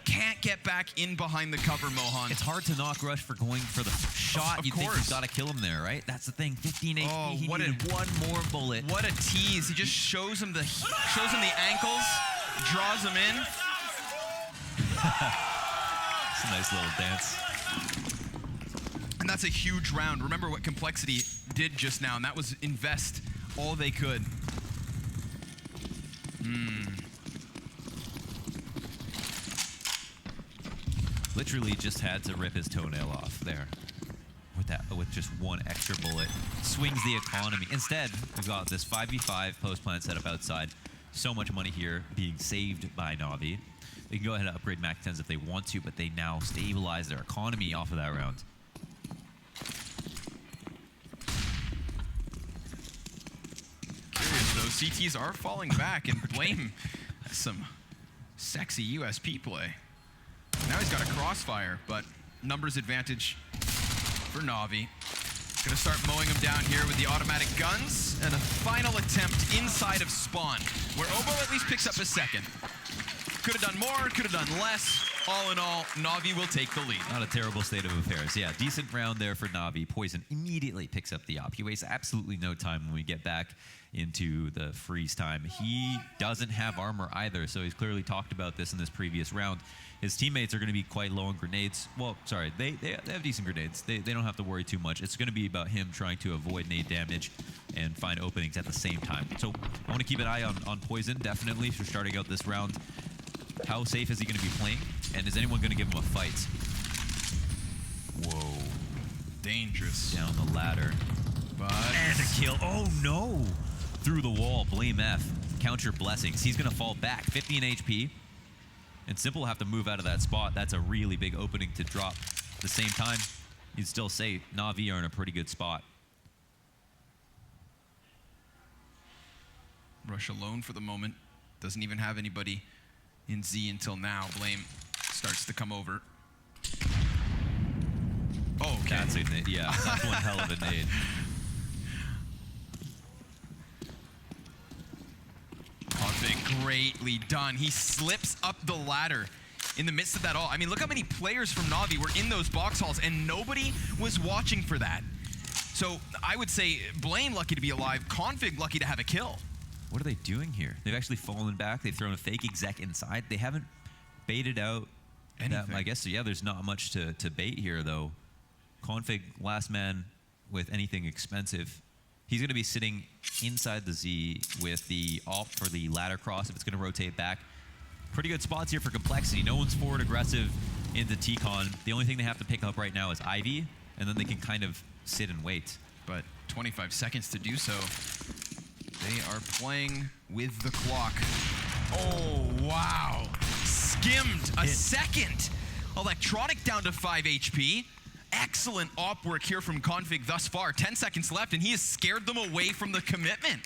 Can't get back in behind the cover, Mohan. It's hard to knock Rush for going for the shot. Of You think course. you've got to kill him there, right? That's the thing. 15 HP. Oh, He what needed one more bullet. What a tease. He just shows him the ankles, draws him in. It's a nice little dance. And that's a huge round. Remember what Complexity did just now, and that was invest all they could. Literally just had to rip his toenail off there. With just one extra bullet. Swings the economy. Instead, we've got this 5v5 post-plant setup outside. So much money here being saved by Na'Vi. They can go ahead and upgrade Mac 10s if they want to, but they now stabilize their economy off of that round. Curious though, CTs are falling back, and Blame has some sexy USP play. Now he's got a crossfire, but numbers advantage for Na'Vi. Gonna start mowing him down here with the automatic guns, and a final attempt inside of spawn, where Obo at least picks up a second. Could have done more, could have done less. All in all, Na'Vi will take the lead. Not a terrible state of affairs. Yeah, decent round there for Na'Vi. Poison immediately picks up the op. He wastes absolutely no time when we get back into the freeze time. He doesn't have armor either, so he's clearly talked about this in this previous round. His teammates are going to be quite low on grenades. Well, sorry, they have decent grenades. They don't have to worry too much. It's going to be about him trying to avoid nade damage and find openings at the same time. So I want to keep an eye on Poison, definitely, for starting out this round. How safe is he going to be playing? And is anyone going to give him a fight? Whoa. Dangerous. Down the ladder. But And a kill. Oh, no. Through the wall. Blame F. Count your blessings. He's going to fall back. 15 HP. And Simple will have to move out of that spot. That's a really big opening to drop. At the same time, he's still safe. Na'Vi are in a pretty good spot. Rush alone for the moment. Doesn't even have anybody in Z until now. Blame starts to come over. Oh, okay. That's a nade. Yeah, that's one hell of a nade. Config, greatly done. He slips up the ladder in the midst of that all. I mean, look how many players from Na'Vi were in those box halls, and nobody was watching for that. So I would say Blaine lucky to be alive, Config lucky to have a kill. What are they doing here? They've actually fallen back. They've thrown a fake exec inside. They haven't baited out anything. I guess, yeah, there's not much to bait here, though. Config, last man with anything expensive. He's going to be sitting inside the Z with the AWP for the ladder cross if it's going to rotate back. Pretty good spots here for Complexity. No one's forward aggressive into T-Con. The only thing they have to pick up right now is Ivy, and then they can kind of sit and wait. But 25 seconds to do so. They are playing with the clock. Oh, wow. Skimmed a second. Electronic down to 5 HP. Excellent op work here from Config thus far. 10 seconds left, and he has scared them away from the commitment.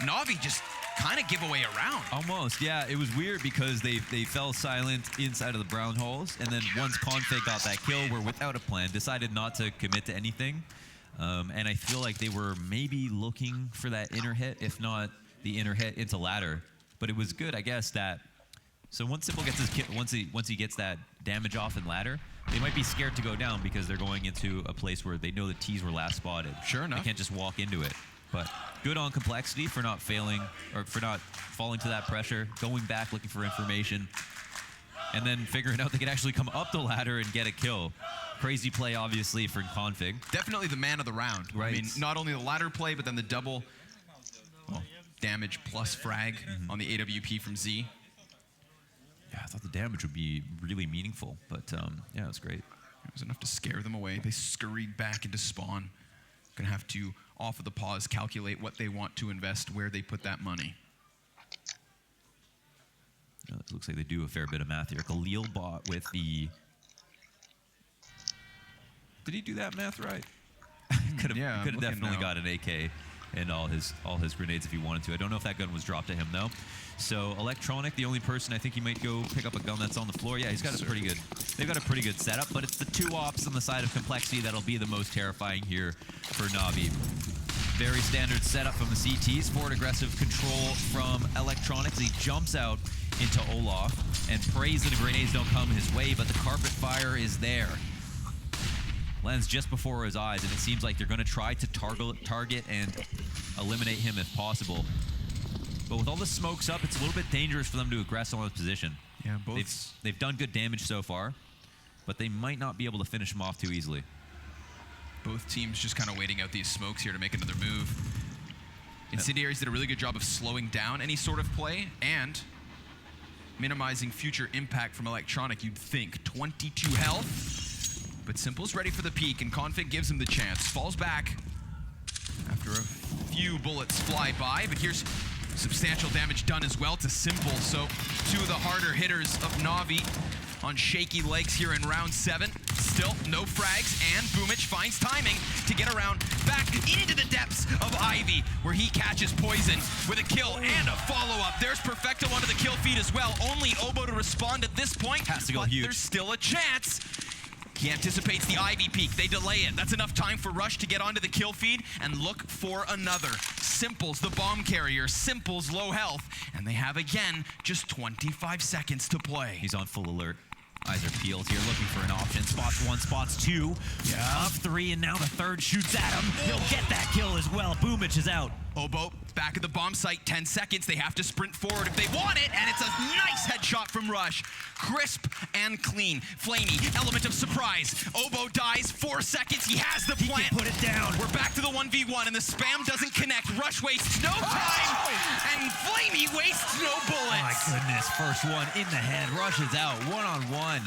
Na'Vi just kind of give away a round. Almost, yeah. It was weird because they fell silent inside of the brown holes, and then once Config got that kill, were without a plan, decided not to commit to anything. And I feel like they were maybe looking for that inner hit, if not the inner hit into ladder. But it was good, I guess, that... So once Simple gets his kill, once he gets that damage off in ladder, they might be scared to go down because they're going into a place where they know the T's were last spotted. Sure enough. They can't just walk into it. But good on Complexity for not failing, or for not falling to that pressure, going back, looking for information, and then figuring out they could actually come up the ladder and get a kill. Crazy play, obviously, for Config. Definitely the man of the round. Right. I mean, not only the ladder play, but then the double damage plus frag on the AWP from Z. Yeah, I thought the damage would be really meaningful, but yeah, it was great. It was enough to scare them away. They scurried back into spawn. Gonna have to, off of the pause, calculate what they want to invest, where they put that money. It looks like they do a fair bit of math here. Khalil bought with the... Did he do that math right? Could have definitely got an AK and all his grenades if he wanted to. I don't know if that gun was dropped to him though. So Electronic, the only person I think he might go pick up a gun that's on the floor. Yeah, he's got a pretty good. They've got a pretty good setup, but it's the two ops on the side of Complexity that'll be the most terrifying here for Na'Vi. Very standard setup from the CTs. Forward aggressive control from Electronics. He jumps out into Olaf and prays that the grenades don't come his way, but the carpet fire is there. Lands just before his eyes, and it seems like they're going to try to target and eliminate him if possible. But with all the smokes up, it's a little bit dangerous for them to aggress on his position. Yeah, both. They've done good damage so far, but they might not be able to finish him off too easily. Both teams just kind of waiting out these smokes here to make another move. Incendiaries did a really good job of slowing down any sort of play and minimizing future impact from Electronic, you'd think. 22 health. But Simple's ready for the peak, and Config gives him the chance. Falls back after a few bullets fly by, but here's substantial damage done as well to Simple. So two of the harder hitters of Na'Vi on shaky legs here in round 7. Still no frags, and Boomich finds timing to get around back into the depths of Ivy, where he catches Poison with a kill and a follow-up. There's Perfecto onto the kill feed as well. Only Obo to respond at this point, has to go but huge. There's still a chance. He anticipates the Ivy peak. They delay it. That's enough time for Rush to get onto the kill feed and look for another. Simple's the bomb carrier. Simple's low health. And they have, again, just 25 seconds to play. He's on full alert. Eyes are peeled here, looking for an option. Spots one, spots two. Yeah. Up 3, and now the third shoots at him. He'll get that kill as well. Boomich is out. Obo back at the bomb site, 10 seconds. They have to sprint forward if they want it, and it's a nice headshot from Rush. Crisp and clean. Flamey, element of surprise. Obo dies, 4 seconds. He has the plant. Put it down. We're back to the 1v1, and the spam doesn't connect. Rush wastes no time, and Flamey wastes no bullets. My goodness, first one in the head. Rush is out, one-on-one.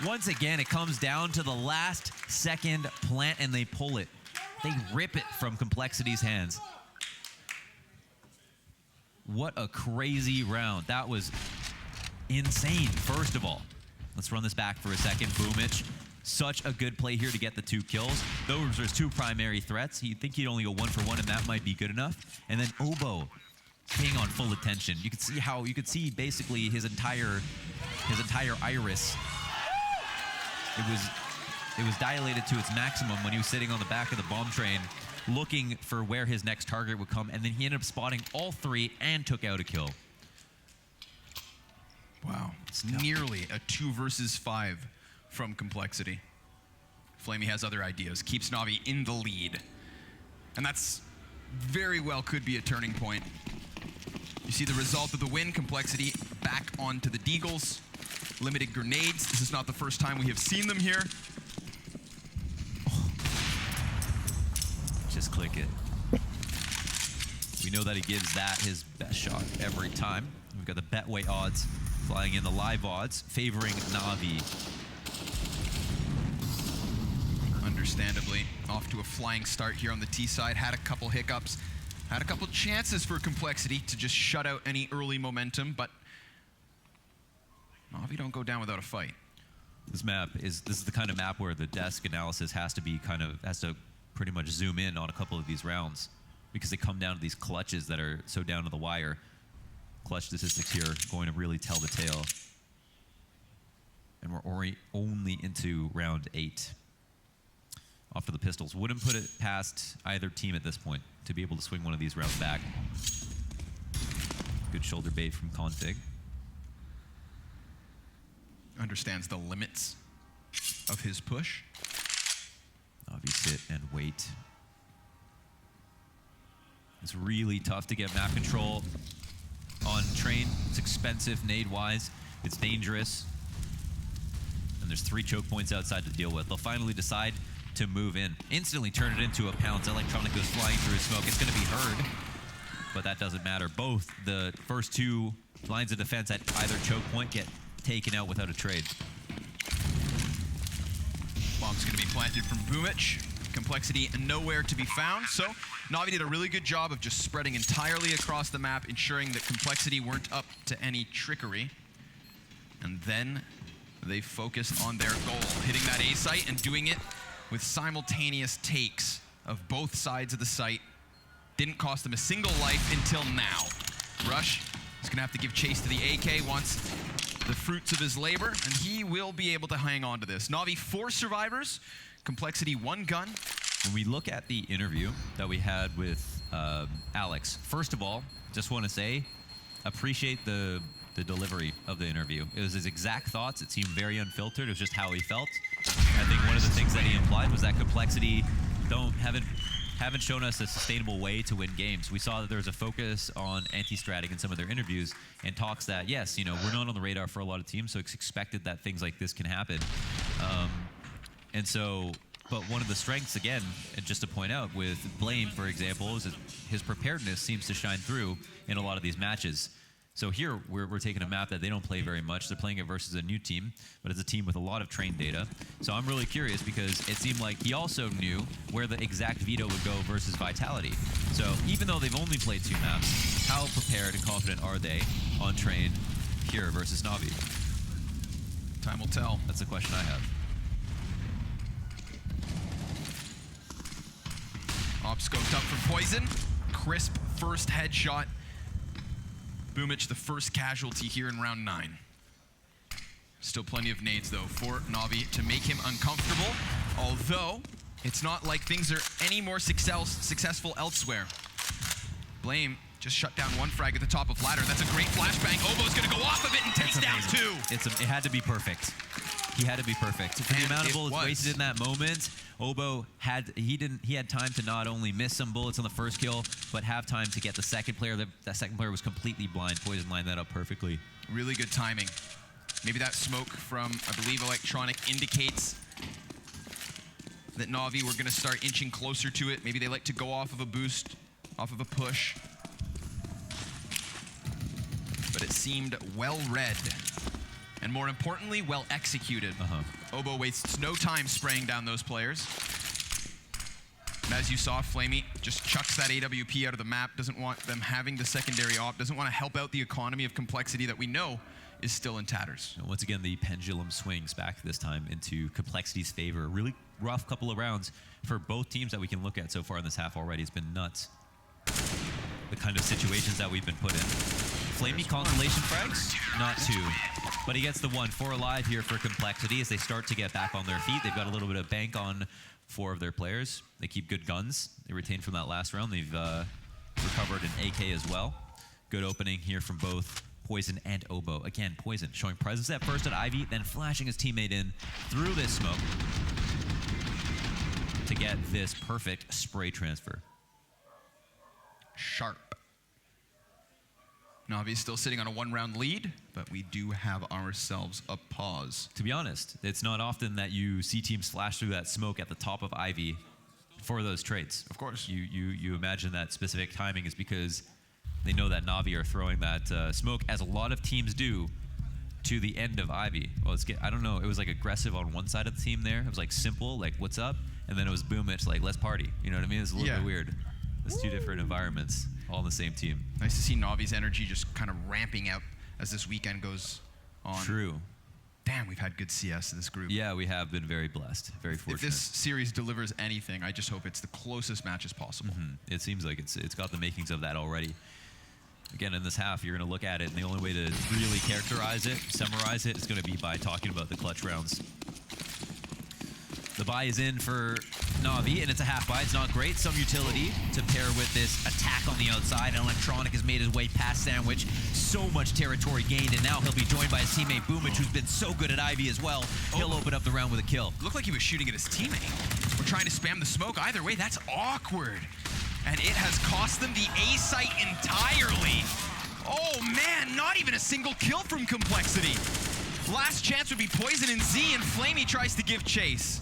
Once again, it comes down to the last second plant, and they pull it. They rip it from Complexity's hands. What a crazy round. That was insane, first of all. Let's run this back for a second. Boomich, such a good play here to get the 2 kills. Those are his 2 primary threats. You'd think he'd only go 1 for 1, and that might be good enough. And then Obo, paying on full attention. You could see basically his entire iris. It was dilated to its maximum when he was sitting on the back of the bomb train, looking for where his next target would come, and then he ended up spotting all three and took out a kill. Wow. It's nearly a 2 versus 5 from Complexity. Flamey has other ideas, keeps Navi in the lead. And that's very well could be a turning point. You see the result of the win, Complexity back onto the Deagles. Limited grenades. This is not the first time we have seen them here. Just click it. We know that he gives that his best shot every time. We've got the Betway odds flying in, the live odds favoring Navi. Understandably, off to a flying start here on the T side. Had a couple hiccups. Had a couple chances for Complexity to just shut out any early momentum, but Navi don't go down without a fight. This is the kind of map where the desk analysis has to pretty much zoom in on a couple of these rounds, because they come down to these clutches that are so down to the wire. Clutch statistics here going to really tell the tale. And we're only into round 8. Off to the pistols. Wouldn't put it past either team at this point to be able to swing one of these rounds back. Good shoulder bait from Config. Understands the limits of his push. Navi sit and wait. It's really tough to get map control on train. It's expensive nade-wise. It's dangerous. And there's 3 choke points outside to deal with. They'll finally decide to move in. Instantly turn it into a pounce. Electronic goes flying through his smoke. It's going to be heard, but that doesn't matter. Both the first 2 lines of defense at either choke point get taken out without a trade. Bomb's going to be planted from Boomich. Complexity nowhere to be found. So Navi did a really good job of just spreading entirely across the map, ensuring that Complexity weren't up to any trickery. And then they focused on their goal, hitting that A site and doing it with simultaneous takes of both sides of the site. Didn't cost them a single life until now. Rush is gonna have to give chase to the AK, wants the fruits of his labor, and he will be able to hang on to this. Navi 4 survivors, Complexity 1 gun. When we look at the interview that we had with Alex, first of all, just want to say, appreciate the delivery of the interview. It was his exact thoughts. It seemed very unfiltered. It was just how he felt. I think one of the things that he implied was that Complexity haven't shown us a sustainable way to win games. We saw that there was a focus on anti-stratting in some of their interviews, and talks that, yes, we're not on the radar for a lot of teams, so it's expected that things like this can happen. But one of the strengths, again, and just to point out, with Blame, for example, is that his preparedness seems to shine through in a lot of these matches. So here, we're taking a map that they don't play very much. They're playing it versus a new team, but it's a team with a lot of trained data. So I'm really curious, because it seemed like he also knew where the exact veto would go versus Vitality. So even though they've only played 2 maps, how prepared and confident are they on train here versus Navi? Time will tell. That's the question I have. Op scoped up for Poison. Crisp first headshot. Boomich, the first casualty here in round 9. Still plenty of nades, though, for Navi to make him uncomfortable. Although, it's not like things are any more successful elsewhere. Blame just shut down 1 frag at the top of ladder. That's a great flashbang. Obo's gonna go off of it and take down 2. It had to be perfect. He had to be perfect. For the amount of bullets wasted in that moment, Obo had time to not only miss some bullets on the first kill, but have time to get the second player. That second player was completely blind. Poison lined that up perfectly. Really good timing. Maybe that smoke from, I believe, Electronic indicates that Navi were gonna start inching closer to it. Maybe they like to go off of a boost, off of a push. But it seemed well read. And more importantly, well executed. Obo wastes no time spraying down those players. And as you saw, Flamey just chucks that AWP out of the map, doesn't want them having the secondary op, doesn't want to help out the economy of Complexity that we know is still in tatters. And once again, the pendulum swings back this time into Complexity's favor. A really rough couple of rounds for both teams that we can look at so far in this half already. It's been nuts. the kind of situations that we've been put in. Flamey constellation frags, not 2. But he gets the 1. 4 alive here for Complexity as they start to get back on their feet. They've got a little bit of bank on 4 of their players. They keep good guns. They retained from that last round. They've recovered an AK as well. Good opening here from both Poison and Oboe. Again, Poison showing presence at first at Ivy, then flashing his teammate in through this smoke to get this perfect spray transfer. Sharp. Navi's still sitting on a 1-round lead, but we do have ourselves a pause. To be honest, it's not often that you see teams flash through that smoke at the top of Ivy for those trades. Of course. You imagine that specific timing is because they know that Navi are throwing that smoke, as a lot of teams do, to the end of Ivy. Well, I don't know, it was like aggressive on one side of the team there. It was like simple, like what's up? And then it was Boomich, like let's party. You know what I mean? It's a little bit weird. It's 2 different environments, all on the same team. Nice to see Navi's energy just kind of ramping up as this weekend goes on. True. Damn, we've had good CS in this group. Yeah, we have been very blessed, very fortunate. If this series delivers anything, I just hope it's the closest matches possible. It seems like it's got the makings of that already. Again, in this half, you're going to look at it, and the only way to really characterize it, summarize it, is going to be by talking about the clutch rounds. The buy is in for Navi, and it's a half buy. It's not great. Some utility to pair with this attack on the outside. And Electronic has made his way past Sandwich. So much territory gained, and now he'll be joined by his teammate Boomich, who's been so good at Ivy as well. He'll open up the round with a kill. Looked like he was shooting at his teammate. We're trying to spam the smoke. Either way, that's awkward. And it has cost them the A site entirely. Oh man, not even a single kill from Complexity. Last chance would be Poison and Z, and Flamey tries to give chase.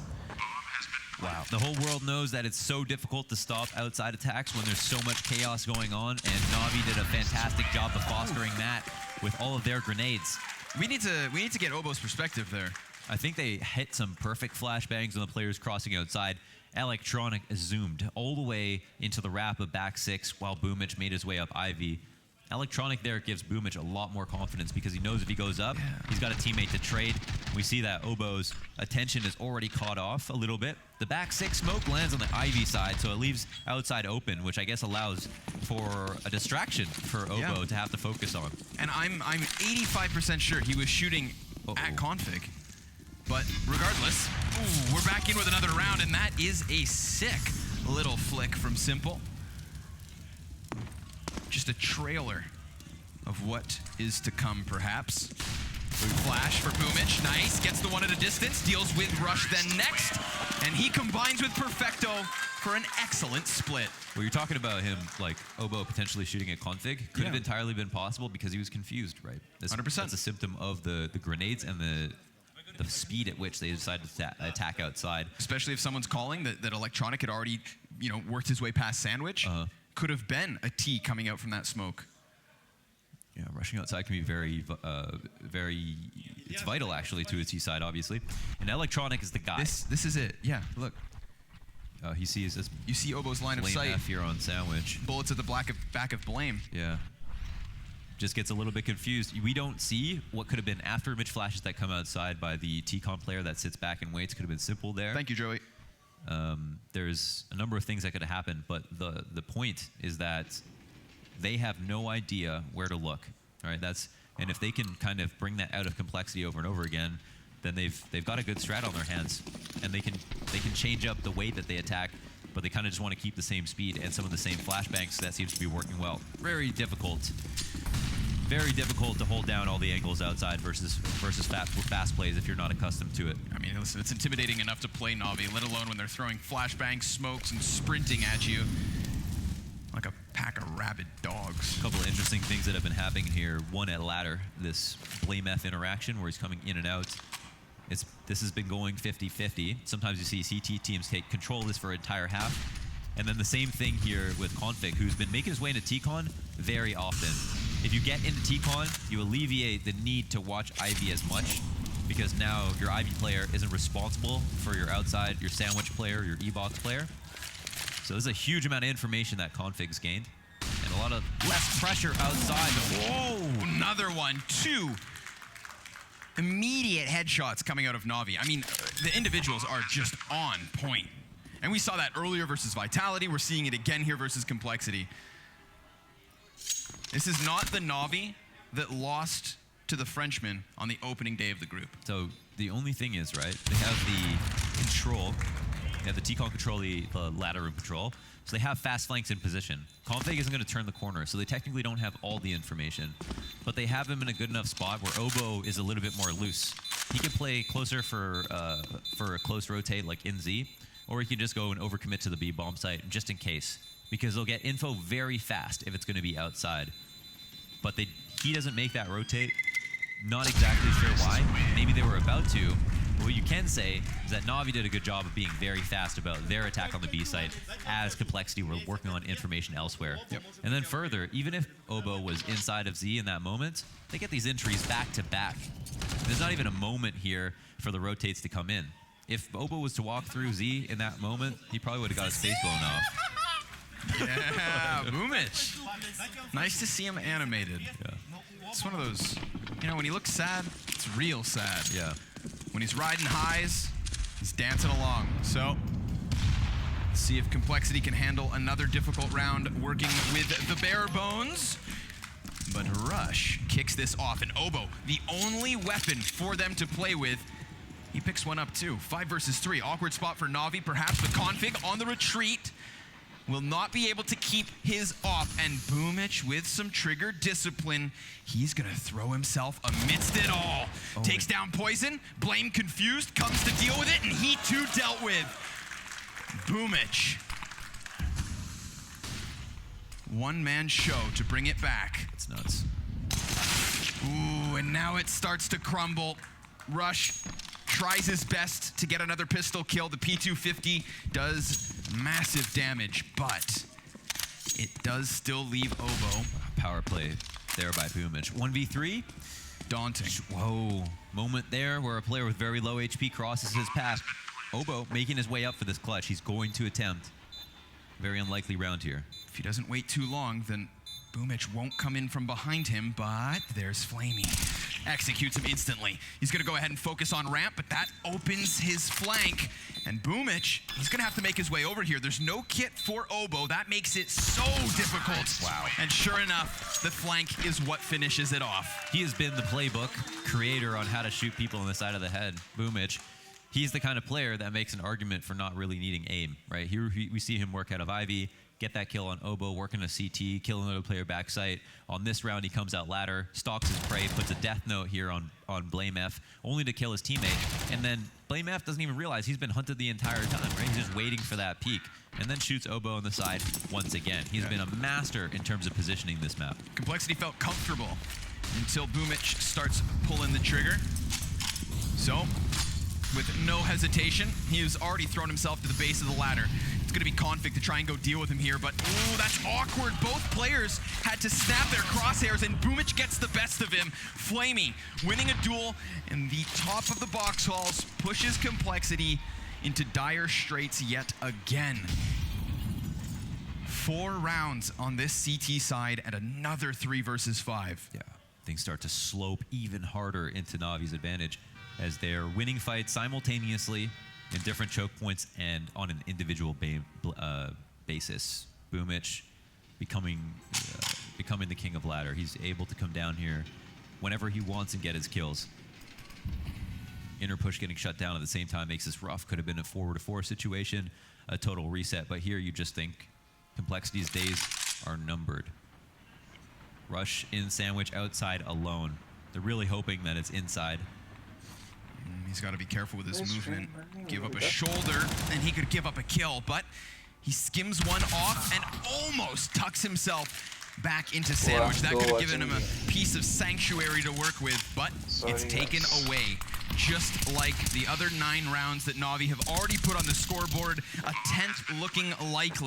Wow. The whole world knows that it's so difficult to stop outside attacks when there's so much chaos going on, and Navi did a fantastic job of fostering that with all of their grenades. We need to get Oboe's perspective there. I think they hit some perfect flashbangs on the players crossing outside. Electronic zoomed all the way into the wrap of back 6 while Boomich made his way up Ivy. Electronic there gives Boomich a lot more confidence because he knows if he goes up, he's got a teammate to trade. We see that Oboe's attention is already caught off a little bit. The back 6 smoke lands on the Ivy side, so it leaves outside open, which I guess allows for a distraction for Oboe to have to focus on. And I'm 85% sure he was shooting at config. But regardless, we're back in with another round, and that is a sick little flick from Simple. Just a trailer of what is to come, perhaps. Flash for Boomich, nice, gets the one at a distance, deals with Rush then next, and he combines with Perfecto for an excellent split. Well, you're talking about him, like, Oboe potentially shooting at config. Could have entirely been possible because he was confused, right? 100%. That's a symptom of the grenades and the speed at which they decided to attack outside. Especially if someone's calling that Electronic had already, worked his way past Sandwich. Could have been a T coming out from that smoke. Yeah, rushing outside can be very, it's vital actually to a T side, obviously. And Electronic is the guy. This is it. Yeah, look. He sees this. You see Oboe's line of sight. F here on Sandwich. Bullets at the back of Blame. Yeah. Just gets a little bit confused. We don't see what could have been after image flashes that come outside by the T-Con player that sits back and waits. Could have been Simple there. Thank you, Joey. There's a number of things that could have happened, but the point is that they have no idea where to look. All right, and if they can kind of bring that out of Complexity over and over again, then they've got a good strat on their hands, and they can change up the way that they attack, but they kind of just want to keep the same speed and some of the same flashbangs. That seems to be working well. Very difficult to hold down all the angles outside versus fast plays if you're not accustomed to it. I mean, listen, it's intimidating enough to play Navi, let alone when they're throwing flashbangs, smokes, and sprinting at you like a pack of rabid dogs. A couple of interesting things that have been happening here. One at ladder, this Blame F interaction where he's coming in and out. This has been going 50-50. Sometimes you see CT teams take control of this for an entire half. And then the same thing here with Config, who's been making his way into T-Con very often. If you get into T-Con, you alleviate the need to watch Ivy as much, because now your Ivy player isn't responsible for your outside, your Sandwich player, your E-Box player. So there's a huge amount of information that Config's gained, and a lot of less pressure outside. Whoa! Another one, 2 immediate headshots coming out of Navi. I mean, the individuals are just on point. And we saw that earlier versus Vitality. We're seeing it again here versus Complexity. This is not the Na'Vi that lost to the Frenchman on the opening day of the group. So the only thing is, right, they have the control, they have the T-Con control, the ladder room patrol, so they have fast flanks in position. Config isn't going to turn the corner, so they technically don't have all the information, but they have him in a good enough spot where Obo is a little bit more loose. He can play closer for a close rotate like in Z, or he can just go and overcommit to the B bomb site just in case, because they'll get info very fast if it's going to be outside. But he doesn't make that rotate. Not exactly sure why. Maybe they were about to. What you can say is that Na'Vi did a good job of being very fast about their attack on the B site as Complexity were working on information elsewhere. Yep. And then further, even if Obo was inside of Z in that moment, they get these entries back to back. There's not even a moment here for the rotates to come in. If Obo was to walk through Z in that moment, he probably would have got his face blown off. Yeah, Boomich. Nice to see him animated. Yeah. It's one of those, you know, when he looks sad, it's real sad. Yeah. When he's riding highs, he's dancing along. So, let's see if Complexity can handle another difficult round working with the bare bones. But Rush kicks this off, and Obo, the only weapon for them to play with, he picks one up too. 5 versus 3, awkward spot for Na'Vi, perhaps the config on the retreat. Will not be able to keep his off, and Boomich with some trigger discipline, he's gonna throw himself amidst it all. Takes down Poison, Blame confused, comes to deal with it, and he too dealt with. Boomich. One-man show to bring it back. It's nuts. Ooh, and now it starts to crumble. Rush tries his best to get another pistol kill. The P250 does massive damage, but it does still leave Obo. Power play there by Boomich. 1v3. Daunting. Whoa. Moment there where a player with very low HP crosses his path. Obo making his way up for this clutch. He's going to attempt. Very unlikely round here. If he doesn't wait too long, then Boomich won't come in from behind him, but there's Flamey. Executes him instantly. He's gonna go ahead and focus on ramp, but that opens his flank. And Boomich, he's gonna have to make his way over here. There's no kit for Obo. That makes it so difficult. Wow. And sure enough, the flank is what finishes it off. He has been the playbook creator on how to shoot people on the side of the head. Boomich. He's the kind of player that makes an argument for not really needing aim, right? Here we see him work out of Ivy, get that kill on Obo, working a CT, kill another player backside. On this round, he comes out ladder, stalks his prey, puts a death note here on Blame F, only to kill his teammate. And then Blame F doesn't even realize he's been hunted the entire time, right? He's just waiting for that peek. And then shoots Obo on the side once again. He's been a master in terms of positioning this map. Complexity felt comfortable until Boomich starts pulling the trigger. So, with no hesitation, he has already thrown himself to the base of the ladder. It's going to be Config to try and go deal with him here, but ooh, that's awkward. Both players had to snap their crosshairs, and Boomich gets the best of him. Flamey winning a duel in the top of the box halls, pushes Complexity into dire straits yet again. 4 rounds on this CT side and another 3 versus 5. Yeah, things start to slope even harder into Navi's advantage as they're winning fights simultaneously in different choke points and on an individual basis. Boomich becoming the king of ladder. He's able to come down here whenever he wants and get his kills. Inner push getting shut down at the same time makes this rough. Could have been a 4-4 situation, a total reset, but here you just think Complexity's days are numbered. Rush in sandwich outside alone. They're really hoping that it's inside. He's got to be careful with his movement. Give up a shoulder, and he could give up a kill, but he skims one off and almost tucks himself back into sandwich. That could have given him a piece of sanctuary to work with, but it's taken away. Just like the other 9 rounds that Na'Vi have already put on the scoreboard, a 10th looking likely.